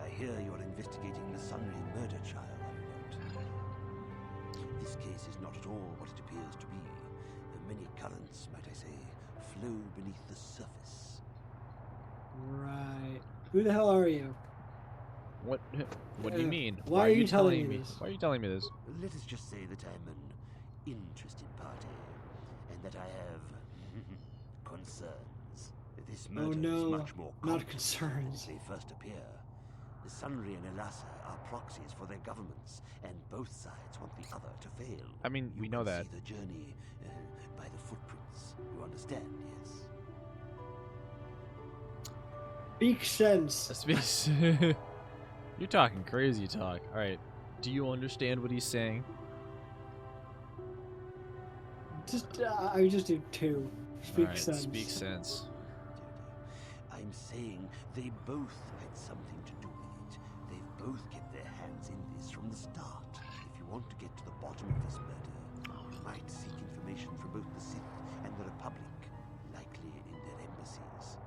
I hear you're investigating the Sunray murder trial, are you not? This case is not at all what it appears to be. Many currents, might I say, flow beneath the surface. Right. Who the hell are you? What do you mean? Why are you telling me this? Why are you telling me this? Let us just say that I'm an interested party, and that I have concerns. This murder is much more not concerns. Than they first appear. The Sunray and Elasa are proxies for their governments, and both sides want the other to fail. I mean, we know that. See the journey by the footprints. You understand, yes? Speak sense. Speaks. You're talking crazy talk. All right. Do you understand what he's saying? I just do two. Speak sense. Speak sense. I'm saying they both had something to do with it. They've both kept their hands in this from the start. If you want to get to the bottom of this murder, you might seek information from both the Sith and the Republic, likely in their embassies.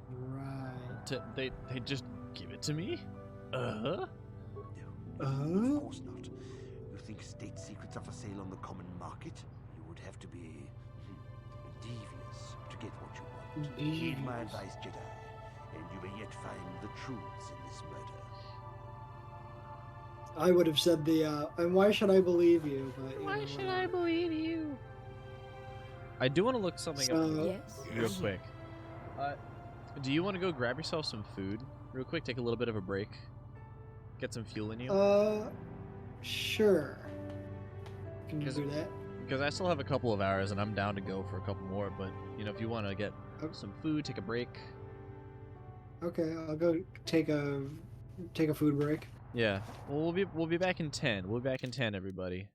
Right. They just give it to me? No, of course not. You think state secrets are for sale on the common market? You would have to be devious to get what you want. Heed my advice, Jedi, and you may yet find the truths in this murder. I would have said and why should I believe you? But why should I believe you? I do want to look something up real quick. Do you want to go grab yourself some food real quick? Take a little bit of a break. Get some fuel in you? Sure. Can you do that? Because I still have a couple of hours and I'm down to go for a couple more, but, you know, if you want to get some food, take a break. Okay, I'll go take a food break. Yeah. Well, we'll be back in 10. We'll be back in 10, everybody.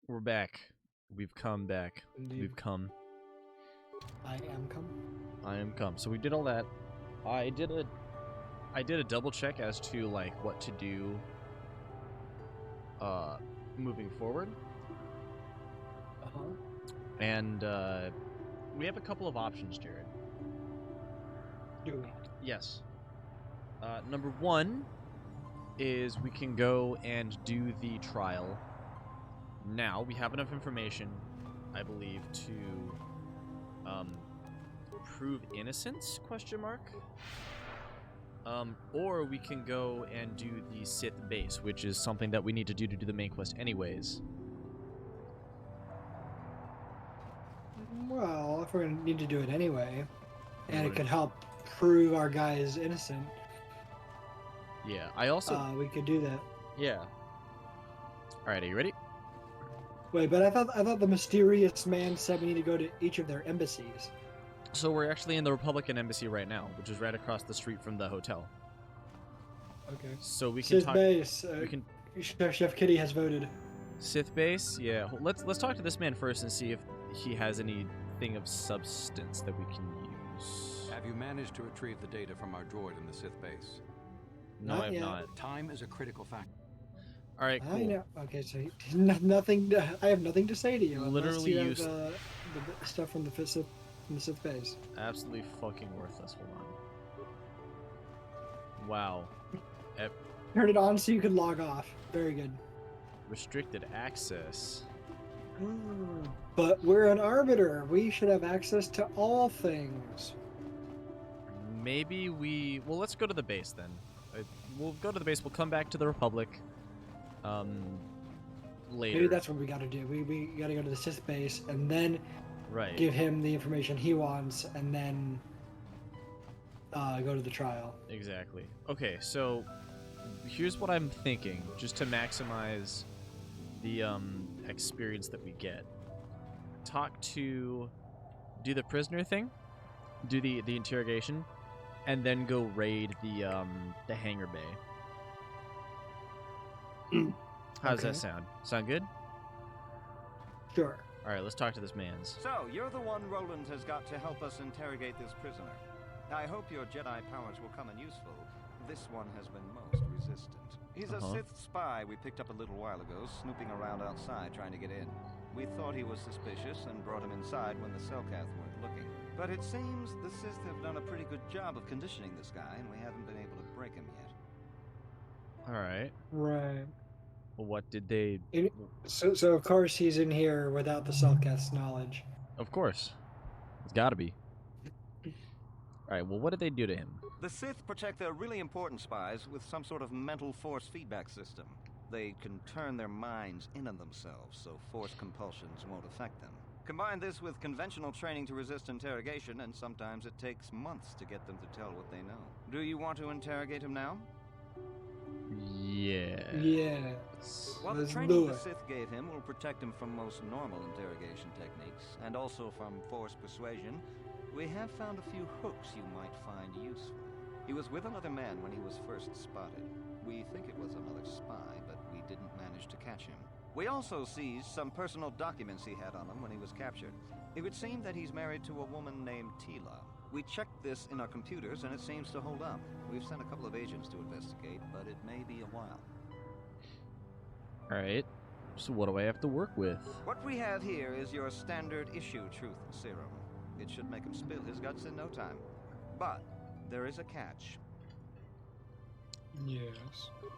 We're back. We've come back. Indeed. We've come. I am come. I am come. So we did all that. I did a double check as to like what to do moving forward. Uh-huh. And we have a couple of options, Jared. Do we? Yes. Number one is we can go and do the trial now. We have enough information, I believe, to prove innocence, question mark. Or we can go and do the Sith base, which is something that we need to do the main quest anyways. Well, if we're gonna need to do it anyway, and it What- could help prove our guy is innocent, Yeah, I also... we could do that. yeah. Alright, are you ready? Wait, but I thought the mysterious man said we need to go to each of their embassies. So we're actually in the Republican embassy right now, which is right across the street from the hotel. Okay. So we can Sith talk... base. we can... Chef Kitty has voted. Sith base? Yeah. Let's talk to this man first and see if he has anything of substance that we can use. Have you managed to retrieve the data from our droid in the Sith base? No, I have not. Time is a critical factor. All right, cool. I know. Okay, so nothing. I have nothing to say to you. Literally unless you use- have, the stuff from the Sith base. Absolutely fucking worthless. Hold on. Wow. Turn it on so you can log off. Very good. Restricted access. But we're an arbiter. We should have access to all things. Maybe we... Well, let's go to the base then. We'll go to the base. We'll come back to the Republic later. Maybe that's what we got to do. We got to go to the Sith base and then Right. give him the information he wants, and then go to the trial. Exactly. Okay, so here's what I'm thinking, just to maximize the experience that we get. Do the prisoner thing, do the interrogation, and then go raid the hangar bay. How does that sound? Sound good? Sure. All right, let's talk to this man's. So, you're the one Roland has got to help us interrogate this prisoner. I hope your Jedi powers will come in useful. This one has been most resistant. He's a Sith spy we picked up a little while ago, snooping around outside trying to get in. We thought he was suspicious and brought him inside when the Selkath weren't looking. But it seems the Sith have done a pretty good job of conditioning this guy, and we haven't been able to break him yet. All right. Right. Well, what did they... So of course he's in here without the Selkath's knowledge. Of course. It's gotta be. Alright, well, what did they do to him? The Sith protect their really important spies with some sort of mental force feedback system. They can turn their minds in on themselves, so force compulsions won't affect them. Combine this with conventional training to resist interrogation, and sometimes it takes months to get them to tell what they know. Do you want to interrogate him now? Yeah. Yes. Well, the Let's training do the it. Sith gave him will protect him from most normal interrogation techniques, and also from force persuasion. We have found a few hooks you might find useful. He was with another man when he was first spotted. We think it was another spy, but we didn't manage to catch him. We also seized some personal documents he had on him when he was captured. It would seem that he's married to a woman named Tila. We checked this in our computers, and it seems to hold up. We've sent a couple of agents to investigate, but it may be a while. Alright. So what do I have to work with? What we have here is your standard issue truth serum. It should make him spill his guts in no time. But there is a catch. Yes.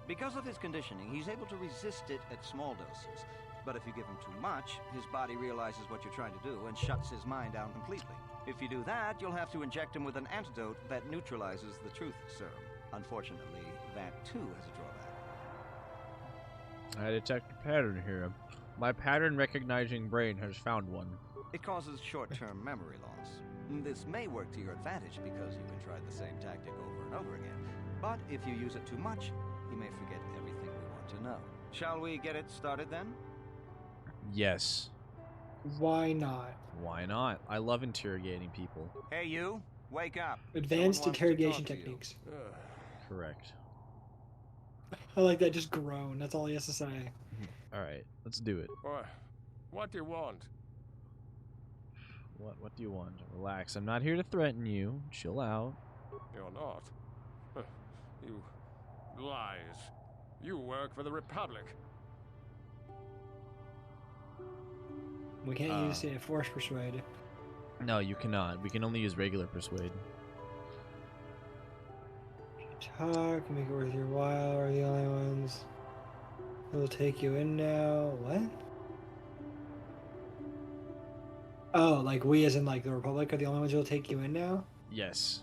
Because of his conditioning, he's able to resist it at small doses. But if you give him too much, his body realizes what you're trying to do and shuts his mind down completely. If you do that, you'll have to inject him with an antidote that neutralizes the truth serum. Unfortunately, that too has a drawback. I detect a pattern here. My pattern recognizing brain has found one. It causes short-term memory loss. This may work to your advantage because you can try the same tactic over and over again. But if you use it too much, he may forget everything we want to know. Shall we get it started then? Yes. Why not? Why not? I love interrogating people. Hey you, wake up. Advanced Someone wants to interrogation talk to you. techniques. Correct. I like that. Just groan. That's all he has to say. Alright, let's do it. What do you want? What do you want? Relax. I'm not here to threaten you. Chill out. You're not. You lies. You work for the Republic. We can't use force persuade. No, you cannot. We can only use regular persuade. Talk, make it worth your while, are the only ones. We'll take you in now. What? Oh, like we as in like the Republic are the only ones who'll take you in now? Yes.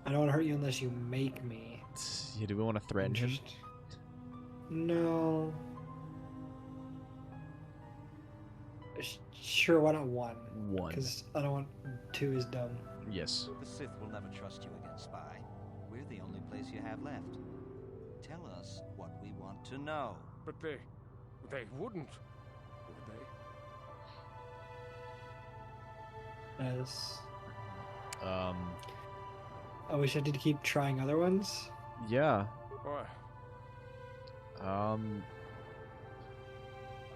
I don't want to hurt you unless you make me. Yeah, do we want to threaten him? No. Sure, why not one? One. Because I don't want two is dumb. Yes. The Sith will never trust you again, Spy. We're the only place you have left. Tell us what we want to know. But they wouldn't, would they? Yes. I wish I did keep trying other ones. Yeah. Why?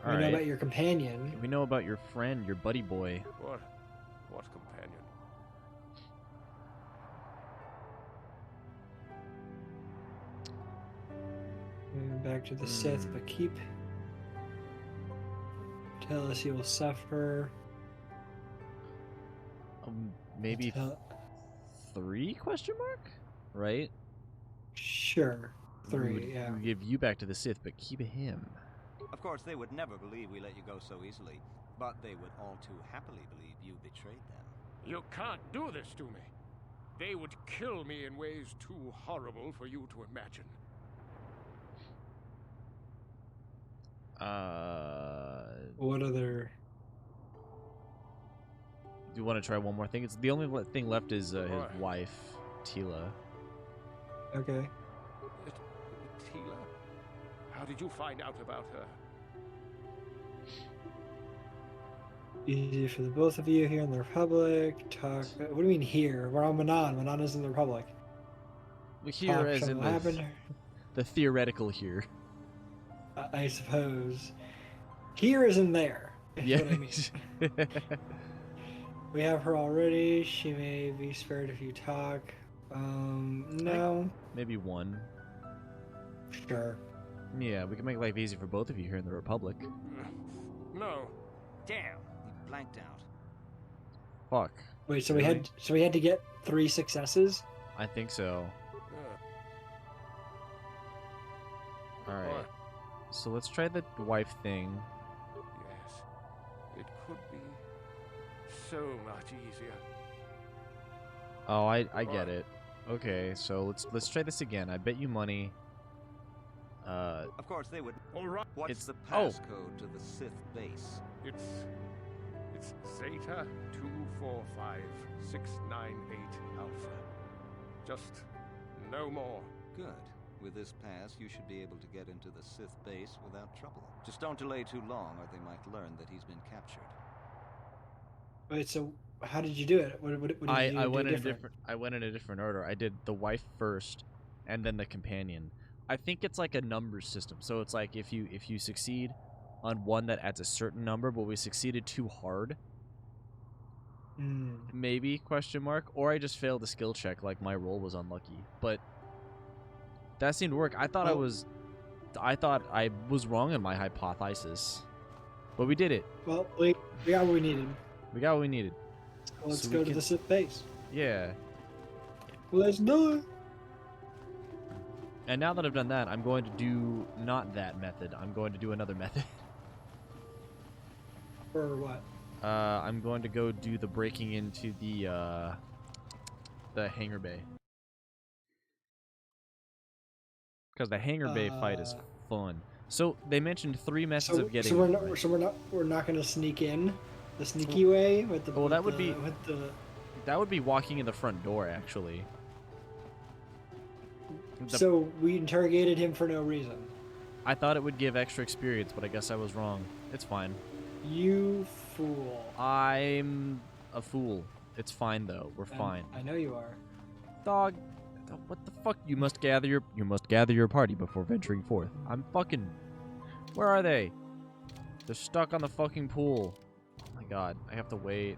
We know about your companion. We know about your friend, your buddy boy. What companion? Back to the Sith, but keep. Tell us you will suffer. Maybe 3 question mark? Right? Sure. 3, we yeah. We give you back to the Sith, but keep him. Of course, they would never believe we let you go so easily, but they would all too happily believe you betrayed them. You can't do this to me. They would kill me in ways too horrible for you to imagine. What other? Do you want to try one more thing? It's the only thing left is his wife, Tila. Okay. Tila? How did you find out about her? Easy for the both of you here in the Republic. Talk. What do you mean here? We're on Manon. Manon is in the Republic. Here, Talk, as in the theoretical here. I suppose. Here isn't there. Yeah. What I mean. We have her already. She may be spared if you talk. No. Maybe 1. Sure. Yeah, we can make life easy for both of you here in the Republic. No. Damn, you blanked out. Fuck. Wait, so Really? we had to get 3 successes? I think so. Alright. So let's try the wife thing. Yes. It could be so much easier. Oh, I get it. Okay, so let's try this again. I bet you money. Of course, they would. All right. What's the passcode to the Sith base? It's Zeta 245698 Alpha. Just no more. Good. With this pass, you should be able to get into the Sith base without trouble. Just don't delay too long, or they might learn that he's been captured. Wait, so how did you do it? What did you I do went in different? I went in a different order. I did the wife first, and then the companion. I think it's like a numbers system. So it's like if you succeed on one that adds a certain number, but we succeeded too hard. Maybe question mark, or I just failed a skill check, like my roll was unlucky. But that seemed to work. I thought I was wrong in my hypothesis, but we did it. Well, we got what we needed. We got what we needed. Well, let's So go we to can- the Sith base. Yeah. Let's do it. And now that I've done that, I'm going to do not that method. I'm going to do another method. Or what? I'm going to go do the breaking into the hangar bay. Because the hangar bay fight is fun. So they mentioned 3 methods of getting. We're not going to sneak in the sneaky way with the. Well, that would be. With the. That would be walking in the front door, actually. So we interrogated him for no reason. I thought it would give extra experience, but I guess I was wrong. It's fine. You fool. I'm a fool. It's fine though. We're fine. I know you are. Dog. What the fuck? You must gather your party before venturing forth. I'm fucking. Where are they? They're stuck on the fucking pool. Oh my god, I have to wait.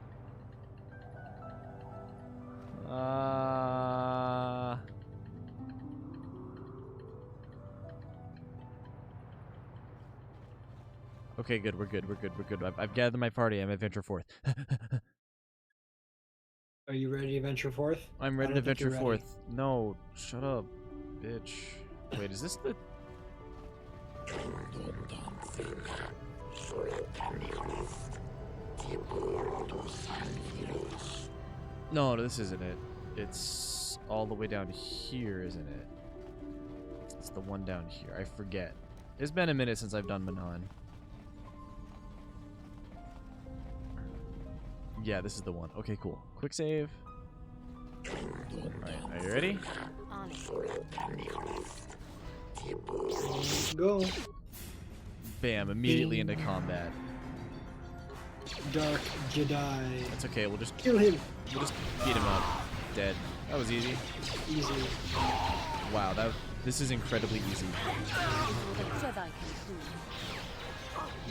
Okay, good. We're good. We're good. We're good. I've gathered my party. I'm at venture forth. Are you ready to venture forth? I'm I ready to don't think venture you're ready. forth. No, shut up, bitch. Wait, is this the... No, this isn't it. It's all the way down here, isn't it? It's the one down here. I forget. It's been a minute since I've done Manon. Yeah, this is the one. Okay, cool. Quick save. Alright, are you ready? Go. Bam, immediately into combat. Dark Jedi. That's okay, we'll just kill him. We'll just beat him up. Dead. That was easy. Easy. Wow, this is incredibly easy.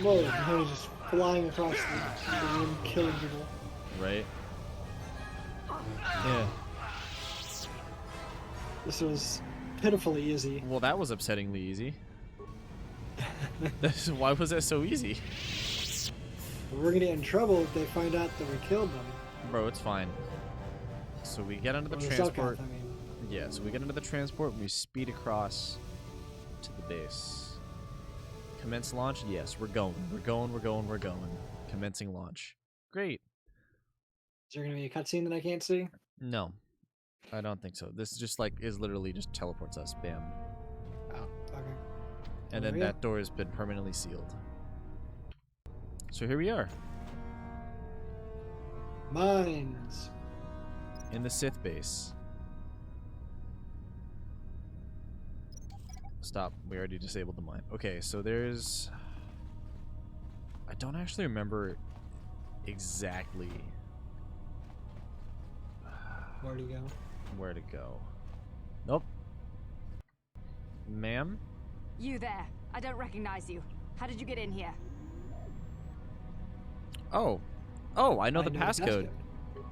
Whoa, he's just flying across the room, killing people. Right? Yeah. This was pitifully easy. Well, that was upsettingly easy. Why was that so easy? We're gonna get in trouble if they find out that we killed them. Bro, it's fine. So we get into the transport. Yeah, so we get into the transport and we speed across to the base. Commence launch? Yes, we're going. We're going, we're going, we're going. Commencing launch. Great. Is there gonna be a cutscene that I can't see? No. I don't think so. This is just like, is literally just teleports us. Bam. Oh, okay. And then that door has been permanently sealed. So here we are. Mines. In the Sith base. Stop. We already disabled the mine. Okay, so there's... I don't actually remember exactly... Where to go? Where to go. Nope. Ma'am? You there. I don't recognize you. How did you get in here? Oh. Oh, I know the passcode.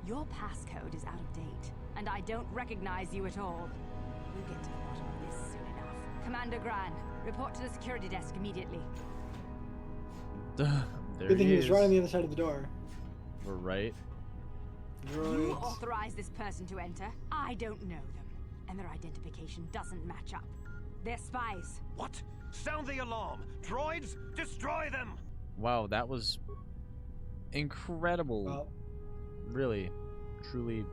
Your passcode is out of date, and I don't recognize you at all. We'll get to the bottom of this soon enough. Commander Gran, report to the security desk immediately. There Good thing he was is. right on the other side of the door. We're right. You authorized this person to enter. I don't know them, and their identification doesn't match up. They're spies. What? Sound the alarm! Droids, destroy them! Wow, that was incredible. Well, really, truly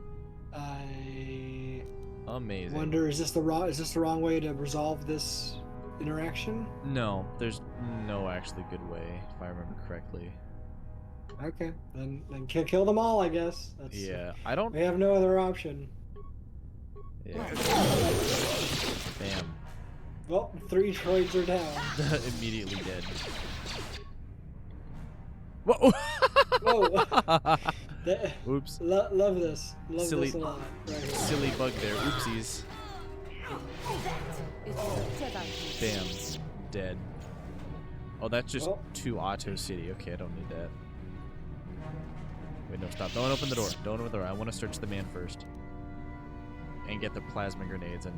I amazing. wonder, is this the wrong way to resolve this interaction? No, there's no actually good way, if I remember correctly. Okay, then kill them all, I guess. Yeah, I don't... We have no other option. Yeah. Bam. Well, 3 droids are down. Immediately dead. Whoa! Whoa! Oops. Love this. Love Silly, this a lot. Right here. silly bug there. Oopsies. Bam. Dead. Oh, that's just 2 Auto City. Okay, I don't need that. Wait, no, stop. Don't open the door. Don't open the door. I want to search the man first. And get the plasma grenades and...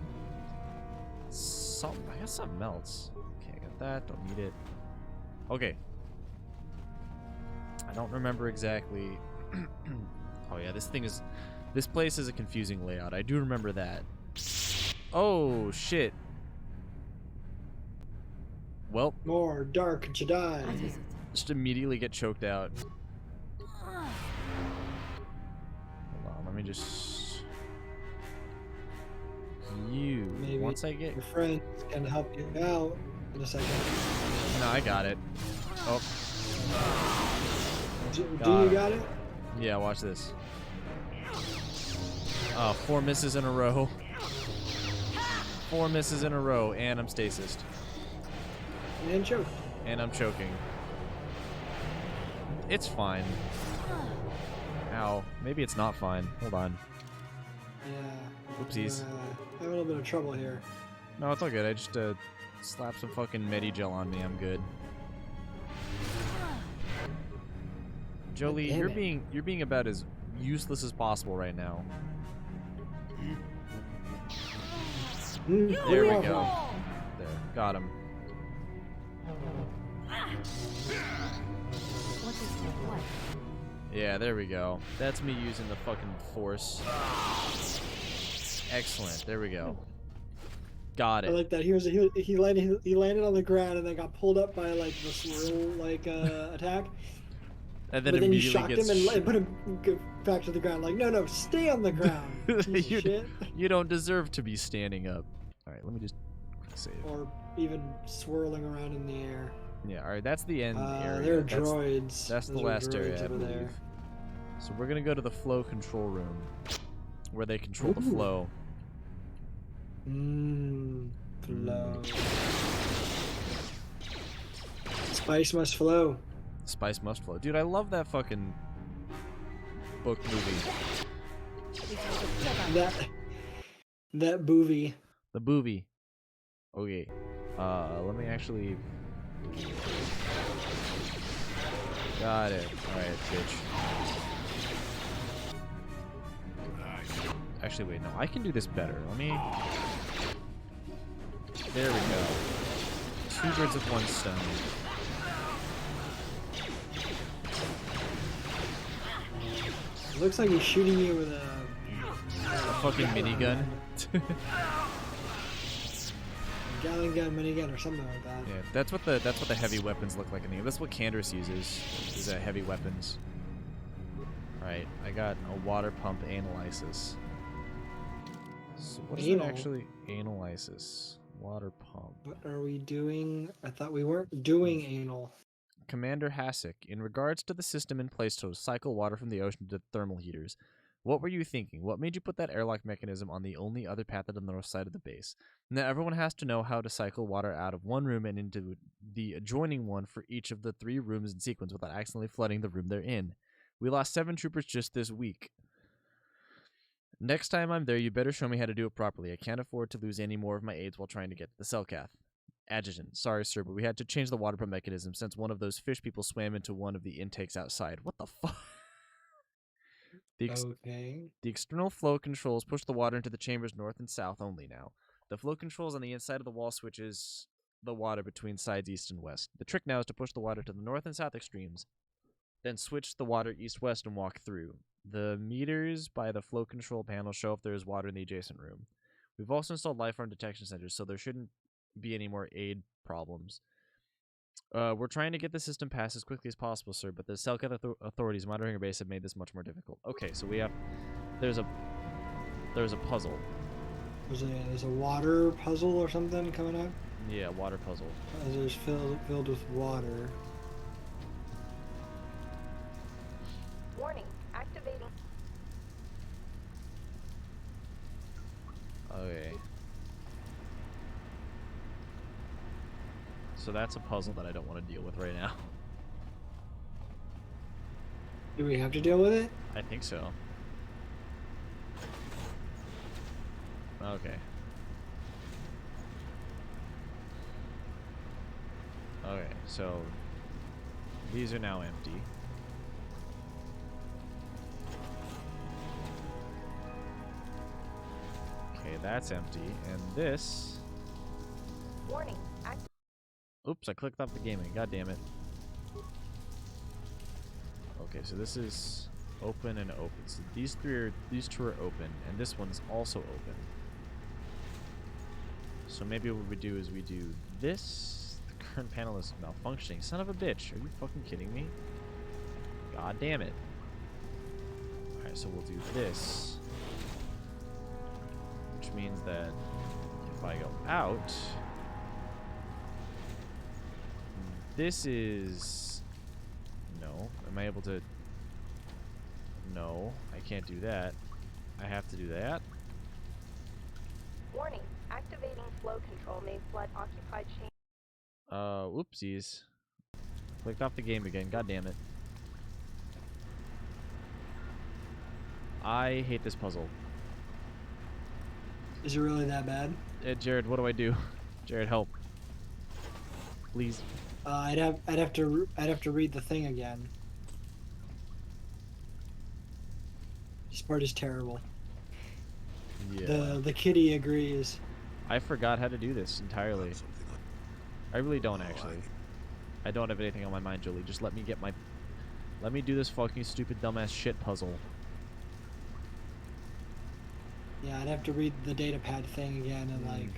I got something else. Okay, I got that. Don't need it. Okay. I don't remember exactly... Oh yeah, this place is a confusing layout. I do remember that. Oh, shit. Well. More Dark Jedi. Just immediately get choked out. Hold on, let me just... Maybe once I get... your friends can help you out in a second. No, I got it. Oh. Do you got it? Yeah, watch this. 4 misses in a row. 4 misses in a row, and I'm stasised. And choke. And I'm choking. It's fine. Ow. Maybe it's not fine. Hold on. Yeah. Oopsies. I have a little bit of trouble here. No, it's all good. I just slapped some fucking Medigel on me. I'm good. Jolie, damn you're being about as useless as possible right now. There we go. There, got him. What is what? Yeah, there we go. That's me using the fucking force. Excellent. There we go. Got I it. like that. He landed on the ground and then got pulled up by like the swirl attack. And then But then you immediately shocked gets him and put him back to the ground. Like, no, stay on the ground. Piece of shit. You don't deserve to be standing up. All right, let me just quick save. Or even swirling around in the air. Yeah, all right, that's the end area. There are droids. That's the Those are last area, droids I over believe. there. So we're gonna go to the flow control room, where they control the flow. Flow. Spice must flow. Spice must flow. Dude, I love that fucking book movie. That boovie. The boovie. Okay. Let me actually... Got it. Alright, bitch. Actually, wait, no. I can do this better. Let me... There we go. 2 birds with 1 stone. Looks like he's shooting you with a fucking minigun. Gallon gun, minigun, or something like that. Yeah, that's what the heavy weapons look like in the game. That's what Candace uses. Is heavy weapons. Right. I got a water pump analysis. So what is that actually? Analysis. Water pump. What are we doing? I thought we weren't doing anal. Commander Hasek, in regards to the system in place to cycle water from the ocean to thermal heaters, what were you thinking? What made you put that airlock mechanism on the only other path at the north side of the base? Now everyone has to know how to cycle water out of one room and into the adjoining one for each of the 3 rooms in sequence without accidentally flooding the room they're in. We lost 7 troopers just this week. Next time I'm there, you better show me how to do it properly. I can't afford to lose any more of my aides while trying to get to the Selkath. Adjutant, sorry sir, but we had to change the water pump mechanism since one of those fish people swam into one of the intakes outside. What the fuck? Okay. The external flow controls push the water into the chambers north and south only now. The flow controls on the inside of the wall switches the water between sides east and west. The trick now is to push the water to the north and south extremes, then switch the water east-west and walk through. The meters by the flow control panel show if there is water in the adjacent room. We've also installed lifeform detection centers, so there shouldn't be any more aid problems. We're trying to get the system passed as quickly as possible, sir, but the Selkath authorities monitoring our base have made this much more difficult. Okay, so we have... There's a puzzle. There's a water puzzle or something coming up? Yeah, water puzzle. There's filled with water. Warning, activating. Okay. So that's a puzzle that I don't want to deal with right now. Do we have to deal with it? I think so. Okay. Okay, so these are now empty. Okay, that's empty, and this... Warning. Oops, I clicked off the gaming. God damn it. Okay, so this is open and open. So these 2 are open, and this one's also open. So maybe what we do is we do this. The current panel is malfunctioning. Son of a bitch. Are you fucking kidding me? God damn it. Alright, so we'll do this. Which means that if I go out... This is... No. Am I able to... No. I can't do that. I have to do that. Warning, activating flow control may flood occupied chamber. Whoopsies. Clicked off the game again. God damn it. I hate this puzzle. Is it really that bad? Jared, what do I do? Jared, help. Please. I'd have to read the thing again. This part is terrible. Yeah. The kitty agrees. I forgot how to do this entirely. I really don't actually. I don't have anything on my mind, Jolie. Just let me get my... Let me do this fucking stupid dumbass shit puzzle. Yeah, I'd have to read the data pad thing again and like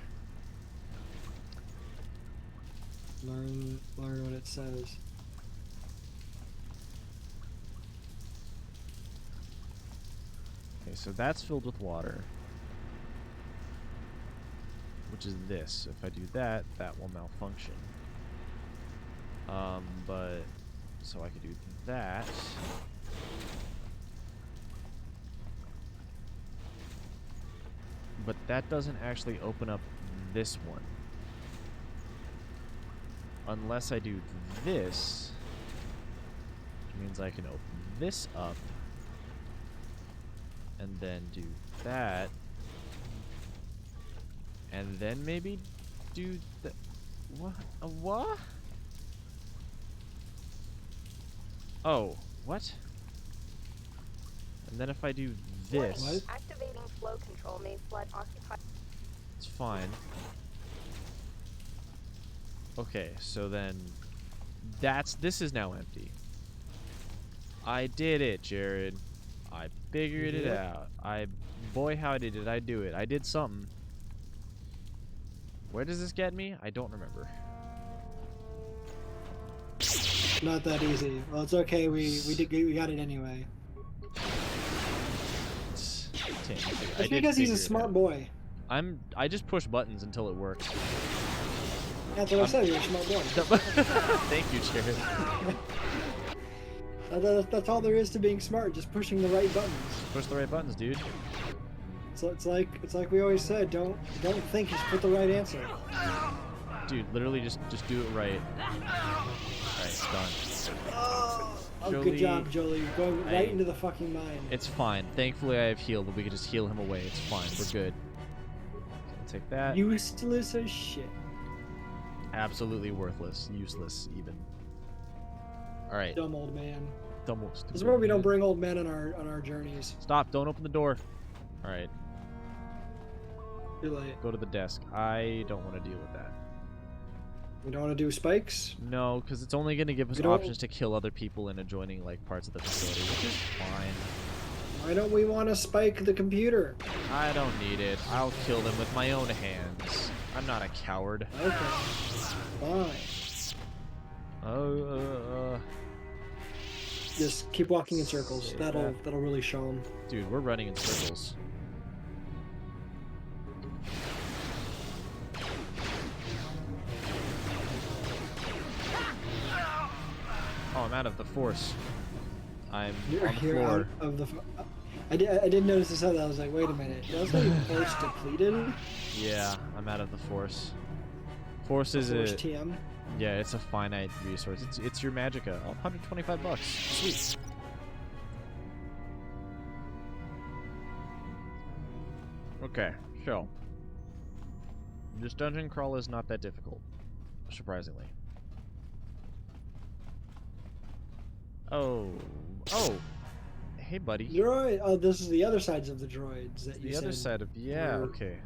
learn what it says. Okay, so that's filled with water. Which is this. If I do that, that will malfunction. But... So I could do that. But that doesn't actually open up this one. Unless I do this. Which means I can open this up. And then do that. And then maybe do the... What? What? Oh, what? And then if I do this... What? Activating flow control may flood occupied... It's fine. Okay, so then... This is now empty. I did it, Jared. I figured it out. Boy, how did I do it. I did something. Where does this get me? I don't remember. Not that easy. Well, it's okay. We got it anyway. It's because he's a smart boy. I just push buttons until it works. That's what I said. You're a smart boy. Thank you, Jared. That's all there is to being smart. Just pushing the right buttons. Push the right buttons, dude. So it's like we always said. Don't think. Just put the right answer. Dude, literally just do it right. Alright, it's done. Oh, good job, Jolie. You're going right into the fucking mine. It's fine. Thankfully, I have healed, but we can just heal him away. It's fine. We're good. I'll take that. Useless as shit. Absolutely worthless. Useless, even. Alright. Dumb old man. Dumb old stupid This is where we man. don't bring old men on our journeys. Stop. Don't open the door. Alright. Too late. Go to the desk. I don't want to deal with that. We don't want to do spikes? No, because it's only going to give us options to kill other people in adjoining like parts of the facility, which is fine. Why don't we want to spike the computer? I don't need it. I'll kill them with my own hands. I'm not a coward. Okay. Fine. Just keep walking in circles. That'll really show them. Dude, we're running in circles. Oh, I'm out of the force. I'm You're on the floor. out of the. I didn't notice this other. I was like, wait a minute. That's like force depleted. Yeah, I'm out of the force. Force is Force TM. Yeah, it's a finite resource. It's your magicka. Oh, $125. Sweet. Okay, so this dungeon crawl is not that difficult, surprisingly. Oh, hey, buddy. Droid. Oh, this is the other sides of the droids that you The said. other side of okay.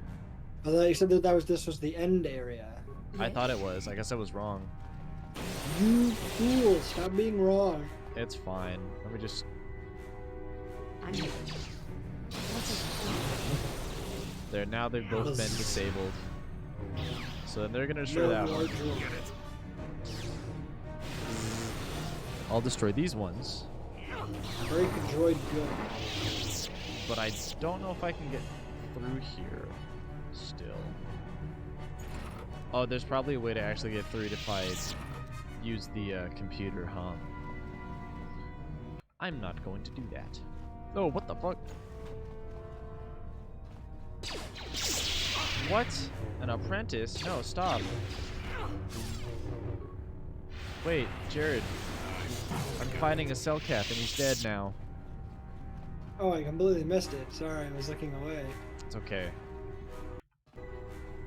I thought you said that this was the end area. I thought it was. I guess I was wrong. You fool! Stop being wrong. It's fine. Let me just. There, now they've both been disabled. So then they're gonna destroy that one. I'll destroy these ones. Break a droid good. But I don't know if I can get through here still. Oh, there's probably a way to actually get through it if I use the computer, huh? I'm not going to do that. Oh, what the fuck? What? An apprentice? No, stop. Wait, Jared. I'm fighting a Cellcath and he's dead now. Oh, I completely missed it. Sorry, I was looking away. It's okay.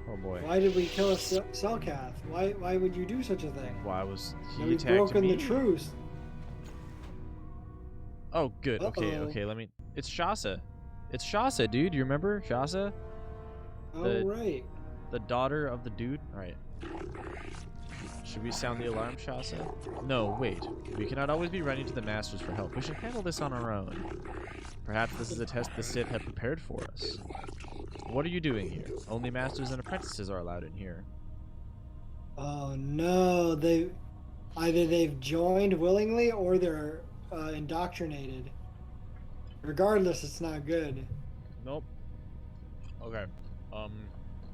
Oh boy. Why did we kill a Cellcath? Why would you do such a thing? Why was he We've attacked broken me? the truce. Oh, good. Okay, Uh-oh. okay. It's Shasa. It's Shasa, dude. You remember Shasa? Oh, right. The daughter of the dude. All right. Should we sound the alarm, Shasa? No, wait. We cannot always be running to the Masters for help. We should handle this on our own. Perhaps this is a test the Sith have prepared for us. What are you doing here? Only Masters and apprentices are allowed in here. Oh no, either they've joined willingly or they're indoctrinated. Regardless, it's not good. Nope. Okay.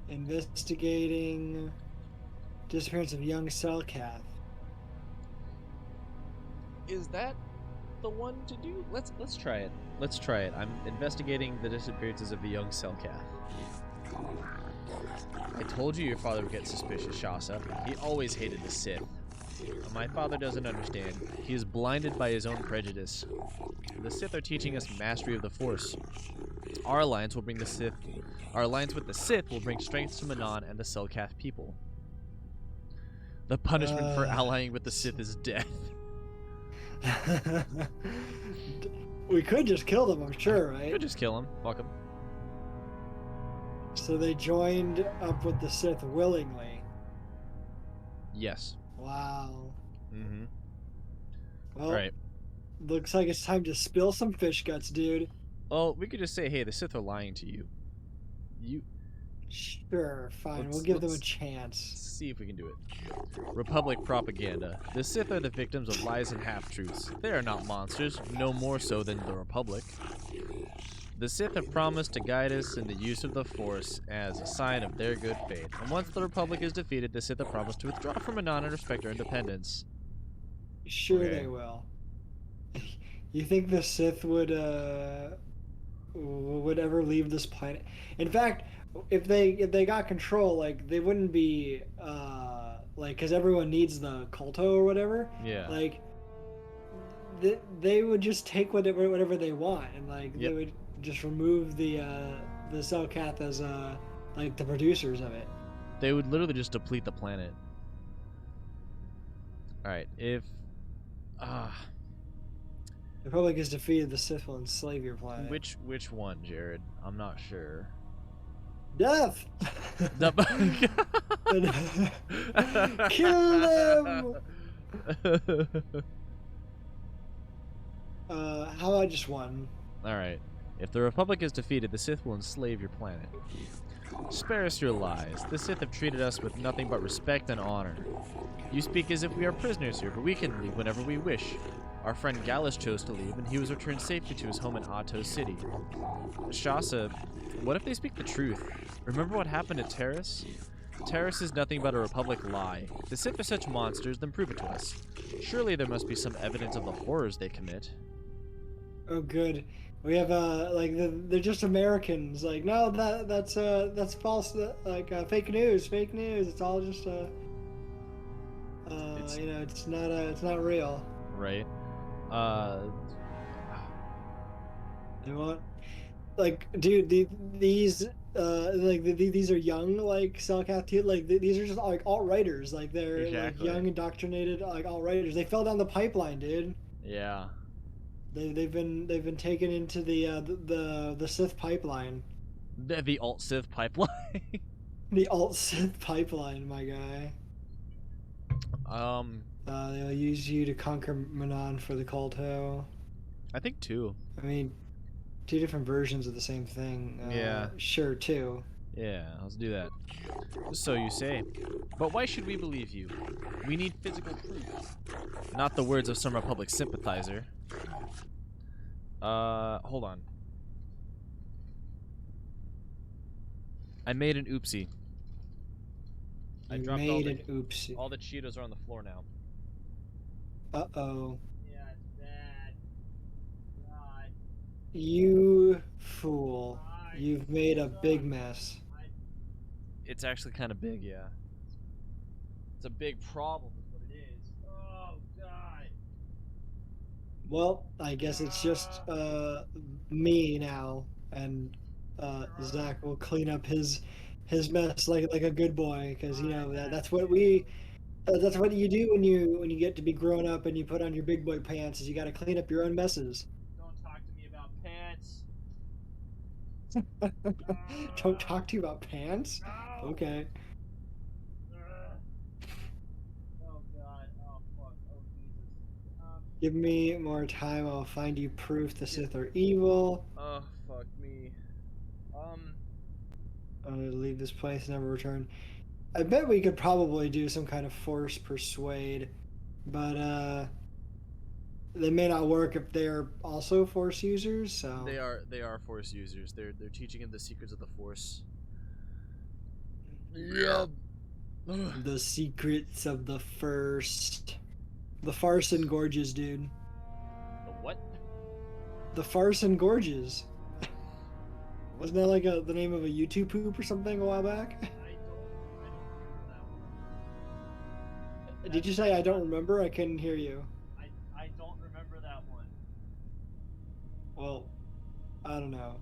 Investigating disappearance of young Selkath. Is that the one to do? Let's try it. Let's try it. I'm investigating the disappearances of the young Selkath. I told you your father would get suspicious, Shasa. He always hated the Sith. My father doesn't understand. He is blinded by his own prejudice. The Sith are teaching us mastery of the Force. Our alliance with the Sith will bring strength to Manon and the Selkath people. The punishment for allying with the Sith is death. We could just kill them, I'm sure, right? Could just kill him. Fuck him. So they joined up with the Sith willingly. Yes. Wow. Mm-hmm. Well, right. Looks like it's time to spill some fish guts, dude. Well, we could just say, hey, the Sith are lying to you. Sure, fine. We'll give them a chance. See if we can do it. Republic propaganda. The Sith are the victims of lies and half-truths. They are not monsters, no more so than the Republic. The Sith have promised to guide us in the use of the Force as a sign of their good faith. And once the Republic is defeated, the Sith have promised to withdraw from Manon and respect our independence. Sure they will. You think the Sith would ever leave this planet? In fact, if they got control, like they wouldn't be because everyone needs the Kolto or whatever. Yeah. Like they would just take whatever they want, and they would just remove the Selkath as like the producers of it. They would literally just deplete the planet. All right, if the Republic is defeated, the Sith will enslave your planet. which one, Jared? I'm not sure. Death. Kill them. How about just one? All right. If the Republic is defeated, the Sith will enslave your planet. Spare us your lies. The Sith have treated us with nothing but respect and honor. You speak as if we are prisoners here, but we can leave whenever we wish. Our friend Gallus chose to leave, and he was returned safely to his home in Otto City. Shasa, what if they speak the truth? Remember what happened to Terrace? Terrace is nothing but a Republic lie. If the Sith are such monsters, then prove it to us. Surely there must be some evidence of the horrors they commit. Oh, good. We have they're just Americans. Like, no, that's false. Fake news. Fake news. It's all just it's not real. Right. You want, dude, these these are young Selkath, these are just alt-righters, they're exactly. young indoctrinated alt-righters. They fell down the pipeline, dude. Yeah. They've been taken into the Sith pipeline. The alt-Sith pipeline. The alt-Sith pipeline, my guy. They'll use you to conquer Manon for the Kolto. I think two. I mean, two different versions of the same thing. Yeah. Sure, two. Yeah, let's do that. So you say. But why should we believe you? We need physical proof. Not the words of some Republic sympathizer. Hold on. I made an oopsie. I dropped all the Cheetos are on the floor now. Uh-oh. Yeah, it's bad. God. You fool. You've made a big mess. It's actually kind of big, yeah. It's a big problem is what it is. Oh, God. Well, I guess it's just me now, and Zach will clean up his mess like a good boy, because that's what you do when you get to be grown up and you put on your big boy pants, is you got to clean up your own messes. Don't talk to you about pants? Okay. Oh god. Oh fuck. Oh Jesus. Give me more time, I'll find you proof the Sith are evil. Oh fuck me. I'm gonna leave this place, never return. I bet we could probably do some kind of force persuade, but they may not work if they're also force users, so They are force users. They're teaching him the secrets of the force. Yep. the secrets of the first. The Farce and Gorges, dude. The what? The Farce and Gorges. Wasn't that like the name of a YouTube poop or something a while back? Did you say I don't remember? I couldn't hear you. I don't remember that one. Well, I don't know.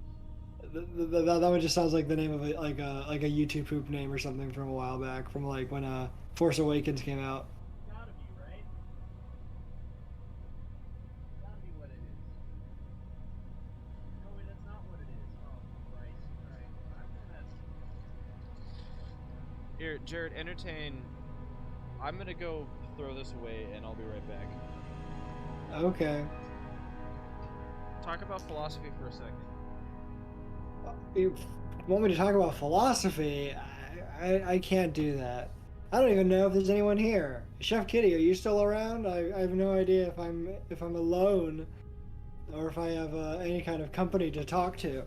That one just sounds like the name of a YouTube poop name or something from a while back, from like when Force Awakens came out. Gotta be, right? Gotta be what it is. No, wait, that's not what it is. Oh, Christ. Alright. Here, Jared, entertain. I'm gonna go throw this away and I'll be right back. Okay. Talk about philosophy for a second. You want me to talk about philosophy? I can't do that. I don't even know if there's anyone here. Chef Kitty, are you still around? I have no idea if I'm alone or if I have any kind of company to talk to.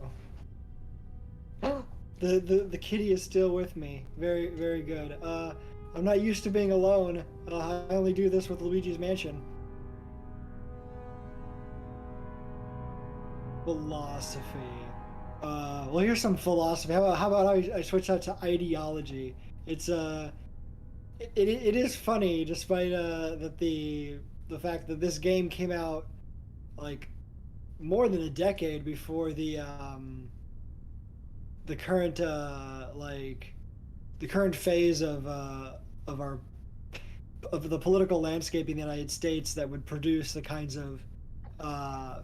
The kitty is still with me. Very, very good. I'm not used to being alone. I only do this with Luigi's Mansion. Philosophy. Well, here's some philosophy. How about I switch that to ideology? It's it is funny, despite that the fact that this game came out like more than a decade before the current the current phase of our of the political landscape in the United States that would produce the kinds of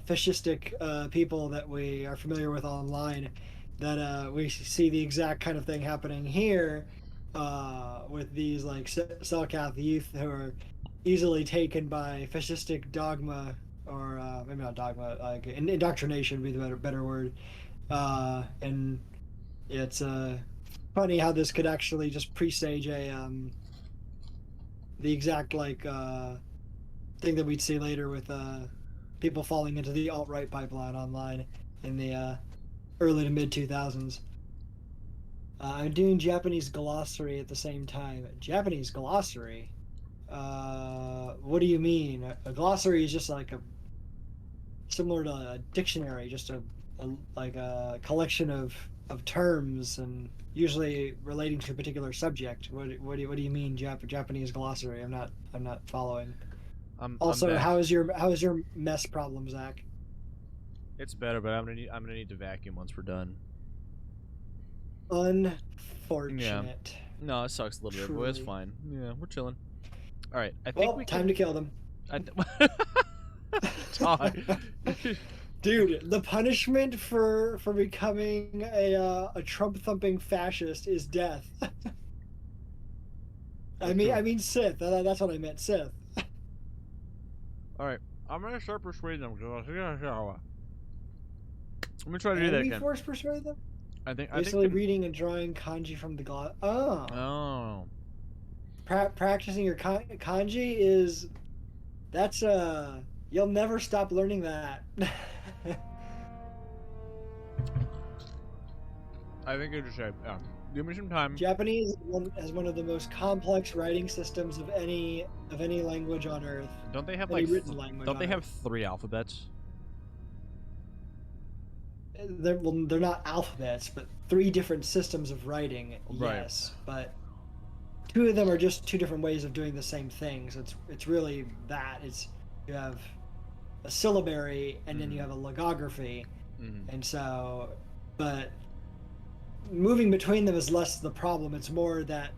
fascistic people that we are familiar with online, that we see the exact kind of thing happening here with these like Selkath youth who are easily taken by fascistic dogma, or maybe not dogma, like indoctrination would be the better word. And it's funny how this could actually just presage the exact thing that we'd see later with people falling into the alt-right pipeline online in the early to mid 2000s. I'm doing Japanese glossary at the same time. Japanese glossary? What do you mean? A glossary is just like similar to a dictionary, just a collection of terms, and usually relating to a particular subject. What do you mean Japanese glossary? I'm not following. Also, I'm back. how is your mess problem, Zach? It's better, but I'm gonna need to vacuum once we're done. Unfortunate. Yeah. No, it sucks a little bit, but it's Truly. fine. Yeah, we're chilling. All right, I Well, think we time can... to kill them. Todd. Dude, the punishment for becoming a Trump thumping fascist is death. I mean Sith. That's what I meant, Sith. All right, I'm gonna start persuading them. Let me try to do Can that we again. force persuade them? I think Basically reading and drawing kanji from the gloss. Oh. Oh. Practicing your kanji is... that's you'll never stop learning that. I think I just said, give me some time. Japanese has one of the most complex writing systems of any language on Earth. Don't they have Any like written language don't they on have Earth. 3 alphabets? They're not alphabets, but 3 different systems of writing. Right. Yes, but 2 of them are just 2 different ways of doing the same thing. So it's really that. It's, you have a syllabary and then you have a logography, and so, but moving between them is less the problem. It's more that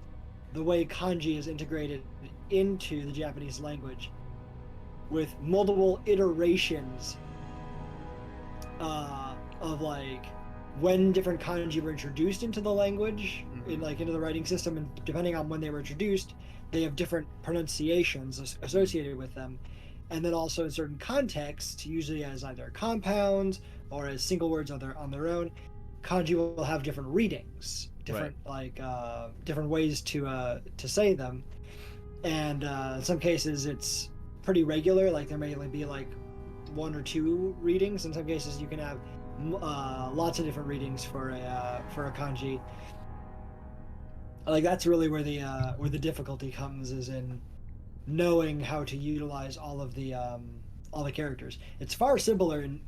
the way kanji is integrated into the Japanese language with multiple iterations of like when different kanji were introduced into the language, into the writing system, and depending on when they were introduced, they have different pronunciations associated with them. And then also in certain contexts, usually as either compounds or as single words on their own, kanji will have different readings, different different ways to say them. And in some cases, it's pretty regular. Like there may only be like 1 or 2 readings. In some cases, you can have lots of different readings for a kanji. Like that's really where the difficulty comes, is in knowing how to utilize all the characters. It's far simpler in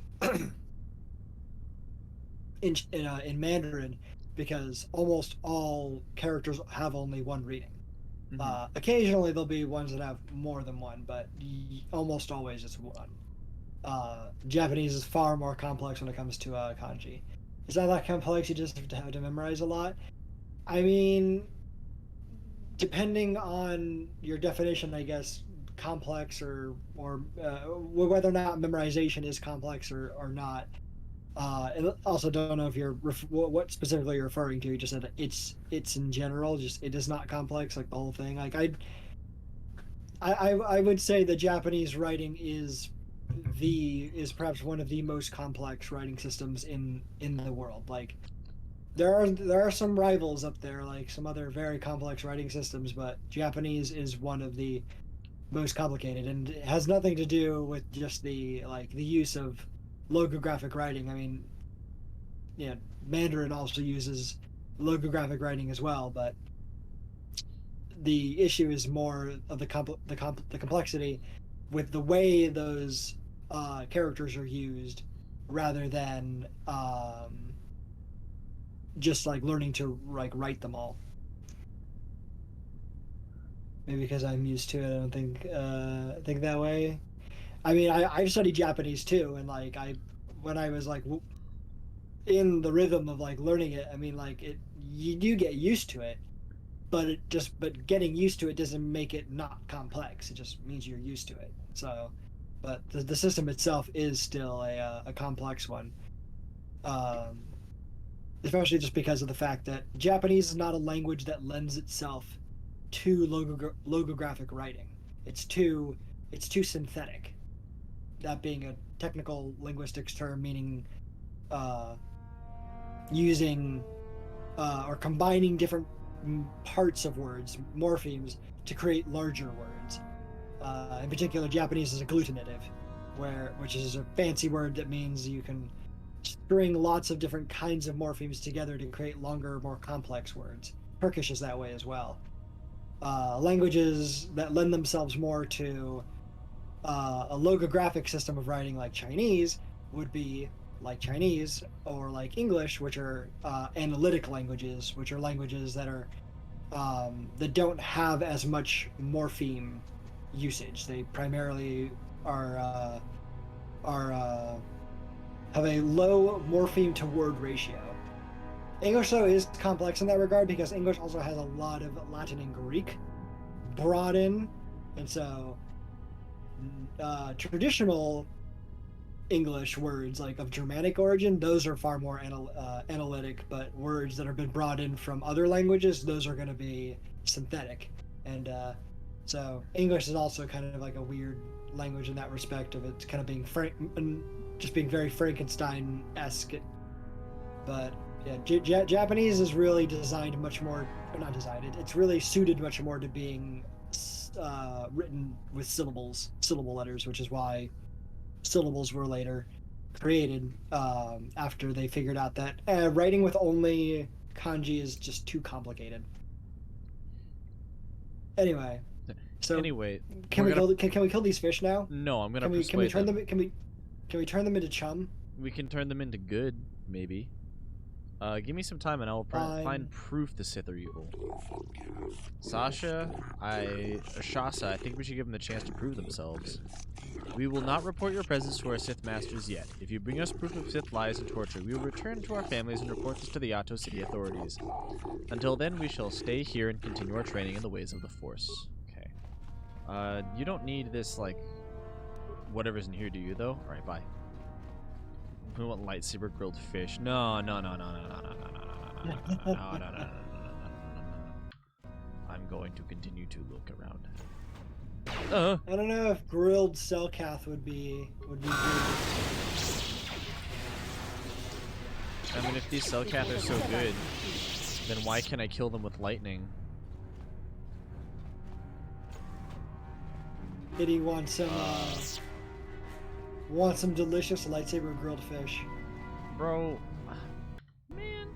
Mandarin, because almost all characters have only 1 reading. Occasionally there'll be ones that have more than 1, but almost always it's 1. Japanese is far more complex when it comes to kanji. It's not that complex, you just have to memorize a lot. I mean, depending on your definition, I guess, complex or whether or not memorization is complex or not. And also don't know if you're what specifically you're referring to. You just said it's in general, just it is not complex, like the whole thing. Like I would say the Japanese writing is perhaps one of the most complex writing systems in the world. Like there are some rivals up there, like some other very complex writing systems, but Japanese is one of the most complicated, and it has nothing to do with just the use of logographic writing. I mean, yeah, Mandarin also uses logographic writing as well, but the issue is more of the complexity with the way those characters are used, rather than just like learning to write them all. Maybe because I'm used to it, I don't think that way. I mean, I've studied Japanese too, and when I was like in the rhythm of like learning it, I mean, like you do get used to it, but getting used to it doesn't make it not complex. It just means you're used to it. So, but the system itself is still a complex one. Especially just because of the fact that Japanese is not a language that lends itself to logographic writing. It's too synthetic. That being a technical linguistics term, meaning using or combining different parts of words, morphemes, to create larger words. In particular, Japanese is agglutinative, which is a fancy word that means you can string lots of different kinds of morphemes together to create longer, more complex words. Turkish is that way as well. Languages that lend themselves more to a logographic system of writing, like Chinese, would be like Chinese or like English, which are analytic languages, which are languages that are that don't have as much morpheme usage. They primarily are have a low morpheme to word ratio. English, though, is complex in that regard, because English also has a lot of Latin and Greek brought in, and so traditional English words like of Germanic origin, those are far more analytic, but words that have been brought in from other languages, those are going to be synthetic. And so English is also kind of like a weird language in that respect, of it's kind of being just being very Frankenstein-esque. But yeah, Japanese is really designed much more, or not designed, it's really suited much more to being written with syllable letters, which is why syllables were later created after they figured out that writing with only kanji is just too complicated. Anyway, so can we kill these fish now? No, I'm gonna can we turn them. Can we turn them into chum? We can turn them into good, maybe. Give me some time and I'll find proof the Sith are evil. Shasa, I think we should give them the chance to prove themselves. We will not report your presence to our Sith masters yet. If you bring us proof of Sith lies and torture, we will return to our families and report this to the Yato City authorities. Until then, we shall stay here and continue our training in the ways of the Force. Okay. You don't need this, like, whatever's in here, do you, though? Alright, bye. We want lightsaber grilled fish. No. I'm going to continue to look around. I don't know if grilled Selkath would be good. I mean, if these Selkath are so good, then why can't I kill them with lightning? Did he want some delicious lightsaber grilled fish? Bro, man.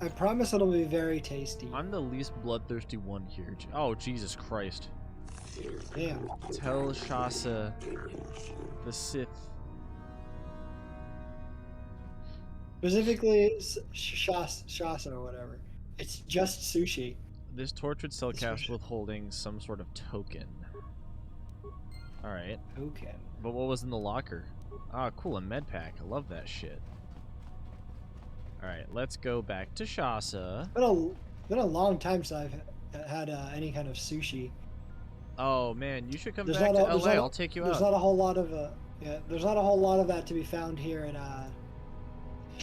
I promise it'll be very tasty. I'm the least bloodthirsty one here. Oh, Jesus Christ. Damn. Tell Shasa the Sith. Specifically, Shasa or whatever. It's just sushi. This tortured Selkath withholding some sort of token. Alright. Token. But what was in the locker? Ah, cool, a med pack. I love that shit. Alright, let's go back to Shasa. Been a long time since I've had any kind of sushi. Oh man, you should come back to LA. I'll take you out. There's not a whole lot of there's not a whole lot of that to be found here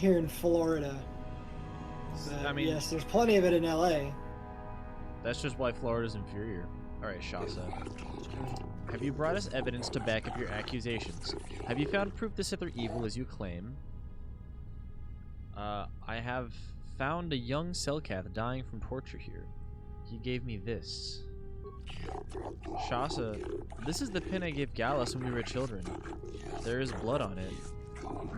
in Florida. But I mean, yes, there's plenty of it in LA. That's just why Florida's inferior. Alright, Shasa. Have you brought us evidence to back up your accusations? Have you found proof the Sith are evil as you claim? I have found a young Selkath dying from torture here. He gave me this. Shasa, this is the pin I gave Gallus when we were children. There is blood on it.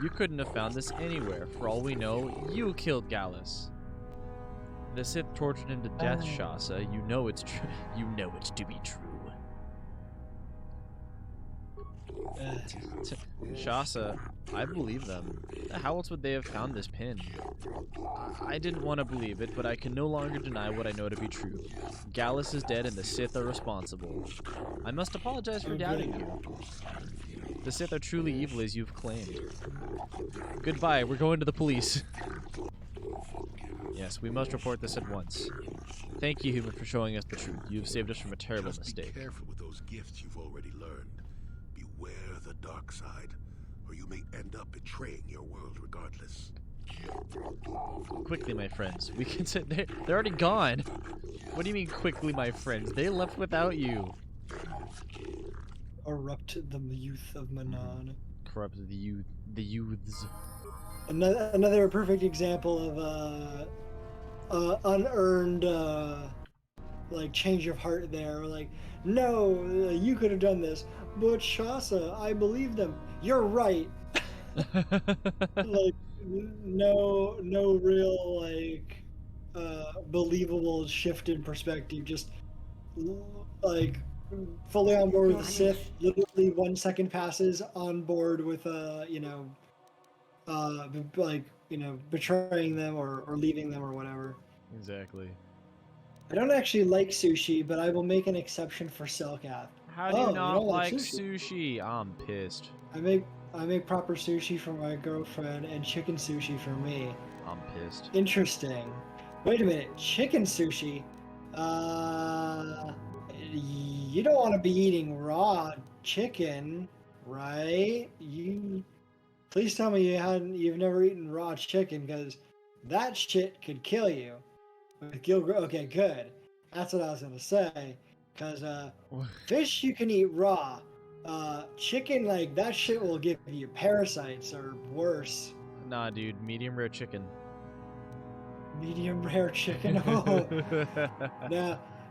You couldn't have found this anywhere. For all we know, you killed Gallus. The Sith tortured him to death, Shasa. You know it's true. You know it's to be true. Shasa, I believe them. How else would they have found this pin? I didn't want to believe it, but I can no longer deny what I know to be true. Gallus is dead and the Sith are responsible. I must apologize for doubting you. The Sith are truly evil as you've claimed. Goodbye, we're going to the police. Yes, we must report this at once. Thank you, human, for showing us the truth. You've saved us from a terrible mistake. Be careful with those gifts you've already learned. Beware the dark side, or you may end up betraying your world regardless. Quickly, my friends. We can sit there. They're already gone. What do you mean, quickly, my friends? They left without you. Corrupt the youth of Manon. Corrupt the youths. Another perfect example of unearned like change of heart there. Like, no, you could have done this, but Shasa, I believe them. You're right. Like, no real like believable shift in perspective. Just like fully on board with the Sith. Literally 1 second passes on board with betraying them or leaving them or whatever. Exactly. I don't actually like sushi, but I will make an exception for Selkath. How do you not like sushi? I'm pissed. I make proper sushi for my girlfriend and chicken sushi for me. I'm pissed. Interesting. Wait a minute, chicken sushi? You don't want to be eating raw chicken, right? Please tell me you've never eaten raw chicken, because that shit could kill you. Okay, good. That's what I was gonna say. Because fish you can eat raw. Chicken, like, that shit will give you parasites or worse. Nah, dude, medium rare chicken. Medium rare chicken? Oh.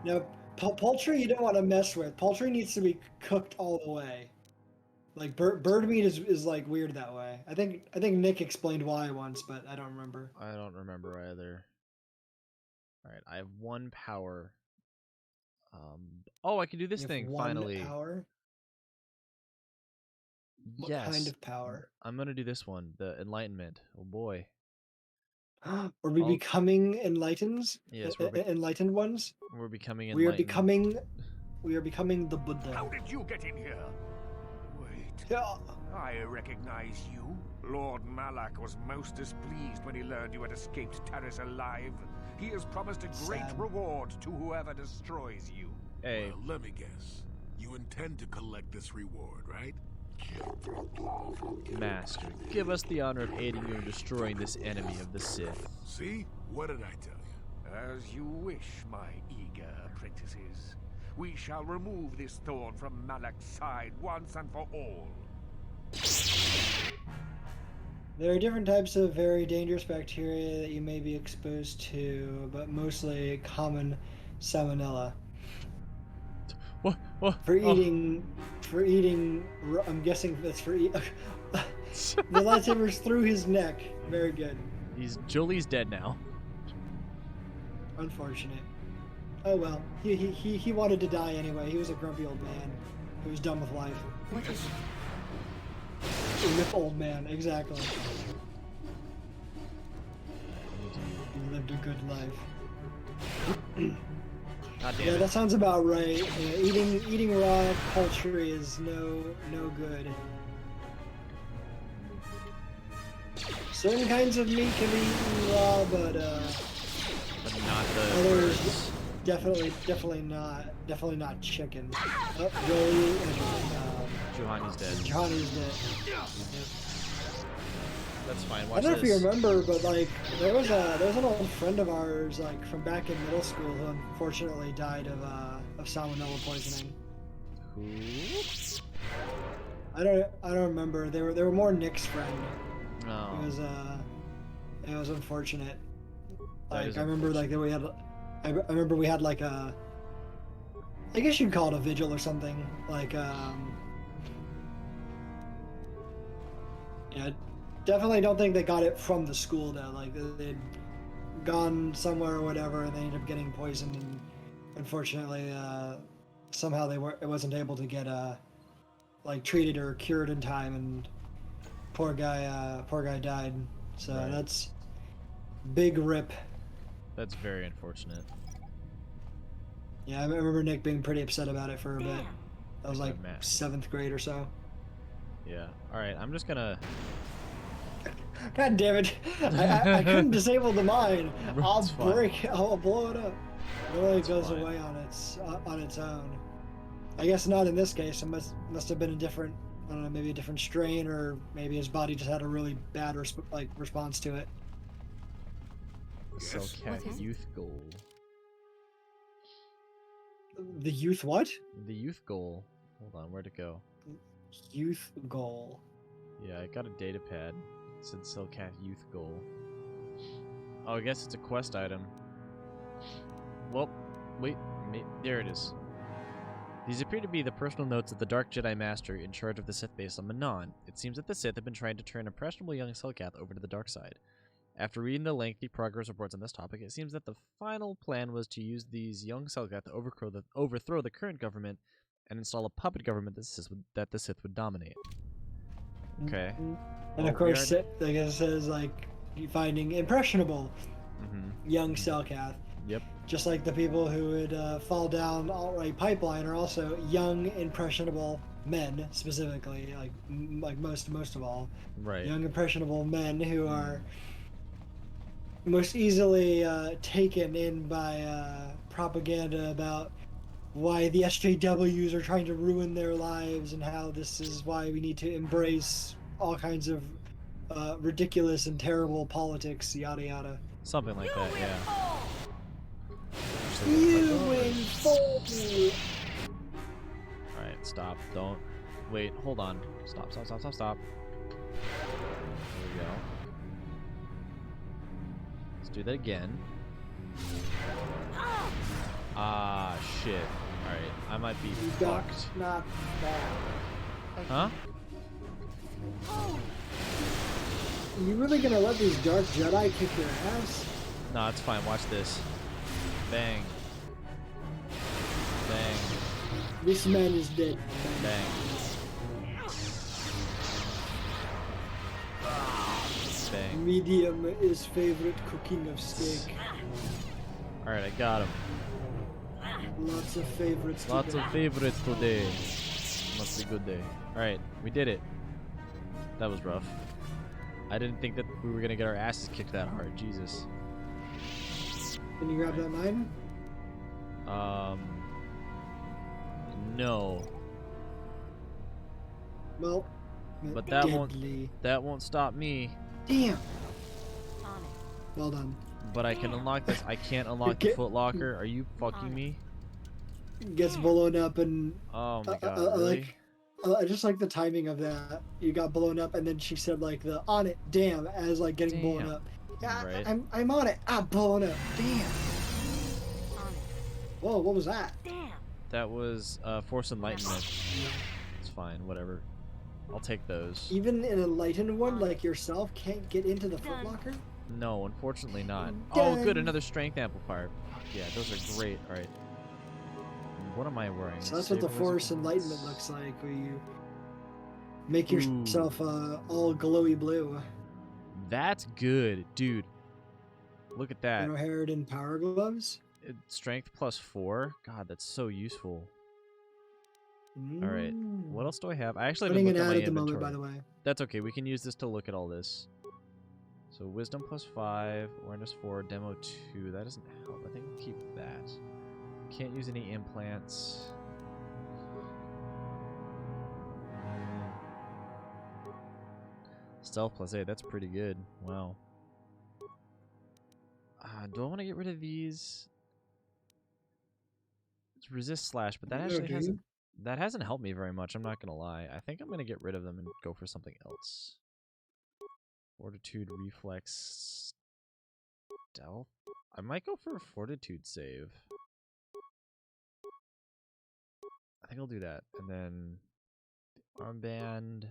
No, poultry you don't want to mess with. Poultry needs to be cooked all the way. Like, bird meat is like weird that way. I think Nick explained why once, but I don't remember. I don't remember either. Alright, I have 1 power. Oh, I can do this thing, finally. 1 power? Yes. What kind of power? I'm gonna do this one, the Enlightenment. Oh boy. Are we becoming enlightened? Yes, enlightened ones? We're becoming enlightened. We are becoming the Buddha. How did you get in here? Wait. I recognize you. Lord Malak was most displeased when he learned you had escaped Taris alive. He has promised a great reward to whoever destroys you. Hey. Well, let me guess. You intend to collect this reward, right? Master, give us the honor of aiding you in destroying this enemy of the Sith. See? What did I tell you? As you wish, my eager apprentices. We shall remove this thorn from Malak's side once and for all. There are different types of very dangerous bacteria that you may be exposed to, but mostly common salmonella. What? For eating, I'm guessing that's for eat. The lightsaber's through his neck. Very good. Jolie's dead now. Unfortunate. Oh well, he wanted to die anyway. He was a grumpy old man who was done with life. What is... A rip old man, exactly. He lived a good life. God damn Yeah, it. that sounds about right. Eating raw poultry is no good. Certain kinds of meat can be eaten raw, but not the others definitely not chicken. Oh, Joey, Juhani's dead. Johnny's dead. That's fine. I Watch don't know if this. you remember, but like there was an old friend of ours like from back in middle school who unfortunately died of salmonella poisoning. Who? I don't remember. They were more Nick's friend. No. It was unfortunate. That Like is I remember like that we had I remember we had like a I guess you'd call it a vigil or something. Like yeah, definitely don't think they got it from the school though. Like they'd gone somewhere or whatever and they ended up getting poisoned and unfortunately somehow it wasn't able to get like treated or cured in time and poor guy died. So Right. that's big rip. That's very unfortunate. Yeah, I remember Nick being pretty upset about it for a bit. That was like Matt. 7th grade or so. Yeah. Alright, I'm just gonna... God damn it! I couldn't disable the mine. It's fine. I'll blow it up. It really It's goes fine. away on its own. I guess not in this case. It must have been a different, I don't know, maybe a different strain, or maybe his body just had a really bad response to it. Cellcat youth goal. The youth what? The youth goal. Hold on, where'd it go? Youth goal. Yeah, I got a data pad. It said Cellcat youth goal. Oh, I guess it's a quest item. Well, wait, there it is. These appear to be the personal notes of the Dark Jedi Master in charge of the Sith base on Manon. It seems that the Sith have been trying to turn impressionable young Cellcath over to the dark side. After reading the lengthy progress reports on this topic, it seems that the final plan was to use these young Cellcath to overthrow the current government and install a puppet government that the Sith would dominate. Okay. And of course, like it says, like finding impressionable young Cellcath. Yep. Just like the people who would fall down alt-right pipeline are also young, impressionable men, specifically, like most of all. Right. Young, impressionable men who are most easily taken in by propaganda about why the SJWs are trying to ruin their lives and how this is why we need to embrace all kinds of ridiculous and terrible politics, yada yada. Something like that, yeah. You win full. Alright, stop. Don't. Wait, hold on. Stop. There we go. Let's do that again. Ah, shit. Alright, I might be fucked. Not bad. Huh? You really gonna let these Dark Jedi kick your ass? No, it's fine. Watch this. Bang. Bang. This man is dead. Bang. Bang. Medium is favorite cooking of steak. Alright, I got him. Lots of favorites. Lots today. of favorites today. Must be a good day. Alright, we did it. That was rough. I didn't think that we were gonna get our asses kicked that hard. Jesus. Can you grab that mine? No. Well, But deadly. that won't stop me. Damn. Well done. But I can unlock this. I can't unlock the Foot Locker. Are you fucking me? Gets blown up and Oh my god, really? I just like the timing of that. You got blown up, and then she said like the on it, damn, as like getting blown up. Yeah, Right. I'm on it. Ah, blown up. Damn. Whoa, what was that? That was Force Enlightenment. It's fine, whatever. I'll take those. Even an enlightened one like yourself can't get into the Foot Locker? No, unfortunately not. Done. Oh, good, another strength amplifier. Yeah, those are great. All right. What am I wearing? So that's what the Force Enlightenment looks like, where you make yourself all glowy blue. That's good, dude. Look at that. Haired and power gloves. Strength +4. God, that's so useful. All right. What else do I have? I actually haven't Putting looked an at my ad at the inventory. moment, by the way. That's okay. We can use this to look at all this. So wisdom +5, awareness 4, demo 2. That doesn't help. I think we'll keep that. Can't use any implants. Stealth +8. That's pretty good. Wow. Do I want to get rid of these? It's resist slash, but that actually hasn't helped me very much. I'm not gonna lie. I think I'm gonna get rid of them and go for something else. Fortitude, reflex, stealth. I might go for a fortitude save. I think I'll do that, and then the armband.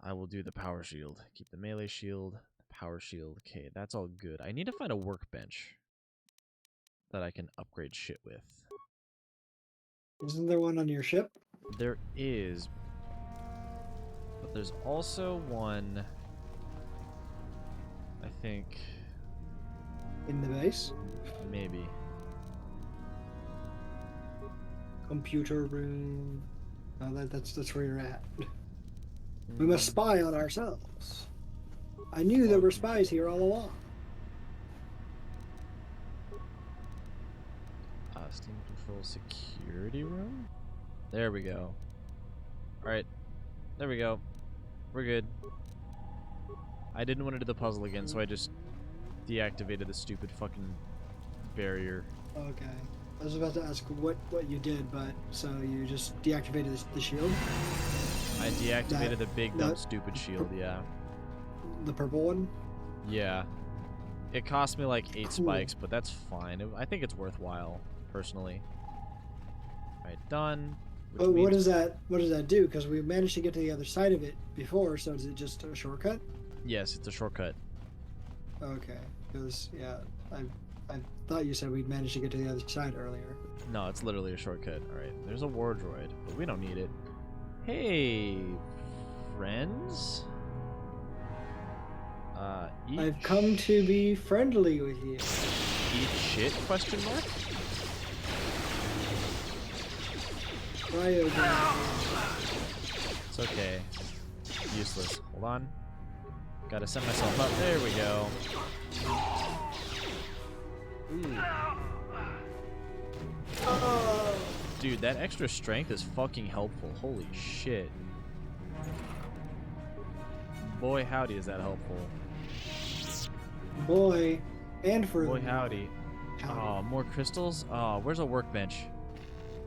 I will do the power shield. Keep the melee shield, the power shield. Okay, that's all good. I need to find a workbench that I can upgrade shit with. Isn't there one on your ship? There is, but there's also one, I think. In the base? Maybe. Computer room. Oh, that's where you're at. We must spy on ourselves. I knew there were spies here all along. Steam control security room? There we go. Alright. There we go. We're good. I didn't want to do the puzzle again, so I just deactivated the stupid fucking barrier. Okay. I was about to ask what you did, but so you just deactivated the shield? I deactivated the big dumb stupid shield, yeah. The purple one? Yeah. It cost me like 8 spikes, but that's fine. I think it's worthwhile, personally. Alright, done. Oh, what does that do? Because we managed to get to the other side of it before, so is it just a shortcut? Yes, it's a shortcut. Okay. Because, yeah, I thought you said we'd managed to get to the other side earlier. No, it's literally a shortcut. Alright, there's a war droid, but we don't need it. Hey, friends? I've come to be friendly with you. Eat shit, question mark? It's okay. Useless. Hold on. Gotta set myself up. There we go. Ooh. Dude, that extra strength is fucking helpful. Holy shit. Boy, howdy, is that helpful. Boy, and for Boy, howdy. Oh, more crystals? Oh, where's a workbench?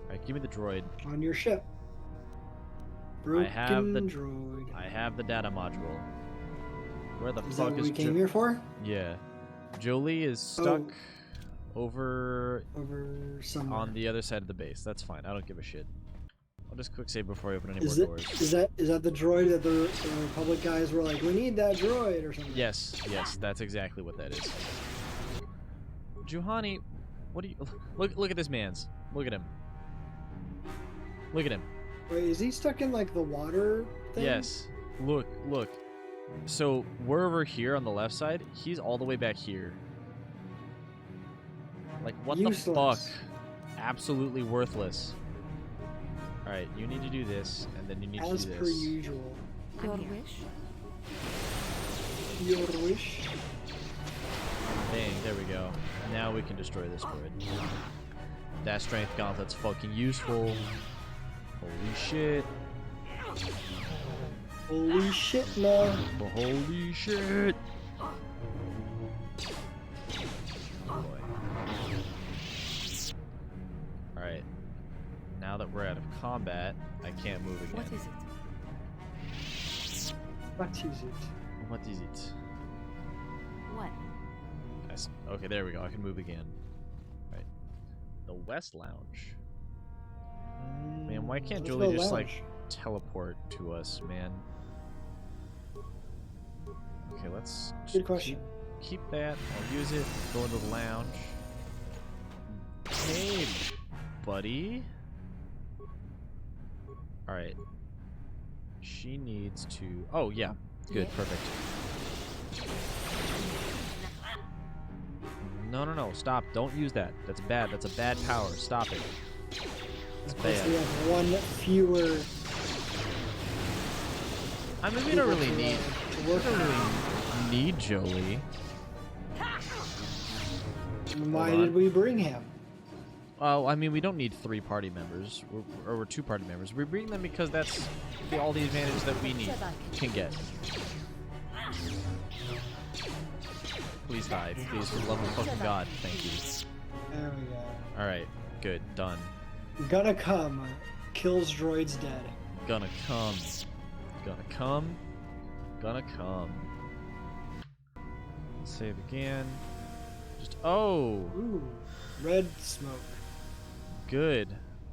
Alright, give me the droid. On your ship. Broken I have the droid. I have the data module. Where the Is fuck that what is we came here for? Yeah. Jolie is stuck over somewhere on the other side of the base. That's fine. I don't give a shit. I'll just quick save before I open any more doors. Is that the droid that the Republic guys were like, we need that droid or something? Yes, that's exactly what that is. Juhani, what do you look at this man's? Look at him. Look at him. Wait, is he stuck in like the water thing? Yes. Look. So we're over here on the left side. He's all the way back here. Like, what Useless. the fuck? Absolutely worthless. Alright, you need to do this, and then you need to do this. As per usual. Your wish? Your wish? Bang, there we go. Now we can destroy this droid. That strength gauntlet's fucking useful. Holy shit. Holy shit, man. Holy shit. Alright. Now that we're out of combat, I can't move again. What is it? What is it? What is it? What? Okay, there we go. I can move again. Right. The West Lounge. Man, why can't Let's Jolie go just, lounge. like, teleport to us, man? Okay, let's Good question. Keep that. I'll use it. Go into the lounge. Hey, buddy. Alright. She needs to... Oh, yeah. Good, perfect. No, no, no. Stop. Don't use that. That's bad. That's a bad power. Stop it. It's Plus bad. we have one fewer. I mean, we don't really people need... to We work don't on. really need Jolie. Why did we bring him? Well, I mean, we don't need 3 party members, or 2 party members. We bring them because that's all the advantages that we can get. Please die. Please, for the love of fucking God. Thank you. There we go. Alright, good. Done. Gonna come. Kills droids dead. Gonna come. Gonna come. Gonna come. Let's save again. Just... Oh! Ooh. Red smoke. Good.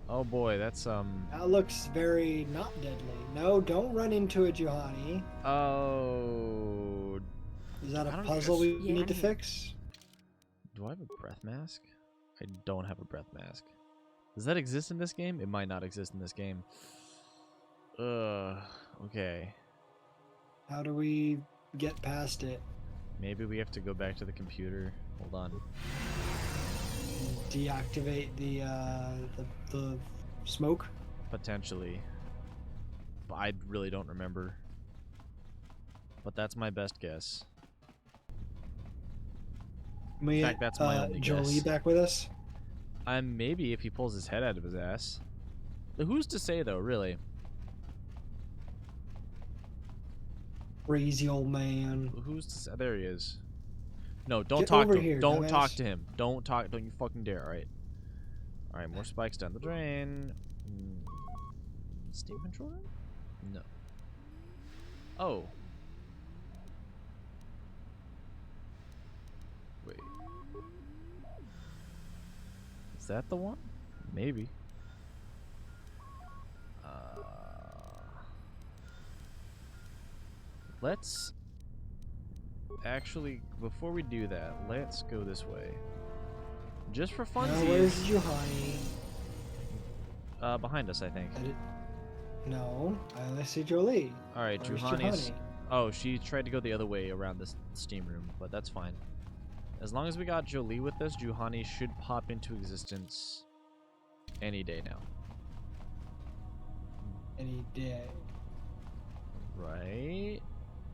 Oh boy, that's, That looks very not deadly. No, don't run into it, Juhani. Oh... Is that a I don't puzzle we Yeah, need to I'm here. fix? Do I have a breath mask? I don't have a breath mask. Does that exist in this game? It might not exist in this game. Okay. How do we get past it? Maybe we have to go back to the computer. Hold on. Deactivate the smoke? Potentially. But I really don't remember. But that's my best guess. Can we In get fact, that's my only Jolie guess. back with us? Maybe if he pulls his head out of his ass. Who's to say, though, really? Crazy old man. Who's to say? There he is. No, don't Get talk over to him. here, Don't dumbass. talk to him. Don't talk. Don't you fucking dare, alright? Alright, more spikes down the drain. Steam controller? No. Oh. Wait. Is that the one? Maybe. Let's actually, before we do that, let's go this way. Just for Now, funsies. where's Juhani? Behind us, I think. No, I only see Jolie. Alright, Where's Juhani's... Juhani? Oh, she tried to go the other way around this steam room, but that's fine. As long as we got Jolie with us, Juhani should pop into existence any day now. Any day. Right?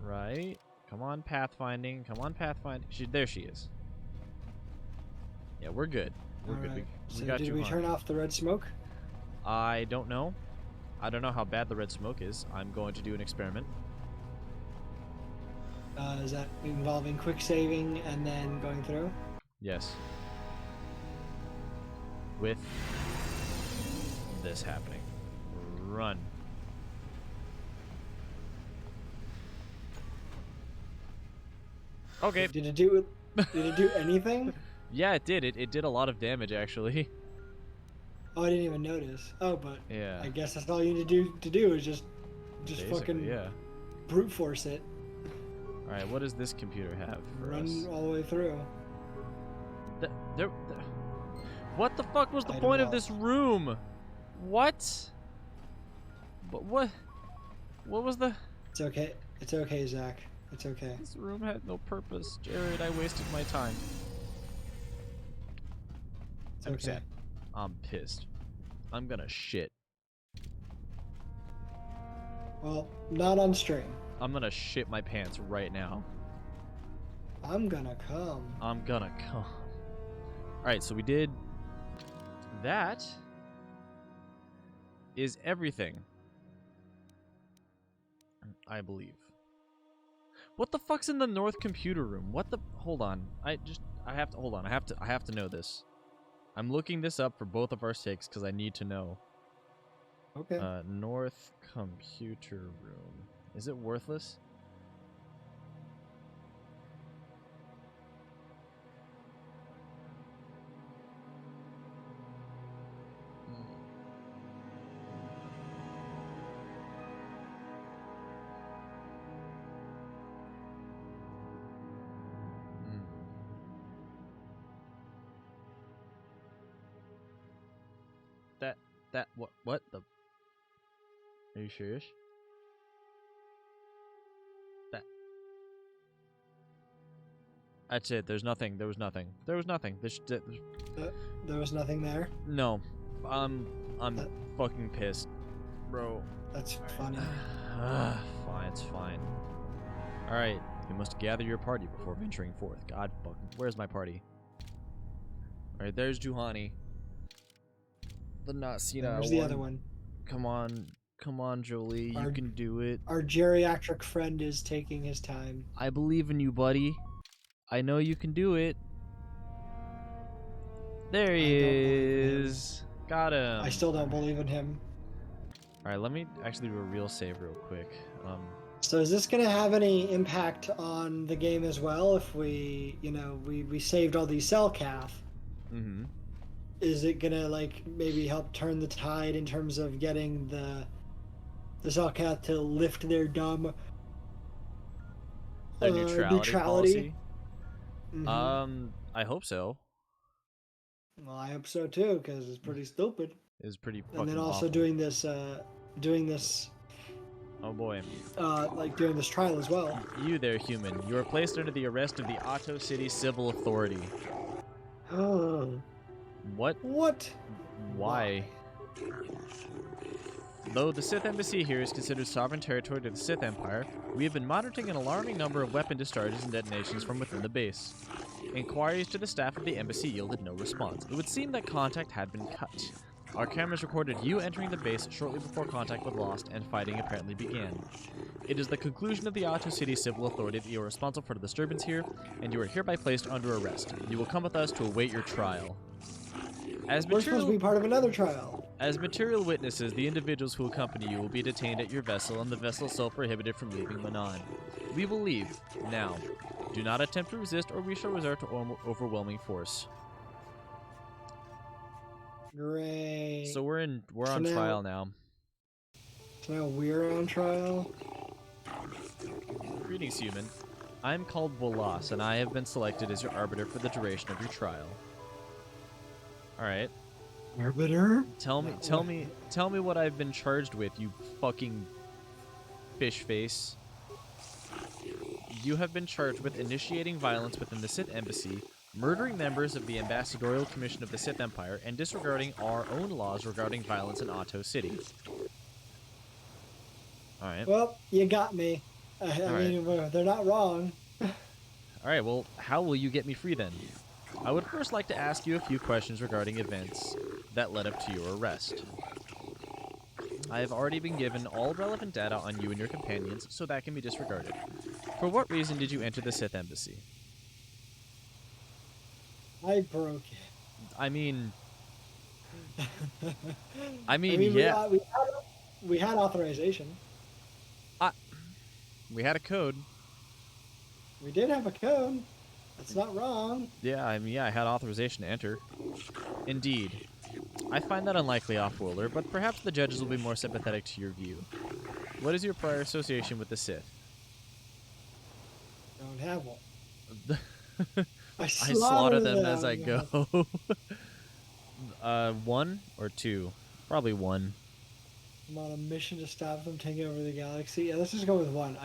Right? Come on, pathfinding. Come on, pathfinding. There she is. Yeah, we're good. We're good. Alright, We so got did Juhani. we turn off the red smoke? I don't know. I don't know how bad the red smoke is. I'm going to do an experiment. Is that involving quick saving and then going through? Yes. With this happening. Run. Okay. Did it do anything? Yeah, it did. It did a lot of damage, actually. Oh, I didn't even notice. Oh, but Yeah. I guess that's all you need to do is just Basically, fucking yeah. brute force it. Alright, what does this computer have for Run us? all the way through. What the fuck was the Item point of lost. this room? What? But what? What was the... It's okay. It's okay, Zach. It's okay. This room had no purpose. Jared, I wasted my time. It's I'm okay. sad. I'm pissed. I'm gonna shit. Well, not on stream. I'm gonna shit my pants right now. I'm gonna come. I'm gonna come. Alright, so we did that. is everything. I believe. What the fuck's in the north computer room? What the? Hold on. I have to hold on. I have to know this. I'm looking this up for both of our sakes because I need to know. Okay. North computer room. Is it worthless? What the? Are you serious? That's it. There's nothing. There was nothing. There was nothing. There was nothing there. No, I'm fucking pissed, bro. That's funny. Fine, it's fine. All right, you must gather your party before venturing forth. God fucking, where's my party? All right, there's Juhani. The not senile Where's the other one? Come on, Jolie. You can do it. Our geriatric friend is taking his time. I believe in you, buddy. I know you can do it. There he is. Got him. I still don't believe in him. All right, let me actually do a real save real quick. So is this gonna have any impact on the game as well? If we saved all these Selkath. Mm-hmm. Is it gonna like maybe help turn the tide in terms of getting the Selkath to lift their dumb neutrality policy? Mm-hmm. I hope so. Well, I hope so too, because it's pretty stupid. It's pretty fucking And then also awful. doing this. Oh boy. Like doing this trial as well. You there, human. You are placed under the arrest of the Otto City Civil Authority. Oh. What? What? Why? Though the Sith Embassy here is considered sovereign territory to the Sith Empire, we have been monitoring an alarming number of weapon discharges and detonations from within the base. Inquiries to the staff of the embassy yielded no response. It would seem that contact had been cut. Our cameras recorded you entering the base shortly before contact was lost and fighting apparently began. It is the conclusion of the Otto City Civil Authority that you are responsible for the disturbance here, and you are hereby placed under arrest. You will come with us to await your trial. We're supposed to be part of another trial. As material witnesses, the individuals who accompany you will be detained at your vessel, and the vessel is so prohibited from leaving Manon. We will leave. Now, do not attempt to resist, or we shall resort to overwhelming force. Great. So we're on trial now. So now we're on trial? Greetings, human. I am called Bolas, and I have been selected as your arbiter for the duration of your trial. Alright. Arbiter? Tell me what I've been charged with, you fucking fish face. You have been charged with initiating violence within the Sith Embassy, murdering members of the Ambassadorial Commission of the Sith Empire, and disregarding our own laws regarding violence in Otto City. Alright. Well, you got me. I mean, they're not wrong. Alright, well, how will you get me free then? I would first like to ask you a few questions regarding events that led up to your arrest. I have already been given all relevant data on you and your companions, so that can be disregarded. For what reason did you enter the Sith Embassy? I broke it. I mean, yeah. We had authorization. We had a code. We did have a code. That's not wrong. Yeah, I had authorization to enter. Indeed. I find that unlikely, Off-Worlder, but perhaps the judges will be more sympathetic to your view. What is your prior association with the Sith? Don't have one. I slaughter them as I go. 1 or 2? Probably 1. I'm on a mission to stop them taking over the galaxy. Yeah, let's just go with 1.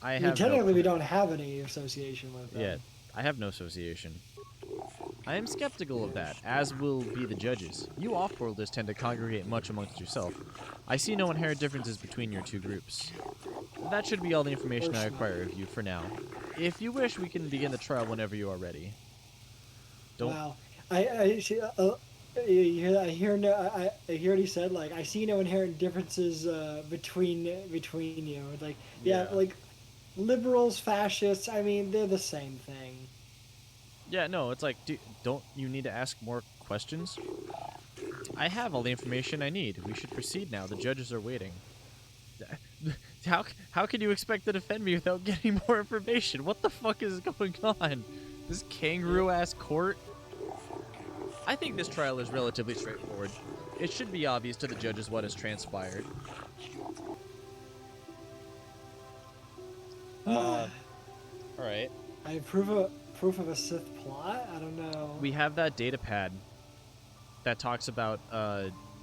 Technically, we don't have any association with them. Yeah, I have no association. I am skeptical of that, as will be the judges. You off-worlders tend to congregate much amongst yourself. I see no inherent differences between your two groups. That should be all the information I require of you for now. If you wish, we can begin the trial whenever you are ready. Wow. I see, I hear no. I hear what he said. Like, I see no inherent differences between you. Like, yeah, Yeah. like liberals, fascists. I mean, they're the same thing. Yeah, no, it's like, don't you need to ask more questions? I have all the information I need. We should proceed now. The judges are waiting. How can you expect to defend me without getting more information? What the fuck is going on? This kangaroo-ass court? I think this trial is relatively straightforward. It should be obvious to the judges what has transpired. Alright. I proof of a Sith plot? I don't know. We have that data pad that talks about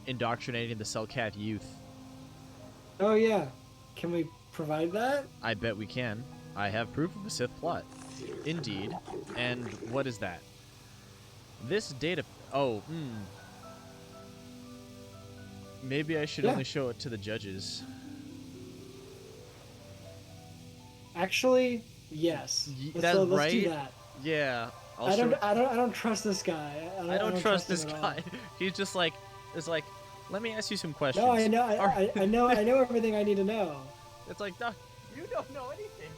indoctrinating the Selkath youth. Oh yeah. Can we provide that? I bet we can. I have proof of a Sith plot. Indeed. And what is that? This data... Oh, Maybe I should only show it to the judges. Actually, yes. That's let's right. do that. Yeah. I don't trust this guy. I don't trust this guy. He's just like, let me ask you some questions. No, I know. I know everything I need to know. It's like, Doc, you don't know anything.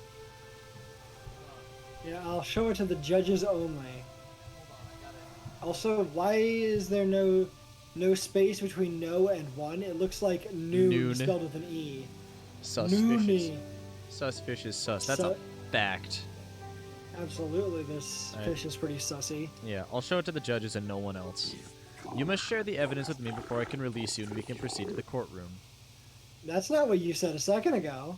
Yeah, I'll show it to the judges only. Also, why is there no space between no and one? It looks like noon spelled with an E. Suspicious. Suspicious sus. That's a fact. Absolutely, this fish is pretty sussy. Yeah, I'll show it to the judges and no one else. You must share the evidence with me before I can release you and we can proceed to the courtroom. That's not what you said a second ago.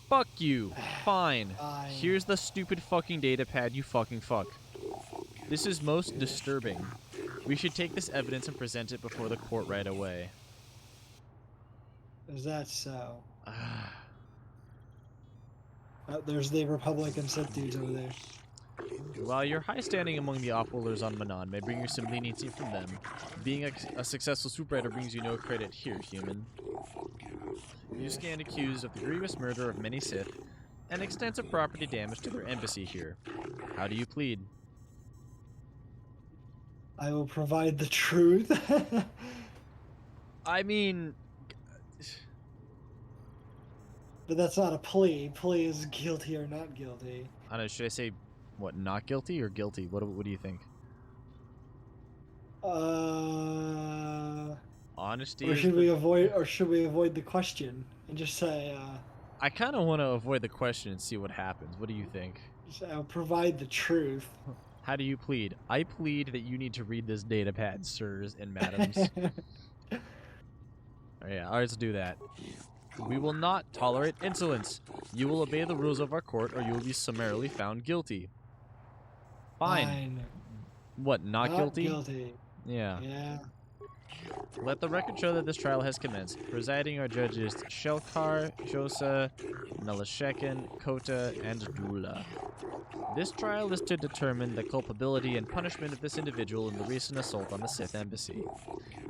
Fuck you. Fine. Here's the stupid fucking data pad, you fucking fuck. This is most disturbing. We should take this evidence and present it before the court right away. Is that so? There's the Republican Sith dudes over there. While your high standing among the op-rulers on Manon may bring you some leniency from them, being a successful superwriter brings you no credit here, human. You stand accused of the grievous murder of many Sith and extensive property damage to their embassy here. How do you plead? I will provide the truth. I mean... But that's not a plea. Plea is guilty or not guilty. I don't know, should I say, what, not guilty or guilty? What do you think? Honesty. Or should we avoid the question and just say? I kind of want to avoid the question and see what happens. What do you think? I'll provide the truth. How do you plead? I plead that you need to read this data pad, sirs and madams. Oh, yeah, all right, let's do that. We will not tolerate insolence. You will obey the rules of our court, or you will be summarily found guilty. Fine. What, not guilty? Guilty. Yeah. Yeah. Let the record show that this trial has commenced. Presiding are judges Shelkar, Josa, Nalasheken, Kota, and Dula. This trial is to determine the culpability and punishment of this individual in the recent assault on the Sith embassy.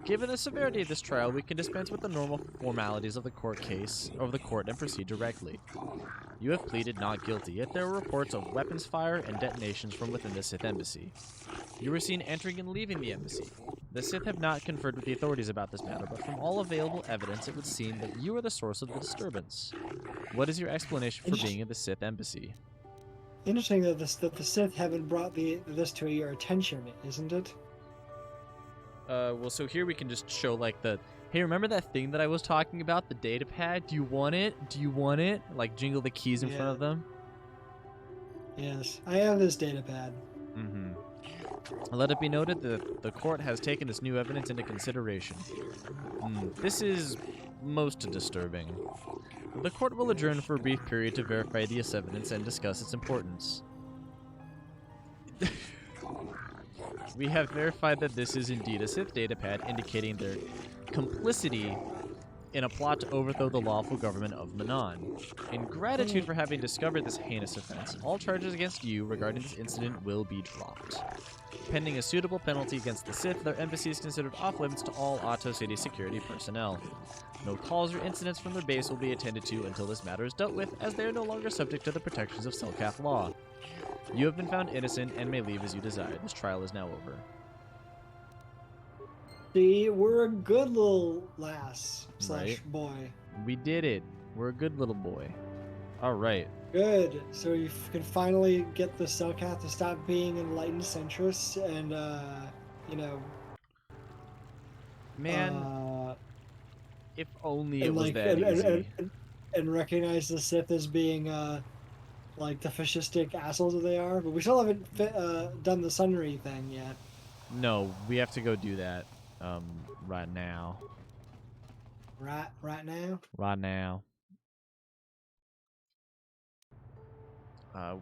Given the severity of this trial, we can dispense with the normal formalities of the court and proceed directly. You have pleaded not guilty, yet there were reports of weapons fire and detonations from within the Sith embassy. You were seen entering and leaving the embassy. The Sith have not conferred with the authorities about this matter, but from all available evidence, it would seem that you are the source of the disturbance. What is your explanation for being at the Sith embassy? Interesting that the Sith haven't brought this to your attention, isn't it? Well, so here we can just show, like, hey, remember that thing that I was talking about? The data pad? Do you want it? Do you want it? Like, jingle the keys in front of them? Yes, I have this data pad. Mm-hmm. Let it be noted that the court has taken this new evidence into consideration. This is most disturbing. The court will adjourn for a brief period to verify this evidence and discuss its importance. We have verified that this is indeed a Sith datapad indicating their complicity in a plot to overthrow the lawful government of Manon. In gratitude for having discovered this heinous offense, all charges against you regarding this incident will be dropped. Pending a suitable penalty against the Sith, their embassy is considered off-limits to all Otto City security personnel. No calls or incidents from their base will be attended to until this matter is dealt with, as they are no longer subject to the protections of Selkath law. You have been found innocent and may leave as you desire. This trial is now over. See, we're a good little lass Right. / boy. We did it. We're a good little boy. All right. Good. So you can finally get the Cellcath to stop being enlightened centrists and, you know, Man, if only it and was like that easy. and recognize the Sith as being like the fascistic assholes that they are. But we still haven't done the Sunry thing yet. No, we have to go do that right now. Right now. Right now.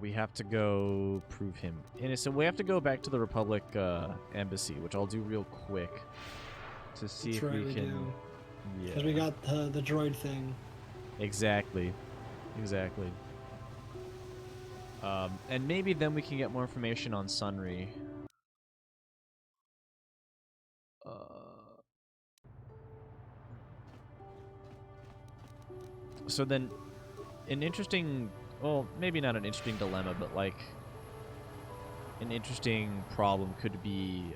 We have to go prove him innocent. We have to go back to the Republic embassy, which I'll do real quick to see That's if right, we can. do. Yeah. Because we got the droid thing. Exactly. Exactly. And maybe then we can get more information on Sunry. So then, an interesting, well, maybe not an interesting dilemma, but like an interesting problem could be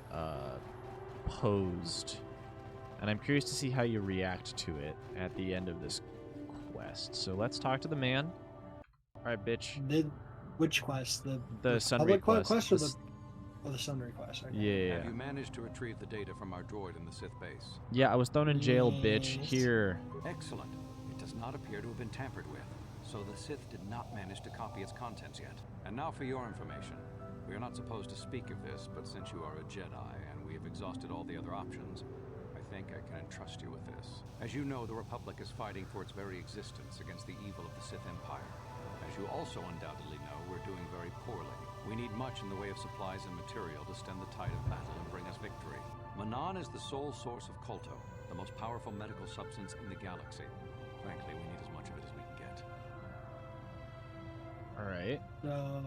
posed. And I'm curious to see how you react to it at the end of this quest. So let's talk to the man. All right, bitch. Which quest? The Sunry public quest. or the Sunry quest? Okay. Yeah. Have you managed to retrieve the data from our droid in the Sith base? Yeah, I was thrown in jail, bitch. Yes. Here. Excellent. It does not appear to have been tampered with, so the Sith did not manage to copy its contents yet. And now for your information. We are not supposed to speak of this, but since you are a Jedi and we have exhausted all the other options, I think I can entrust you with this. As you know, the Republic is fighting for its very existence against the evil of the Sith Empire. As you also undoubtedly know, we're doing very poorly. We need much in the way of supplies and material to stem the tide of battle and bring us victory. Manan is the sole source of Kolto, the most powerful medical substance in the galaxy. Frankly, we need as much of it as we can get. All right. No.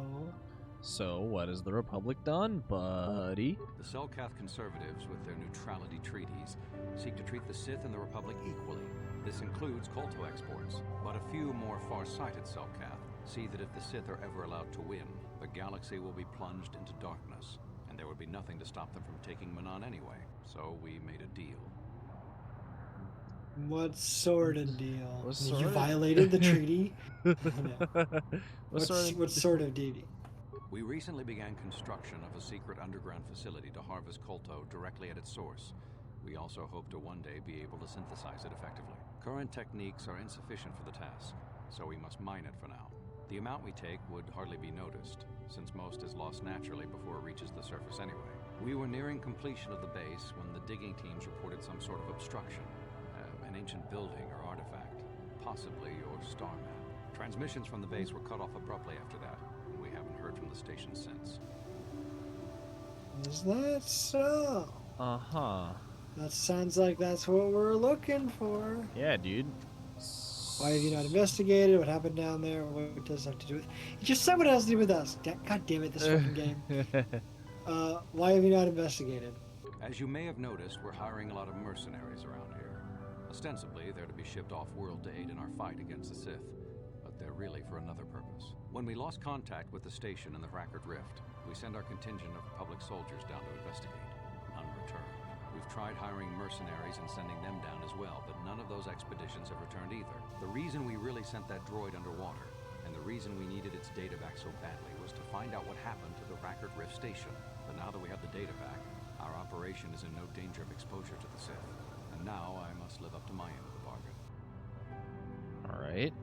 So, what has the Republic done, buddy? The Selkath conservatives, with their neutrality treaties, seek to treat the Sith and the Republic equally. This includes Kolto exports, but a few more far-sighted Selkath see that if the Sith are ever allowed to win, the galaxy will be plunged into darkness, and there would be nothing to stop them from taking Manan anyway. So we made a deal. What sort of deal? What You sort of- violated the treaty? No. What sort of duty? We recently began construction of a secret underground facility to harvest Kolto directly at its source. We also hope to one day be able to synthesize it effectively. Current techniques are insufficient for the task, so we must mine it for now. The amount we take would hardly be noticed, since most is lost naturally before it reaches the surface anyway. We were nearing completion of the base when the digging teams reported some sort of obstruction. An ancient building or artifact, possibly your star map. Transmissions from the base were cut off abruptly after that, and we haven't heard from the station since. Is that so? Uh-huh. That sounds like that's what we're looking for. Yeah, dude. Why have you not investigated? What happened down there? What does it have to do with? You just said what it has to do with us. God damn it, this fucking game. Why have you not investigated? As you may have noticed, we're hiring a lot of mercenaries around here. Ostensibly, they're to be shipped off-world to aid in our fight against the Sith, but they're really for another purpose. When we lost contact with the station in the Rackard Rift, we sent our contingent of Republic soldiers down to investigate. None returned. We've tried hiring mercenaries and sending them down as well, but none of those expeditions have returned either. The reason we really sent that droid underwater, and the reason we needed its data back so badly, was to find out what happened to the Rackard Rift station. But now that we have the data back, our operation is in no danger of exposure to the Sith. And now I must live up to my end of the bargain. Alright.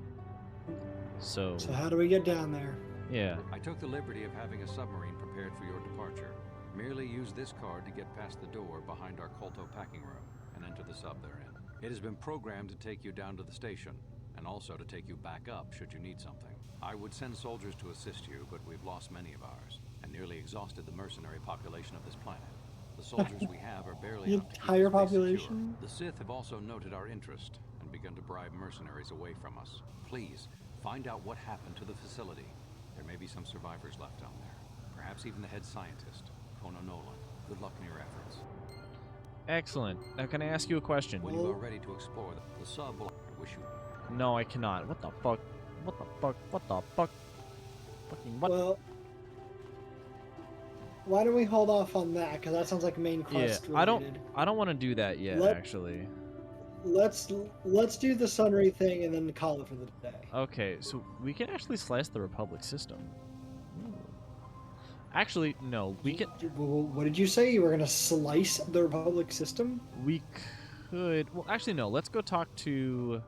So how do we get down there? Yeah. I took the liberty of having a submarine prepared for your departure. Merely use this card to get past the door behind our Kolto packing room and enter the sub therein. It has been programmed to take you down to the station, and also to take you back up should you need something. I would send soldiers to assist you, but we've lost many of ours, and nearly exhausted the mercenary population of this planet. The soldiers we have are barely The enough to keep entire this base population? secure. The Sith have also noted our interest and begun to bribe mercenaries away from us. Please, find out what happened to the facility. There may be some survivors left down there. Perhaps even the head scientist, Kono Nolan. Good luck in your efforts. Excellent. Now, can I ask you a question? When you are ready to explore the sub, I wish you... No, I cannot. What the fuck? What the fuck? What the fuck? Fucking what? Well, why don't we hold off on that? Because that sounds like main Yeah, quest I related. don't want to do that yet, Let- actually. Let's do the Sunray thing and then call it for the day. Okay, so we can actually slice the Republic system. Ooh. Actually, no, we can. What did you say? You were gonna slice the Republic system? We could. Well, actually, no. Let's go talk to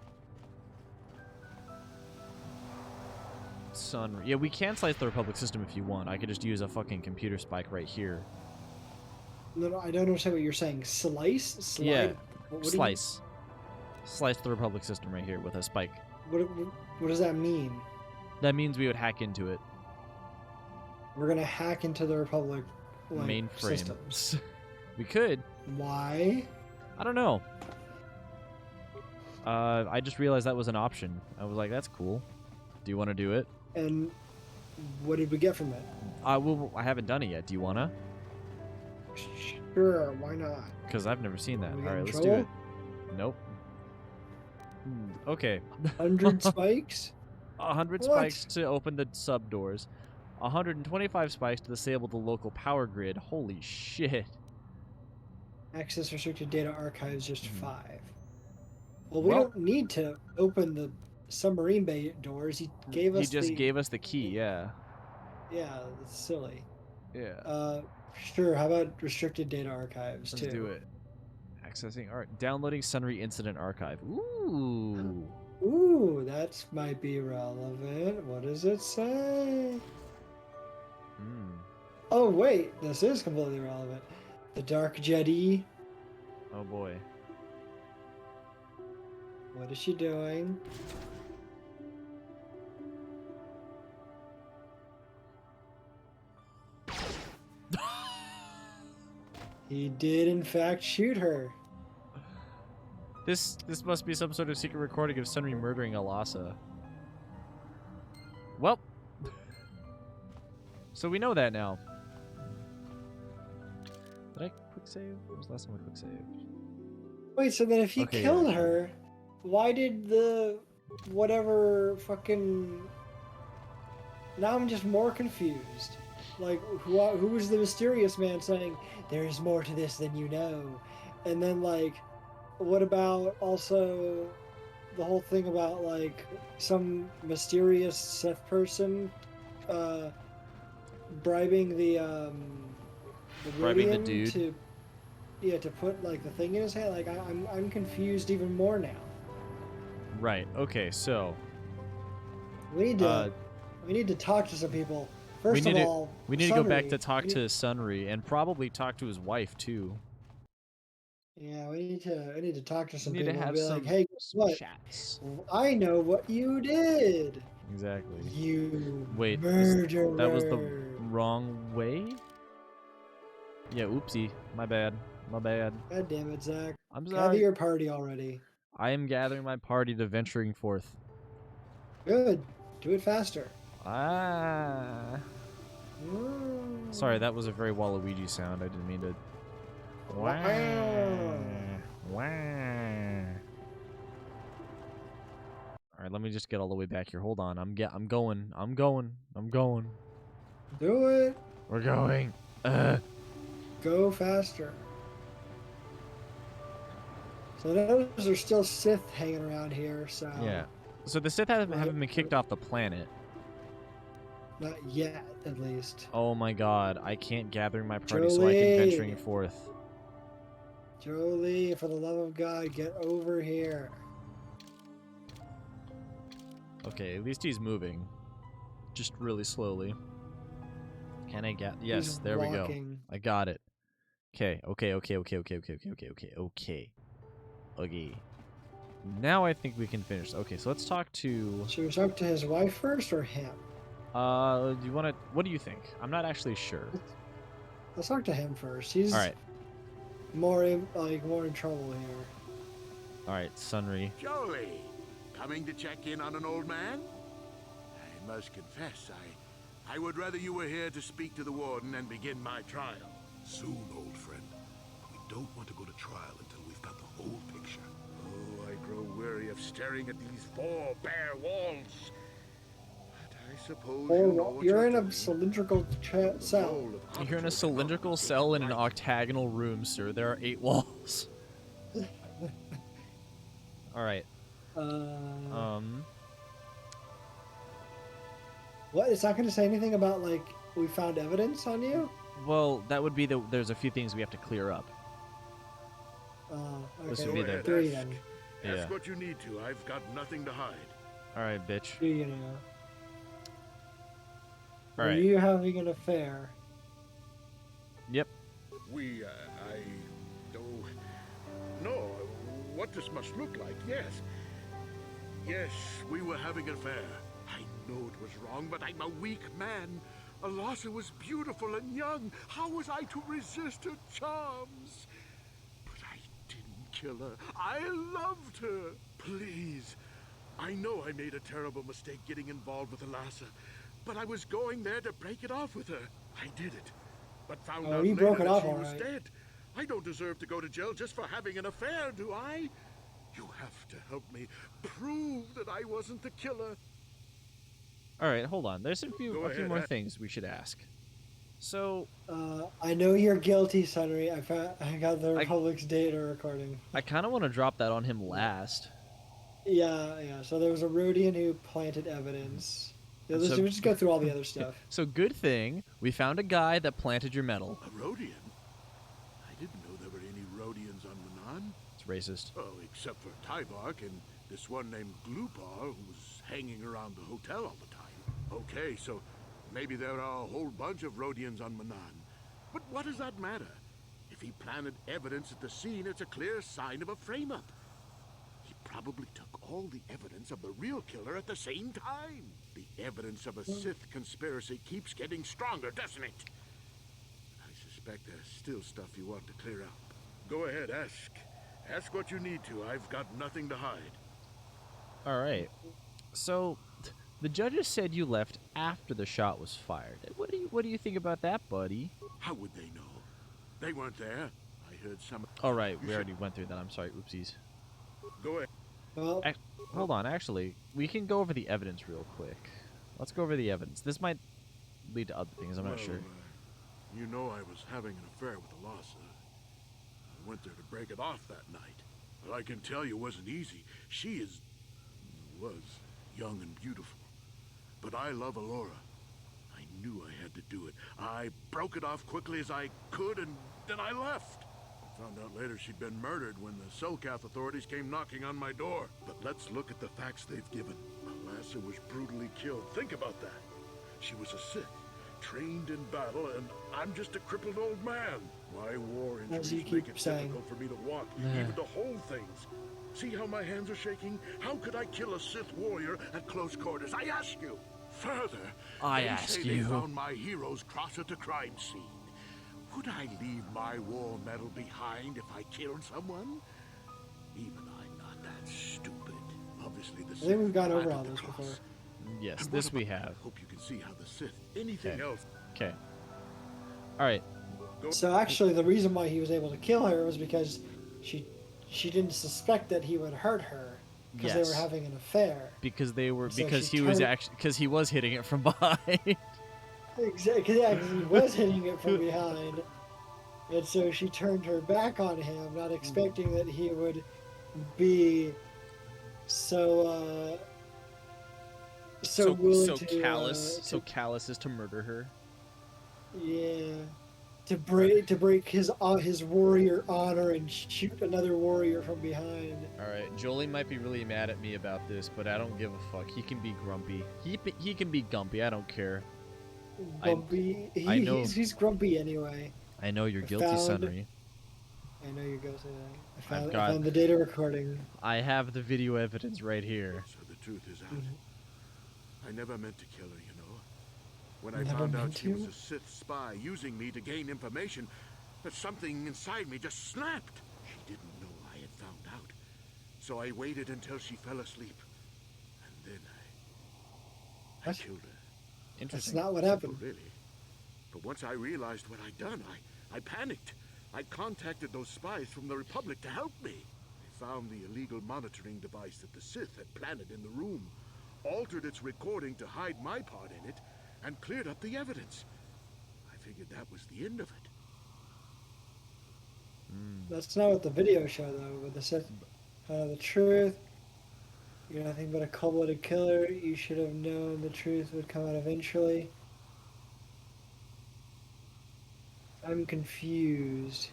Sun. Yeah, we can slice the Republic system if you want. I could just use a fucking computer spike right here. No, I don't understand what you're saying. Slice? Slide? Yeah, What do you- slice. Slice the Republic system right here with a spike. What does that mean? That means we would hack into it. We're gonna hack into the Republic Mainframe. systems. We could. Why? I don't know. I just realized that was an option. I was like, that's cool. Do you want to do it? And what did we get from it? Well, I haven't done it yet. Do you want to? Sure, why not? Because I've never seen that. We All get right, in let's do trouble? it. Nope. Okay. 100 spikes? 100 What? spikes to open the sub doors. 125 spikes to disable the local power grid. Holy shit. Access restricted data archives, just 5. Well, we Well- don't need to open the submarine bay doors. He gave us He just gave us the key, yeah. Yeah, that's silly. Yeah. Sure, how about restricted data archives, Let's too? do it. Accessing art. Downloading Sunry Incident Archive. Ooh. Ooh, that might be relevant. What does it say? Oh, wait, this is completely relevant. The Dark Jedi. Oh boy. What is she doing? He did, in fact, shoot her. This must be some sort of secret recording of Sunry murdering Alasa. Well. So we know that now. Did I quick save? When was the last time I quick saved? Wait, so then if he Okay, killed yeah. her, why did the whatever fucking... Now I'm just more confused. Like, who was the mysterious man saying, there's more to this than you know? And then, like, what about also the whole thing about, like, some mysterious Sith person bribing the Bribing the Rodian dude? to put, like, the thing in his hand? Like, I'm confused even more now. Right. Okay. So. We need to talk to some people. First we need of all, we need to go back Sunry. to talk to Sunry and probably talk to his wife too. Yeah, we need to talk to some We need to people and have be some like, hey, guess what? chats. I know what you did. Exactly. You Wait, murderer. that was the wrong way? Yeah, oopsie. My bad. My bad. God damn it, Zach. I'm Gather sorry. your party already. I am gathering my party to venturing forth. Good. Do it faster. Ah. Sorry, that was a very Waluigi sound. I didn't mean to. Wow. Wow. All right, let me just get all the way back here. Hold on. I'm going. Do it. We're going. Go faster. So those are still Sith hanging around here, so... Yeah. So the Sith haven't been kicked off the planet. Not yet, at least. Oh my god, I can't gather my party so I can Jolie. venturing forth. Jolie, for the love of God, get over here. Okay, at least he's moving. Just really slowly. Can I get... Yes, He's there we go. walking. I got it. Okay. Now I think we can finish. Okay, so let's talk to... Should we talk to his wife first or him? Do you want to... What do you think? I'm not actually sure. Let's talk to him first. He's Alright. more in trouble here. Alright, Sunry. Jolie, coming to check in on an old man? I must confess, I would rather you were here to speak to the warden and begin my trial. Soon, old friend. We don't want to go to trial until we've got the whole picture. Oh, I grow weary of staring at these four bare walls. But I suppose Or you know what you're you're in a doing. cylindrical cell. You're in a cylindrical cell in an octagonal room, sir. There are 8 walls. All right. What? It's not going to say anything about like we found evidence on you. Well, that would be there's a few things we have to clear up. This Okay. would be Go ahead, Three ask. then. Ask what you need to. I've got nothing to hide. All right, bitch. Do you know? All Were right. you having an affair? Yep. I don't know what this must look like. Yes. Yes, we were having an affair. I know it was wrong, but I'm a weak man. Alasa was beautiful and young. How was I to resist her charms? But I didn't kill her. I loved her. Please. I know I made a terrible mistake getting involved with Alasa, but I was going there to break it off with her. I did it, but found out you later broke it that off she all was right. dead. I don't deserve to go to jail just for having an affair, do I? You have to help me prove that I wasn't the killer. All right, hold on. There's a few ahead, more ask. things we should ask. So, I know you're guilty, Sunry. I got the Republic's data recording. I kind of want to drop that on him last. Yeah. So there was a Rhodian who planted evidence. Yeah, And let's just go through all the other stuff. So good thing we found a guy that planted your metal. A Rhodian? I didn't know there were any Rhodians on Manon. It's racist. Oh, except for Tyvark and this one named Glupar who was hanging around the hotel all the time. Okay, so maybe there are a whole bunch of Rhodians on Manon. But what does that matter? If he planted evidence at the scene, it's a clear sign of a frame-up. He probably took all the evidence of the real killer at the same time. The evidence of a Sith conspiracy keeps getting stronger, doesn't it? I suspect there's still stuff you want to clear up. Go ahead, ask. Ask what you need to. I've got nothing to hide. All right. So, the judges said you left after the shot was fired. What do you think about that, buddy? How would they know? They weren't there. I heard some... All right, we already went through that. I'm sorry. Oopsies. Go ahead. Well, hold on. Actually, we can go over the evidence real quick. Let's go over the evidence. This might lead to other things. I'm not sure. You know I was having an affair with Alasa. I went there to break it off that night. But I can tell you it wasn't easy. She was young and beautiful. But I love Alora. I knew I had to do it. I broke it off quickly as I could, and then I left. I found out later she'd been murdered when the Selkath authorities came knocking on my door. But let's look at the facts they've given. Alasa was brutally killed. Think about that. She was a Sith, trained in battle, and I'm just a crippled old man. My war As you injuries make keep it saying. difficult for me to walk, even to hold things. See how my hands are shaking? How could I kill a Sith warrior at close quarters? I ask you. Further, I they ask say you. they found my hero's cross at the crime scene. Would I leave my war medal behind if I killed someone? Even I'm not that stupid. Obviously, the I Sith think we've gone over planted all the this cross. before. Yes, And this what we about- have. I hope you can see how the Sith. Anything else? Okay. All right. So actually, the reason why he was able to kill her was because she didn't suspect that he would hurt her because they Yes. were having an affair. Because they were So because she he was turned- actually because he was hitting it from behind. Exactly, yeah, because he was hitting it from behind, and so she turned her back on him, not expecting that he would be so willing to callous, so callous as to murder her. yeah, to break his warrior honor and shoot another warrior from behind. All right, Jolie might be really mad at me about this, but I don't give a fuck. He can be grumpy. He can be gumpy. I don't care. Grumpy. I know. He's grumpy anyway. I know you're guilty, found- Sunry. I know you're guilty. I I've found the data recording. I have the video evidence right here. So the truth is out. I never meant to kill her, you know. When I Never found out meant she was to? a Sith spy using me to gain information, that something inside me just snapped. She didn't know I had found out. So I waited until she fell asleep. And then I killed her. That's Interesting. not what Simple, happened. really. But once I realized what I'd done, I panicked. I contacted those spies from the Republic to help me. They found the illegal monitoring device that the Sith had planted in the room. altered its recording to hide my part in it, and cleared up the evidence. I figured that was the end of it. That's not what the video showed, though. With the Sith, the truth. You're nothing but a cold-blooded killer. You should have known the truth would come out eventually. I'm confused.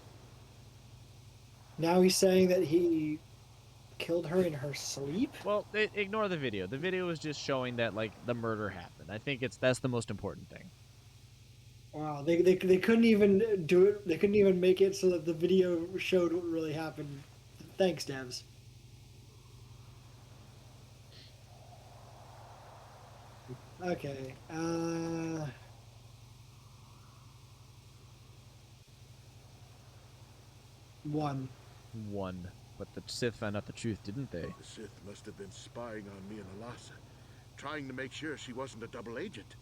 Now he's saying that he killed her in her sleep? Well, ignore the video. The video is just showing that, like, the murder happened. I think that's the most important thing. Wow, they couldn't even do it. They couldn't even make it so that the video showed what really happened. Thanks, devs. Okay. One. But the Sith found out the truth, didn't they? The Sith must have been spying on me and Alasa, trying to make sure she wasn't a double agent.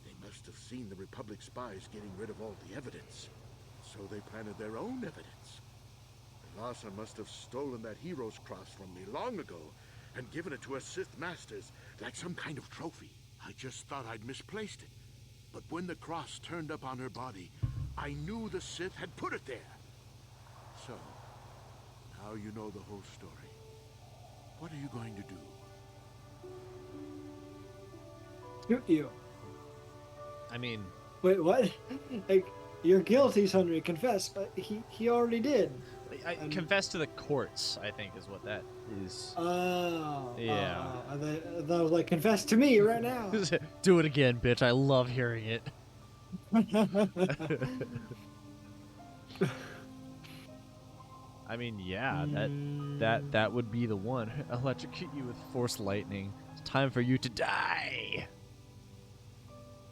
They must have seen the Republic spies getting rid of all the evidence, so they planted their own evidence. Alasa must have stolen that hero's cross from me long ago and given it to her Sith masters like some kind of trophy. I just thought I'd misplaced it, but when the cross turned up on her body, I knew the Sith had put it there. So, now you know the whole story. What are you going to do? Shoot you. I mean... Wait, what? Like, you're guilty, Sundry. Confess. He already did. Confess to the courts, I think, is what that is. Oh. Yeah. I thought it was like, confess to me right now. Do it again, bitch. I love hearing it. I mean, yeah, that would be the one. Electrocute you with force lightning. It's time for you to die.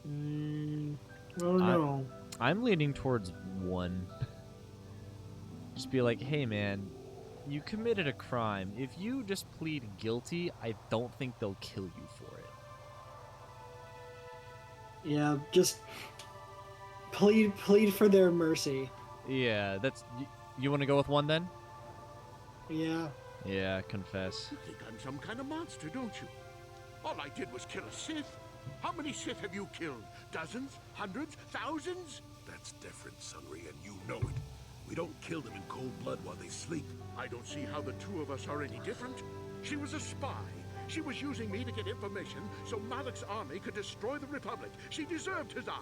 Oh no. I'm leaning towards one. Just be like, hey man, you committed a crime. If you just plead guilty, I don't think they'll kill you for it. Yeah, just plead for their mercy. Yeah, that's... You want to go with one then? Yeah. Yeah, confess. You think I'm some kind of monster, don't you? All I did was kill a Sith. How many Sith have you killed? Dozens? Hundreds? Thousands? That's different, Sunry, and you know it. We don't kill them in cold blood while they sleep. I don't see how the two of us are any different. She was a spy. She was using me to get information so Malak's army could destroy the Republic. She deserved to die.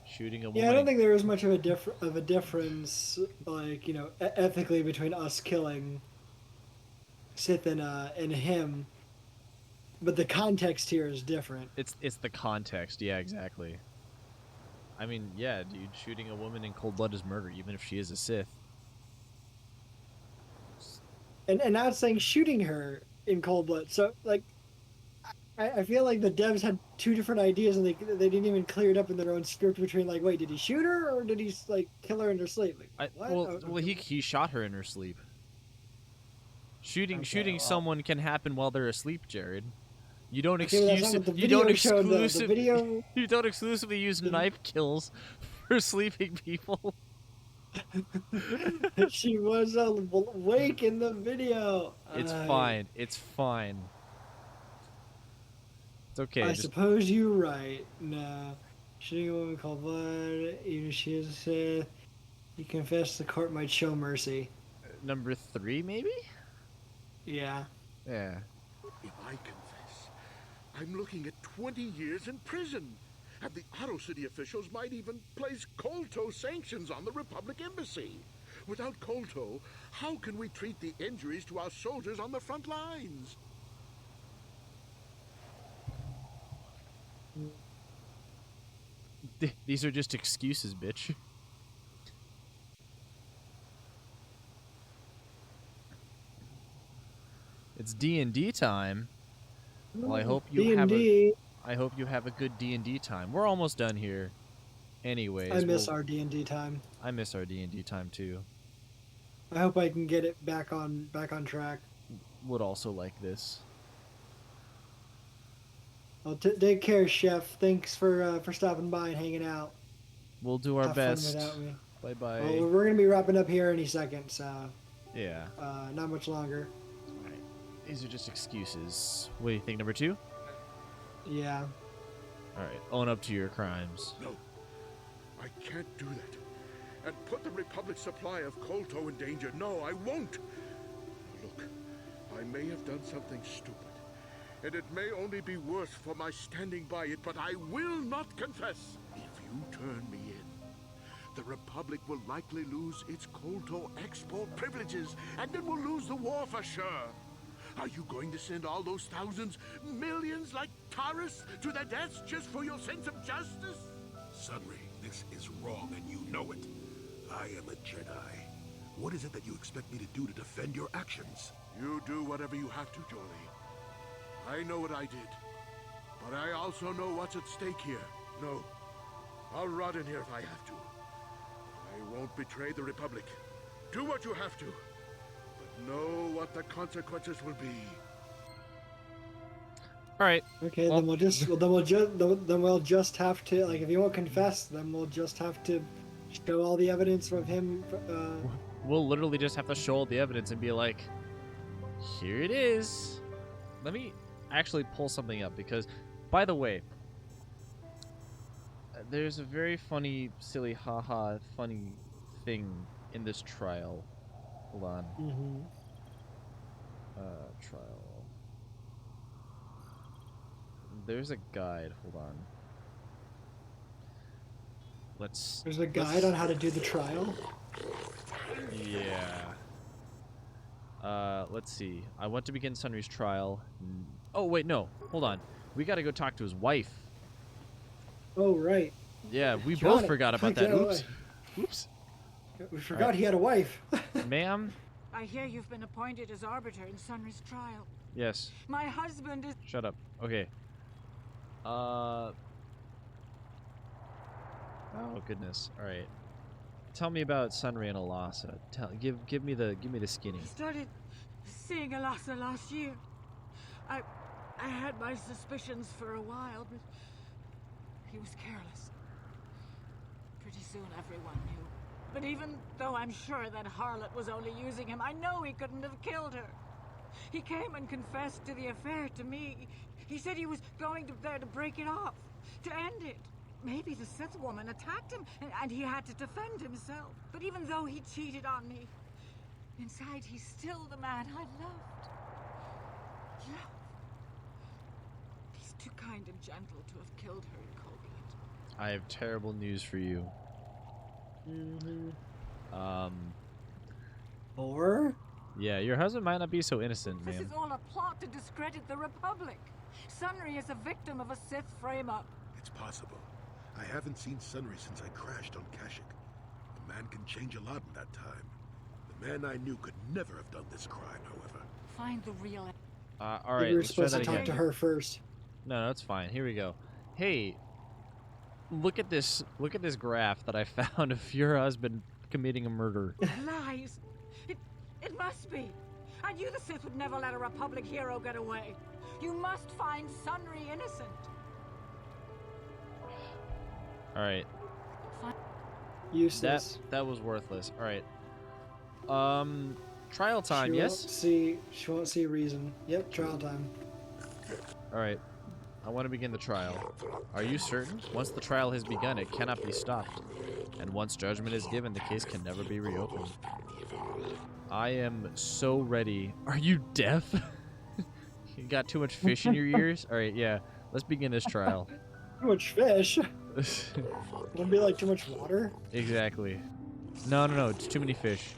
Shooting a woman. Yeah, I don't think there is much of a difference, like, you know, ethically between us killing Sith and him. But the context here is different. It's the context. Yeah, exactly. I mean, yeah, dude, shooting a woman in cold blood is murder, even if she is a Sith. And not saying shooting her in cold blood. So, like, I feel like the devs had two different ideas, and they didn't even clear it up in their own script between, like, wait, did he shoot her, or did he, like, kill her in her sleep? Like, what? Well, he shot her in her sleep. Shooting someone can happen while they're asleep, Jared. You don't exclusively use knife kills for sleeping people. She was awake in the video. It's fine. It's fine. It's okay. I suppose you're right. No. Shooting a woman called blood, even if she is a Sith, you confess the court might show mercy. Number 3, maybe? Yeah. Yeah. If I confess, I'm looking at 20 years in prison. And the Otto City officials might even place Kolto sanctions on the Republic Embassy. Without Kolto, how can we treat the injuries to our soldiers on the front lines? These are just excuses, bitch. It's D&D time. Well, I hope you have a good D&D time. We're almost done here. Anyways, I miss our D&D time. I miss our D&D time too. I hope I can get it back on track. Would also like this. Well, take care, Chef. Thanks for stopping by and hanging out. We'll do our Have best. fun without me. Bye bye. Well, we're gonna be wrapping up here any second, so yeah. Not much longer. These are just excuses. What do you think, number 2? Yeah. Alright, own up to your crimes. No, I can't do that. And put the Republic's supply of kotor in danger. No, I won't. Look, I may have done something stupid, and it may only be worse for my standing by it, but I will not confess. If you turn me in, the Republic will likely lose its kotor export privileges, and then we'll lose the war for sure. Are you going to send all those thousands, millions like Taurus to their deaths just for your sense of justice? Sunry, this is wrong and you know it. I am a Jedi. What is it that you expect me to do to defend your actions? You do whatever you have to, Jolie. I know what I did, but I also know what's at stake here. No, I'll rot in here if I have to. I won't betray the Republic. Do what you have to, but know what the consequences will be. All right. Okay, well, then we'll just have to, like, if you won't confess, then we'll just have to show all the evidence of him. We'll literally just have to show all the evidence and be like, here it is. Let me actually pull something up because, by the way, there's a very funny, silly, haha, funny thing in this trial. Hold on. Mm-hmm. Trial. There's a guide. Hold on. There's a guide on how to do the trial? Yeah. Let's see. I want to begin Sunry's trial. Oh, wait, no. Hold on. We gotta go talk to his wife. Oh, right. Yeah, we Johnny, both forgot about that. Oops. Oops. We forgot he had a wife. Ma'am? I hear you've been appointed as arbiter in Sunry's trial. Yes. My husband is... Shut up. Okay. Oh, goodness. All right. Tell me about Sunry and Alasa. Give me the skinny. I started seeing Alasa last year. I had my suspicions for a while, but he was careless. Pretty soon everyone knew. But even though I'm sure that harlot was only using him, I know he couldn't have killed her. He came and confessed to the affair to me. He said he was going there to break it off, to end it. Maybe the Sith woman attacked him, and he had to defend himself. But even though he cheated on me, inside he's still the man I loved. Love. He's too kind and gentle to have killed her in Colgate. I have terrible news for you. Or? Yeah, your husband might not be so innocent, This man. is all a plot to discredit the Republic. Sunry is a victim of a Sith frame-up. It's possible. I haven't seen Sunry since I crashed on Kashyyyk. A man can change a lot in that time. The man I knew could never have done this crime, however. Find the real... All right, You were let's try supposed that to talk again. to her first. No, that's fine. Here we go. Hey, look at this graph that I found of your husband committing a murder. Lies. It must be. I knew the Sith would never let a Republic hero get away. You must find Sunry innocent. All right. Useless. That was worthless. All right. Trial time, yes? She won't see reason. Yep, trial time. All right. I want to begin the trial. Are you certain? Once the trial has begun, it cannot be stopped. And once judgment is given, the case can never be reopened. I am so ready. Are you deaf? You got too much fish in your ears? All right, yeah. Let's begin this trial. Too much fish? Wouldn't be like too much water? Exactly. No, it's too many fish.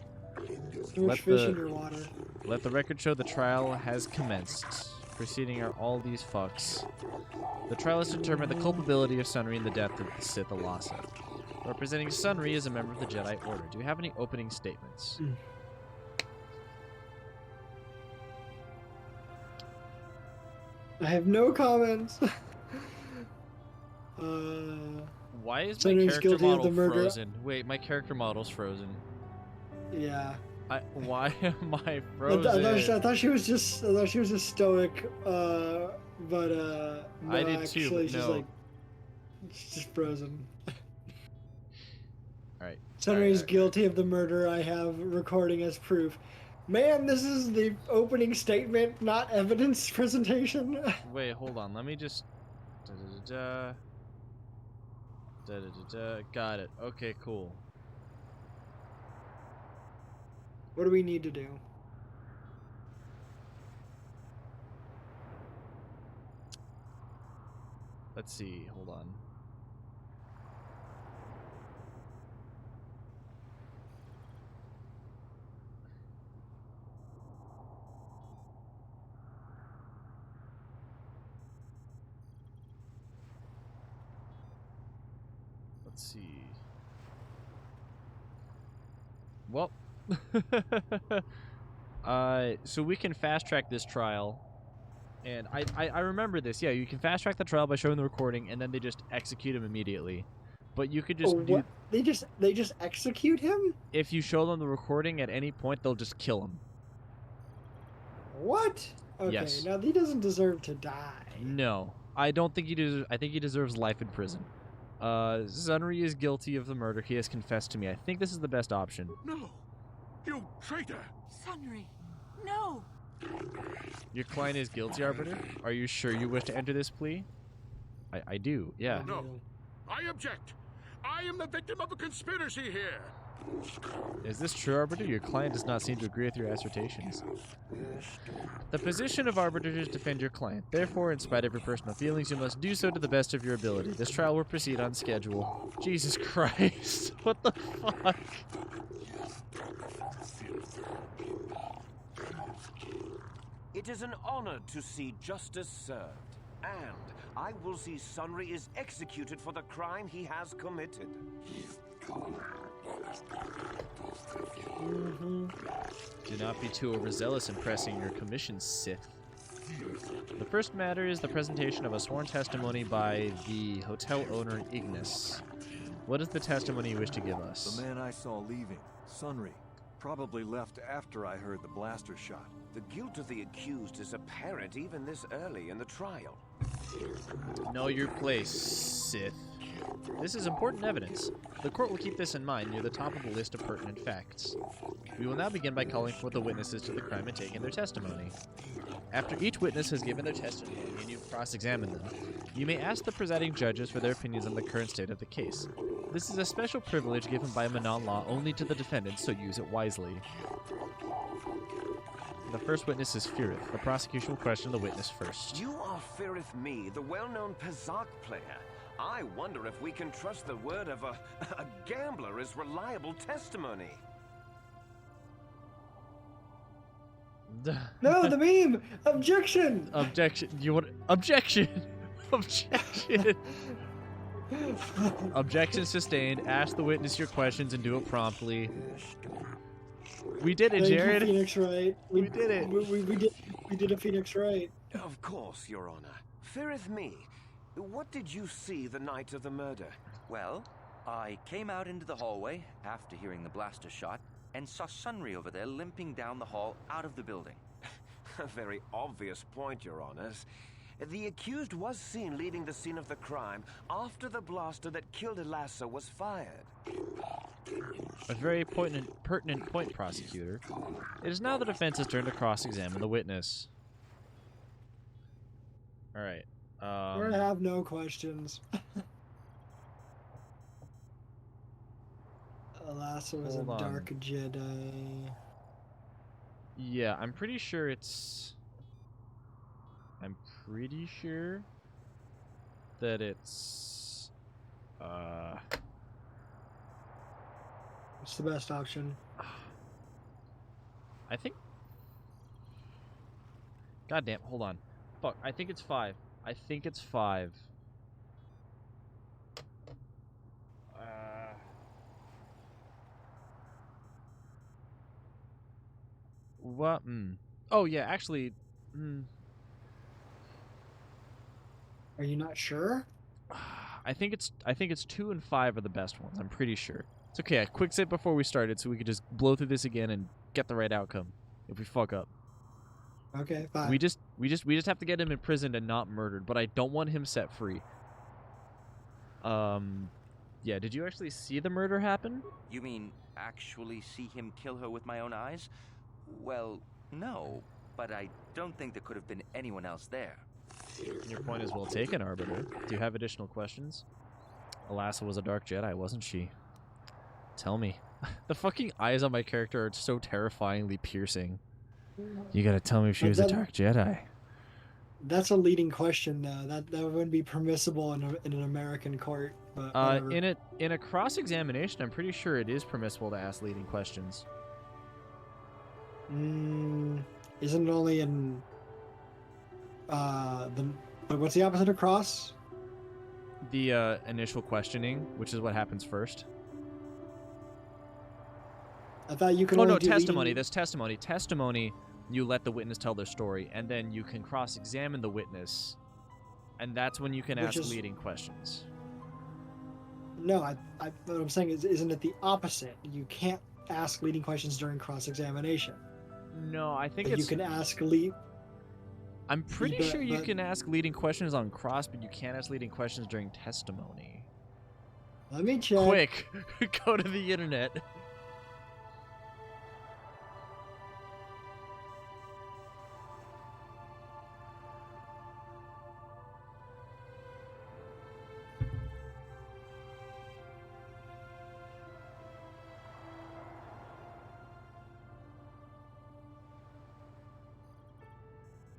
Too much fish in your water. Let the record show the trial has commenced. Proceeding are all these fucks. The trial has determined the culpability of Sunry in the death of the Sith Alasa. Representing Sunry is a member of the Jedi Order. Do you have any opening statements? I have no comments. Why is my Sunry's character guilty of model the murder. frozen? Wait, my character model's frozen. Yeah. Why am I I frozen? thought she was just stoic, no, I did too, actually but she's no. like she's just frozen. Alright. Sunry's guilty of the murder. I have recording as proof. Man, this is the opening statement, not evidence presentation. Wait, hold on. Let me just. Got it. Okay, cool. What do we need to do? Let's see. Hold on. Let's see. Well, so we can fast track this trial, and I remember this. Yeah, you can fast track the trial by showing the recording, and then they just execute him immediately. But you could just do. What? They just execute him? If you show them the recording at any point, they'll just kill him. What? Okay, Yes. now he doesn't deserve to die. No, I don't think he deserves. I think he deserves life in prison. Sunri is guilty of the murder. He has confessed to me. I think this is the best option. No! You traitor! Sunri, no! Your client is guilty, Arbiter? Are you sure you wish to enter this plea? I do, yeah. No. I object! I am the victim of a conspiracy here! Is this true, Arbiter? Your client does not seem to agree with your assertions. The position of Arbiter is to defend your client. Therefore, in spite of your personal feelings, you must do so to the best of your ability. This trial will proceed on schedule. Jesus Christ. What the fuck? It is an honor to see justice served, and I will see Sunri is executed for the crime he has committed. Do not be too overzealous in pressing your commission, Sith. The first matter is the presentation of a sworn testimony by the hotel owner, Ignis. What is the testimony you wish to give us? The man I saw leaving, Sunri, probably left after I heard the blaster shot. The guilt of the accused is apparent even this early in the trial. Know your place, Sith. This is important evidence. The court will keep this in mind near the top of the list of pertinent facts. We will now begin by calling forth the witnesses to the crime and taking their testimony. After each witness has given their testimony and you've cross-examined them, you may ask the presiding judges for their opinions on the current state of the case. This is a special privilege given by Manon law only to the defendants, so use it wisely. The first witness is Firith. The prosecution will question the witness first. You are Firith Me, the well-known Pazak player. I wonder if we can trust the word of a gambler as reliable testimony. No, the meme! Objection! Objection. You want objection? Objection. Objection sustained. Ask the witness your questions and do it promptly. We did it, Jared. Thank you, Phoenix Wright. We did it. We did a Phoenix Wright. Of course, Your Honor. Firith Me, what did you see the night of the murder? Well, I came out into the hallway after hearing the blaster shot and saw Sunri over there limping down the hall out of the building. A very obvious point, Your Honors. The accused was seen leaving the scene of the crime after the blaster that killed Elassa was fired. A very pertinent point, prosecutor. It is now the defense's turn to cross-examine the witness. All right. I have no questions. Elassa was a Hold on. dark Jedi. Yeah, I'm pretty sure it's... I'm pretty sure that it's... What's the best option? I think... Goddamn, hold on. Fuck, I think it's 5. I think it's 5. What? Oh, yeah, actually... Are you not sure? I think it's 2 and 5 are the best ones. I'm pretty sure. It's okay. A quick sip before we started, so we could just blow through this again and get the right outcome. If we fuck up, Okay, fine. we just have to get him imprisoned and not murdered. But I don't want him set free. Yeah. Did you actually see the murder happen? You mean actually see him kill her with my own eyes? Well, no, but I don't think there could have been anyone else there. Your point is well taken, Arbiter. Do you have additional questions? Alassa was a Dark Jedi, wasn't she? Tell me. The fucking eyes on my character are so terrifyingly piercing. You gotta tell me if she was a Dark Jedi. That's a leading question, though. That wouldn't be permissible in an American court. But whatever. In a cross-examination, I'm pretty sure it is permissible to ask leading questions. Isn't it only in what's the opposite of cross? The initial questioning, which is what happens first. I thought you could. Oh only no, do testimony. leading... There's testimony. Testimony. You let the witness tell their story, and then you can cross-examine the witness, and that's when you can ask leading questions. No, what I'm saying is, isn't it the opposite? You can't ask leading questions during cross-examination. No, I think you can ask lead. I'm pretty sure you can ask leading questions on cross, but you can't ask leading questions during testimony. Let me check. Quick, go to the internet.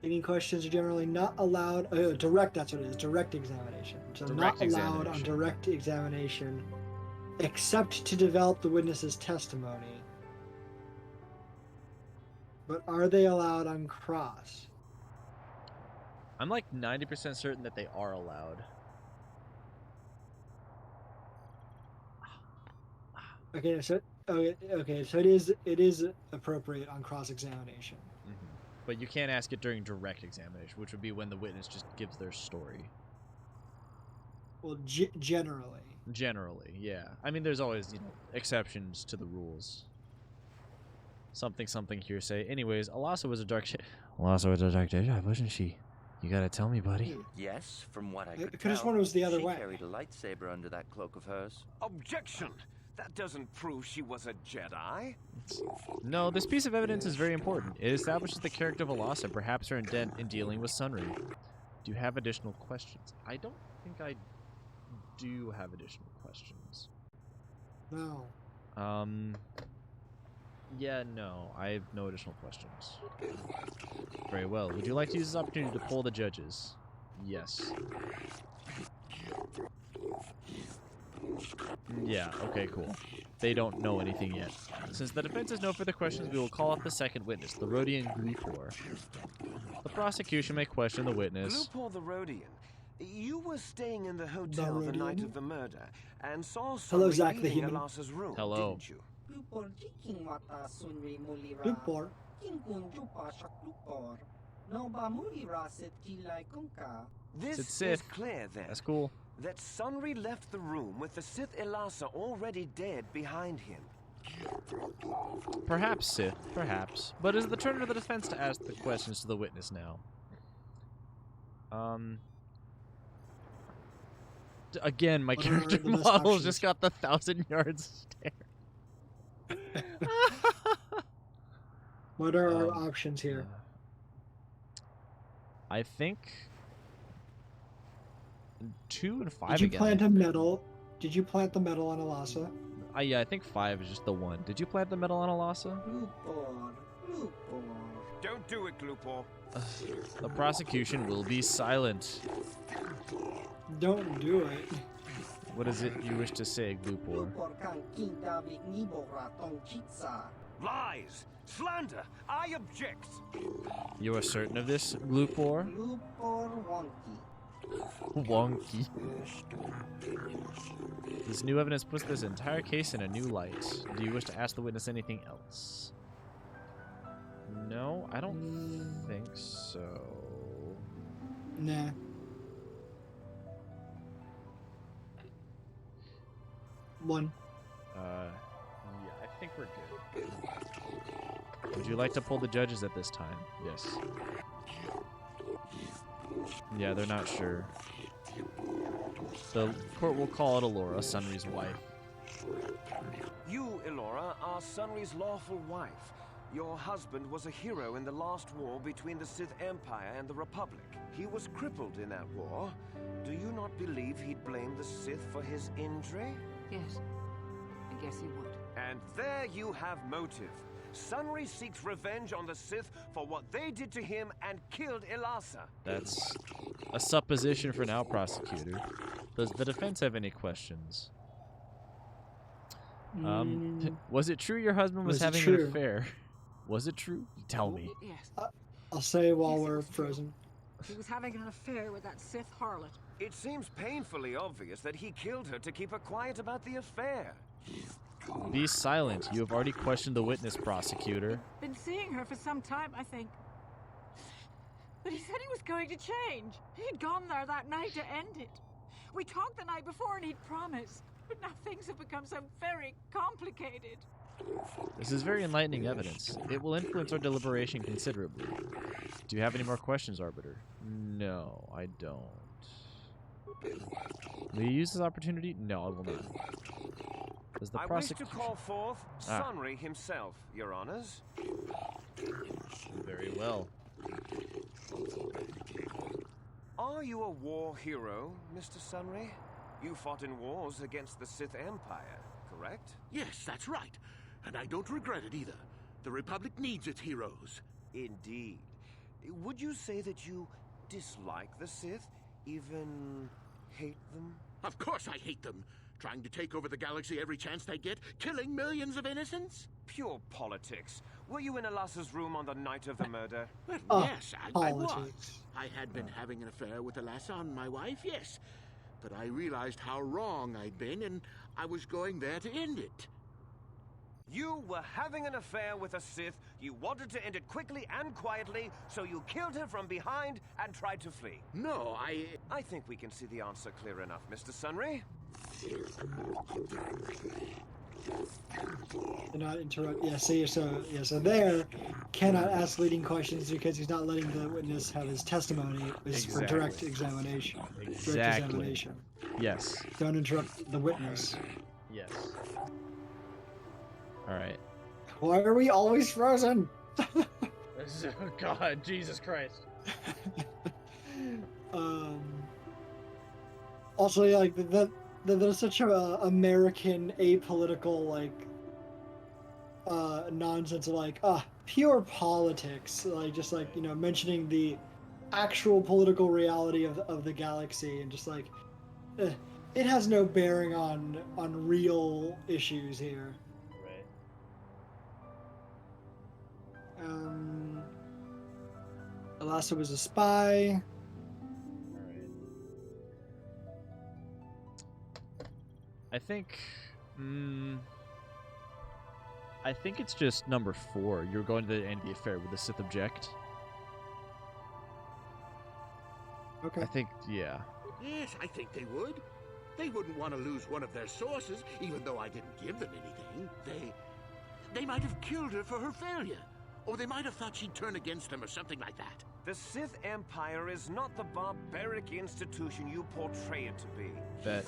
Leading questions are generally not allowed. Direct, that's what it is. Direct examination. So Direct not allowed on direct examination, except to develop the witness's testimony. But are they allowed on cross? I'm like 90% certain that they are allowed. Okay, so it is appropriate on cross examination. But you can't ask it during direct examination, which would be when the witness just gives their story. Well, generally. Generally, yeah. I mean, there's always, exceptions to the rules. Something hearsay. Anyways, Alassa was a Dark Jedi, wasn't she? You gotta tell me, buddy. Yes, from what I could could have tell, sworn it was the other she way. carried a lightsaber under that cloak of hers. Objection! That doesn't prove she was a Jedi. No, this piece of evidence is very important. It establishes the character of Alassa and perhaps her intent in dealing with Sunry. Do you have additional questions? I don't think I do have additional questions. No. Yeah, no. I have no additional questions. Very well. Would you like to use this opportunity to poll the judges? Yes. Yeah, okay, cool. They don't know anything yet. Since the defense has no further questions, we will call off the second witness, the Rhodian Glupor. The prosecution may question the witness. Glupor the Rhodian, you were staying in the hotel the night of the murder and saw Hello, Sunry Zach the leaving human. Alassa's room, Hello. didn't you? Glupor. This is clear, then. That's cool. That Sunry left the room with the Sith Alassa already dead behind him. Perhaps, Sith. Perhaps. But it is the turn of the defense to ask the questions to the witness now. Again, my character model just got the 1,000-yard stare. What are our options here? I think 2 and 5 Did you again. plant a medal? Did you plant the medal on Alassa? Yeah, I think 5 is just the one. Did you plant the medal on Alassa? Don't do it, Glupor. The prosecution will be silent. Don't do it. What is it you wish to say, Glupor? Lies! Slander! I object! You are certain of this, Glupor? Wonky. This new evidence puts this entire case in a new light. Do you wish to ask the witness anything else? No, I don't think so. Nah. One. Yeah, I think we're good. Would you like to pull the judges at this time? Yes. Yeah, they're not sure. The court will call it Elora, Sunry's wife. You, Elora, are Sunry's lawful wife. Your husband was a hero in the last war between the Sith Empire and the Republic. He was crippled in that war. Do you not believe he'd blame the Sith for his injury? Yes. I guess he would. And there you have motive. Sunry seeks revenge on the Sith for what they did to him and killed Ilasa. That's a supposition for now, prosecutor. Does the defense have any questions? Was it true your husband was having an affair? Was it true? Tell me. Yes. I'll say while we're frozen. He was having an affair with that Sith harlot. It seems painfully obvious that he killed her to keep her quiet about the affair. Be silent. You have already questioned the witness, prosecutor. Been seeing her for some time, I think. But he said he was going to change. He'd gone there that night to end it. We talked the night before and he'd promised. But now things have become so very complicated. This is very enlightening evidence. It will influence our deliberation considerably. Do you have any more questions, Arbiter? No, I don't. Will you use this opportunity? No, I will not. Does the I wish to call forth Sunry himself, Your Honors. Very well. Are you a war hero, Mr. Sunry? You fought in wars against the Sith Empire, correct? Yes, that's right. And I don't regret it either. The Republic needs its heroes. Indeed. Would you say that you dislike the Sith? Even hate them? Of course I hate them. Trying to take over the galaxy every chance they get, killing millions of innocents? Pure politics. Were you in Ilasa's room on the night of the murder? Well, yes, I was. I had been having an affair with Ilasa on my wife, yes. But I realized how wrong I'd been, and I was going there to end it. You were having an affair with a Sith. You wanted to end it quickly and quietly, so you killed her from behind and tried to flee. No, I think we can see the answer clear enough, Mr. Sunry. Do not interrupt. Yeah, see, so there, cannot ask leading questions because he's not letting the witness have his testimony. It's for direct examination. Exactly. Direct examination. Yes. Don't interrupt the witness. Yes. All right. Why are we always frozen? God, Jesus Christ. Also, yeah, like there's such a American apolitical nonsense of pure politics, just mentioning the actual political reality of the galaxy and just it has no bearing on real issues here. Ilasa was a spy. I think it's just number 4. You're going to the end of the affair with the Sith object. Okay. I think, yeah. Yes, I think they would. They wouldn't want to lose one of their sources, even though I didn't give them anything. They might have killed her for her failure. Or they might have thought she'd turn against them or something like that. The Sith Empire is not the barbaric institution you portray it to be. Bet.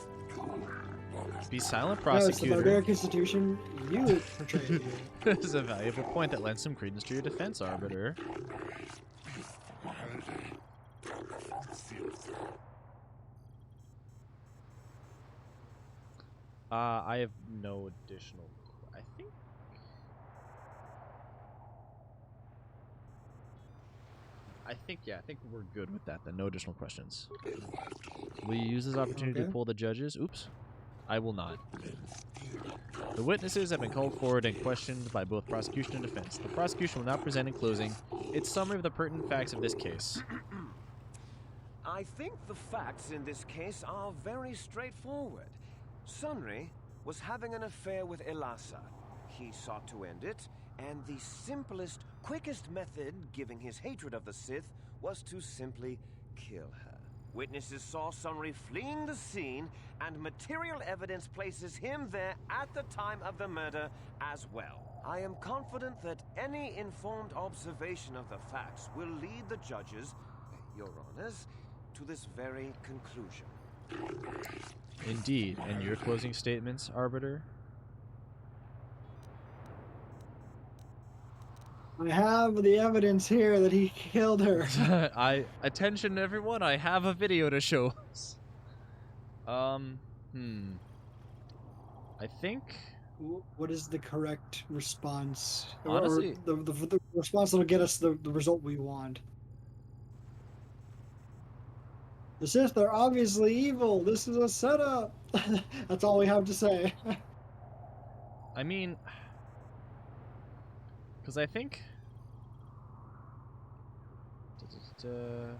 Be silent, No, prosecutor. it's the barbaric institution you portray it to be. This is a valuable point that lends some credence to your defense, Arbiter. I have no additional... I think we're good with that then. No additional questions. Will you use this opportunity to pull the judges? Oops. I will not. The witnesses have been called forward and questioned by both prosecution and defense. The prosecution will now present in closing its summary of the pertinent facts of this case. I think the facts in this case are very straightforward. Sunry was having an affair with Ilasa. He sought to end it, and the simplest, quickest method, given his hatred of the Sith, was to simply kill her. Witnesses saw Sunry fleeing the scene, and material evidence places him there at the time of the murder as well. I am confident that any informed observation of the facts will lead the judges, Your Honors, to this very conclusion. Indeed. And your closing statements, Arbiter? I have the evidence here that he killed her. Attention everyone, I have a video to show us. I think... What is the correct response? Honestly... Or the response that'll get us the result we want. The Sith are obviously evil. This is a setup. That's all we have to say. I mean... Because I think... None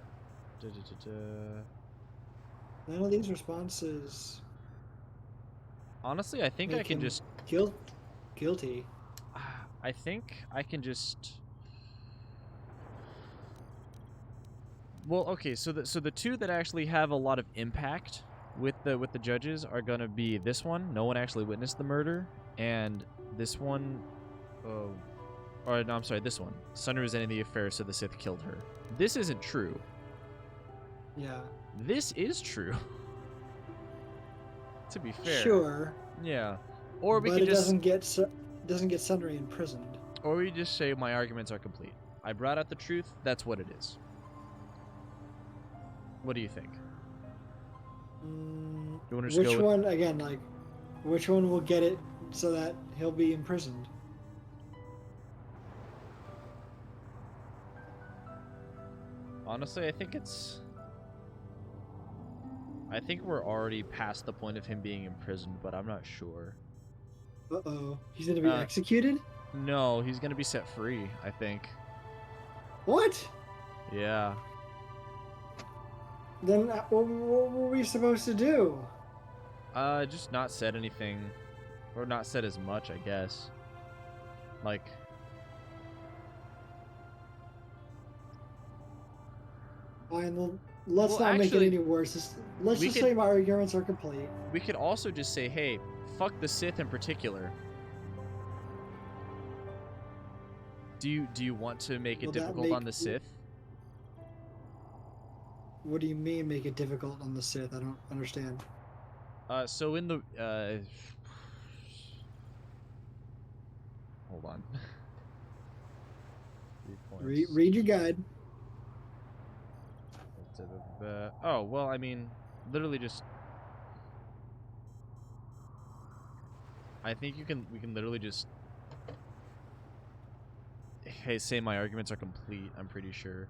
of these responses... Honestly, I think I can just... Guilty. I think I can just... Well, okay, so the two that actually have a lot of impact with the judges are gonna be this one. No one actually witnessed the murder, and this one, or no, I'm sorry, this one. Sunny was ending the affair, so the Sith killed her. This isn't true. Yeah. This is true. To be fair. Sure. Yeah. Or we but could it just doesn't get Sunray imprisoned. Or we just say my arguments are complete. I brought out the truth. That's what it is. What do you think? You wanna just Which go one again? Like, which one will get it so that he'll be imprisoned? Honestly, I think we're already past the point of him being imprisoned, but I'm not sure. Uh-oh. He's gonna be executed? No, he's gonna be set free, I think. What? Yeah. Then what were we supposed to do? Just not said anything. Or not said as much, I guess. Like... Fine, well, let's not make it any worse. Let's just say my arguments are complete. We could also just say, hey, fuck the Sith in particular. Do you want to make it difficult on the Sith? What do you mean make it difficult on the Sith? I don't understand. So in the hold on. Read your guide. Oh, well, I mean, literally just... I think we can literally just... Hey, say my arguments are complete, I'm pretty sure.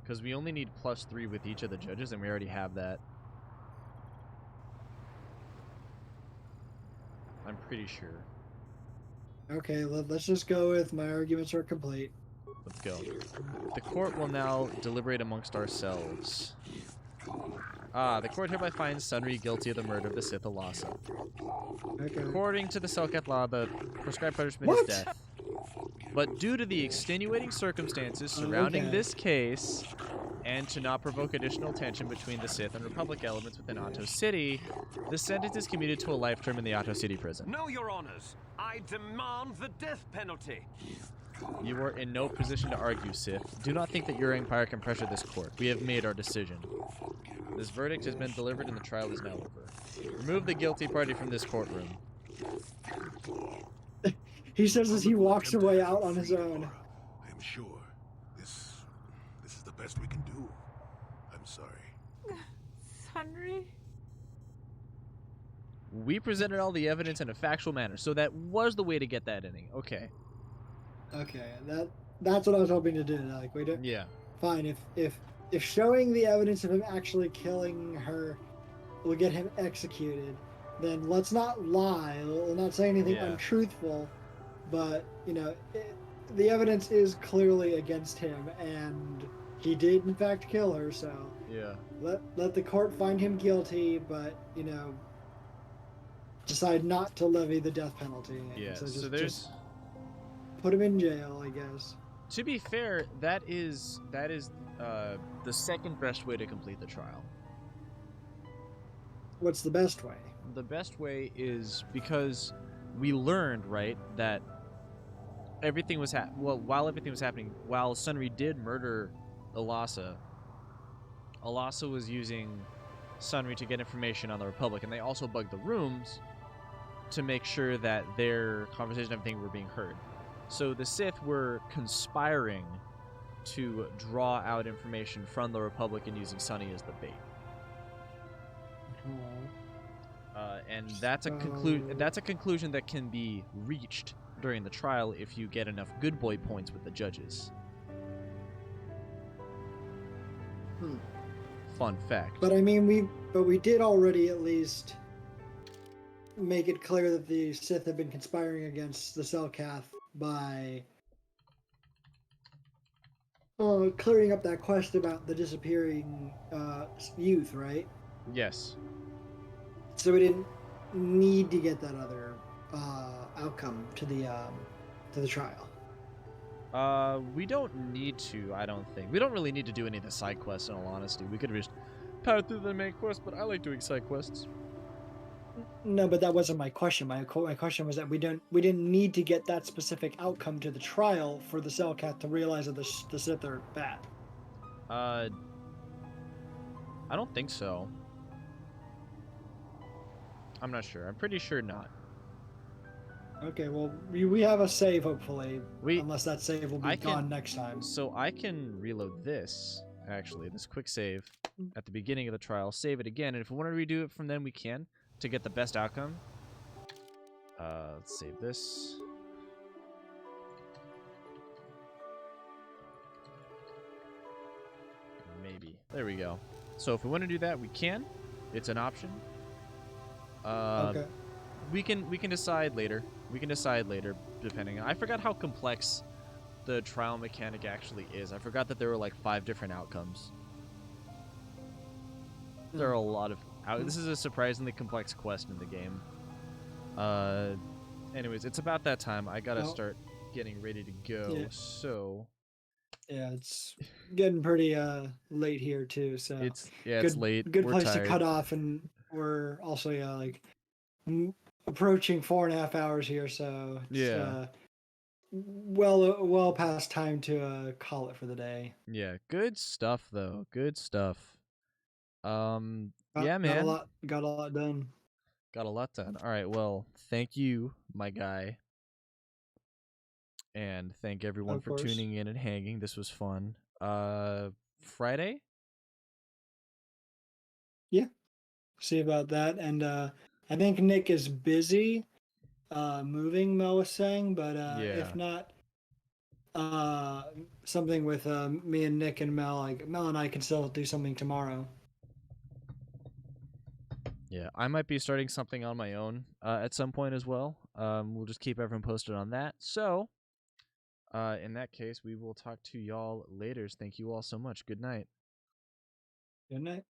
Because we only need +3 with each of the judges, and we already have that. I'm pretty sure. Okay, let's just go with my arguments are complete. Let's go. The court will now deliberate amongst ourselves. The court hereby finds Sunry guilty of the murder of the Sith Alasa. Okay. According to the Selkath law, the prescribed punishment is death. But due to the extenuating circumstances surrounding this case, and to not provoke additional tension between the Sith and Republic elements within Otto City, the sentence is commuted to a life term in the Otto City prison. No, Your Honors. I demand the death penalty. You are in no position to argue, Sith. Do not think that your empire can pressure this court. We have made our decision. This verdict has been delivered and the trial is now over. Remove the guilty party from this courtroom. He says as he walks away out on his own. I am sure this is the best we can do. I'm sorry. Sunry? We presented all the evidence in a factual manner, so that was the way to get that inning. Okay. Okay, that's what I was hoping to do. Like, we don't. Yeah. Fine. If showing the evidence of him actually killing her will get him executed, then let's not lie. We'll not say anything untruthful. But you know, the evidence is clearly against him, and he did in fact kill her. So yeah. Let the court find him guilty, but you know, decide not to levy the death penalty. Yeah. So so there's. Just put him in jail, I guess. To be fair, that is the second best way to complete the trial. What's the best way? The best way is because we learned, right, that everything was while everything was happening, while Sunry did murder Alasa was using Sunry to get information on the Republic, and they also bugged the rooms to make sure that their conversation and everything were being heard. So the Sith were conspiring to draw out information from the Republic and using Sunny as the bait. And that's a conclusion that can be reached during the trial if you get enough good boy points with the judges. Fun fact. But I mean, we did already at least make it clear that the Sith have been conspiring against the Selkath by clearing up that quest about the disappearing youth, right? Yes. So we didn't need to get that other outcome to the trial. We don't need to, I don't think. We don't really need to do any of the side quests, in all honesty. We could have just powered through the main quest, but I like doing side quests. No, but that wasn't my question. My question was that we didn't need to get that specific outcome to the trial for the Selkath to realize that the Sith are bad. I don't think so. I'm not sure. I'm pretty sure not. Okay, well, we have a save, hopefully. Unless that save will be gone next time. So I can reload this, actually, this quick save at the beginning of the trial, save it again, and if we want to redo it from then, we can, to get the best outcome. Let's save this. Maybe. There we go. So if we want to do that, we can. It's an option. Okay. We can decide later. We can decide later, depending. I forgot how complex the trial mechanic actually is. I forgot that there were like 5 different outcomes. There are a lot of... This is a surprisingly complex quest in the game. Anyways, it's about that time. I gotta start getting ready to go, so... Yeah, it's getting pretty late here, too, so... It's late. Good We're place tired. to cut off, and we're also, approaching 4.5 hours here, so... It's, well past time to call it for the day. Yeah, good stuff, though. Good stuff. Yeah, man. Got a lot done. Got a lot done. All right, well, thank you, my guy. And thank everyone for tuning in and hanging. This was fun. Friday? Yeah. See about that. And I think Nick is busy moving, Mel was saying, but if not, something with me and Nick and Mel, like Mel and I can still do something tomorrow. Yeah, I might be starting something on my own at some point as well. We'll just keep everyone posted on that. So, in that case, we will talk to y'all later. Thank you all so much. Good night. Good night.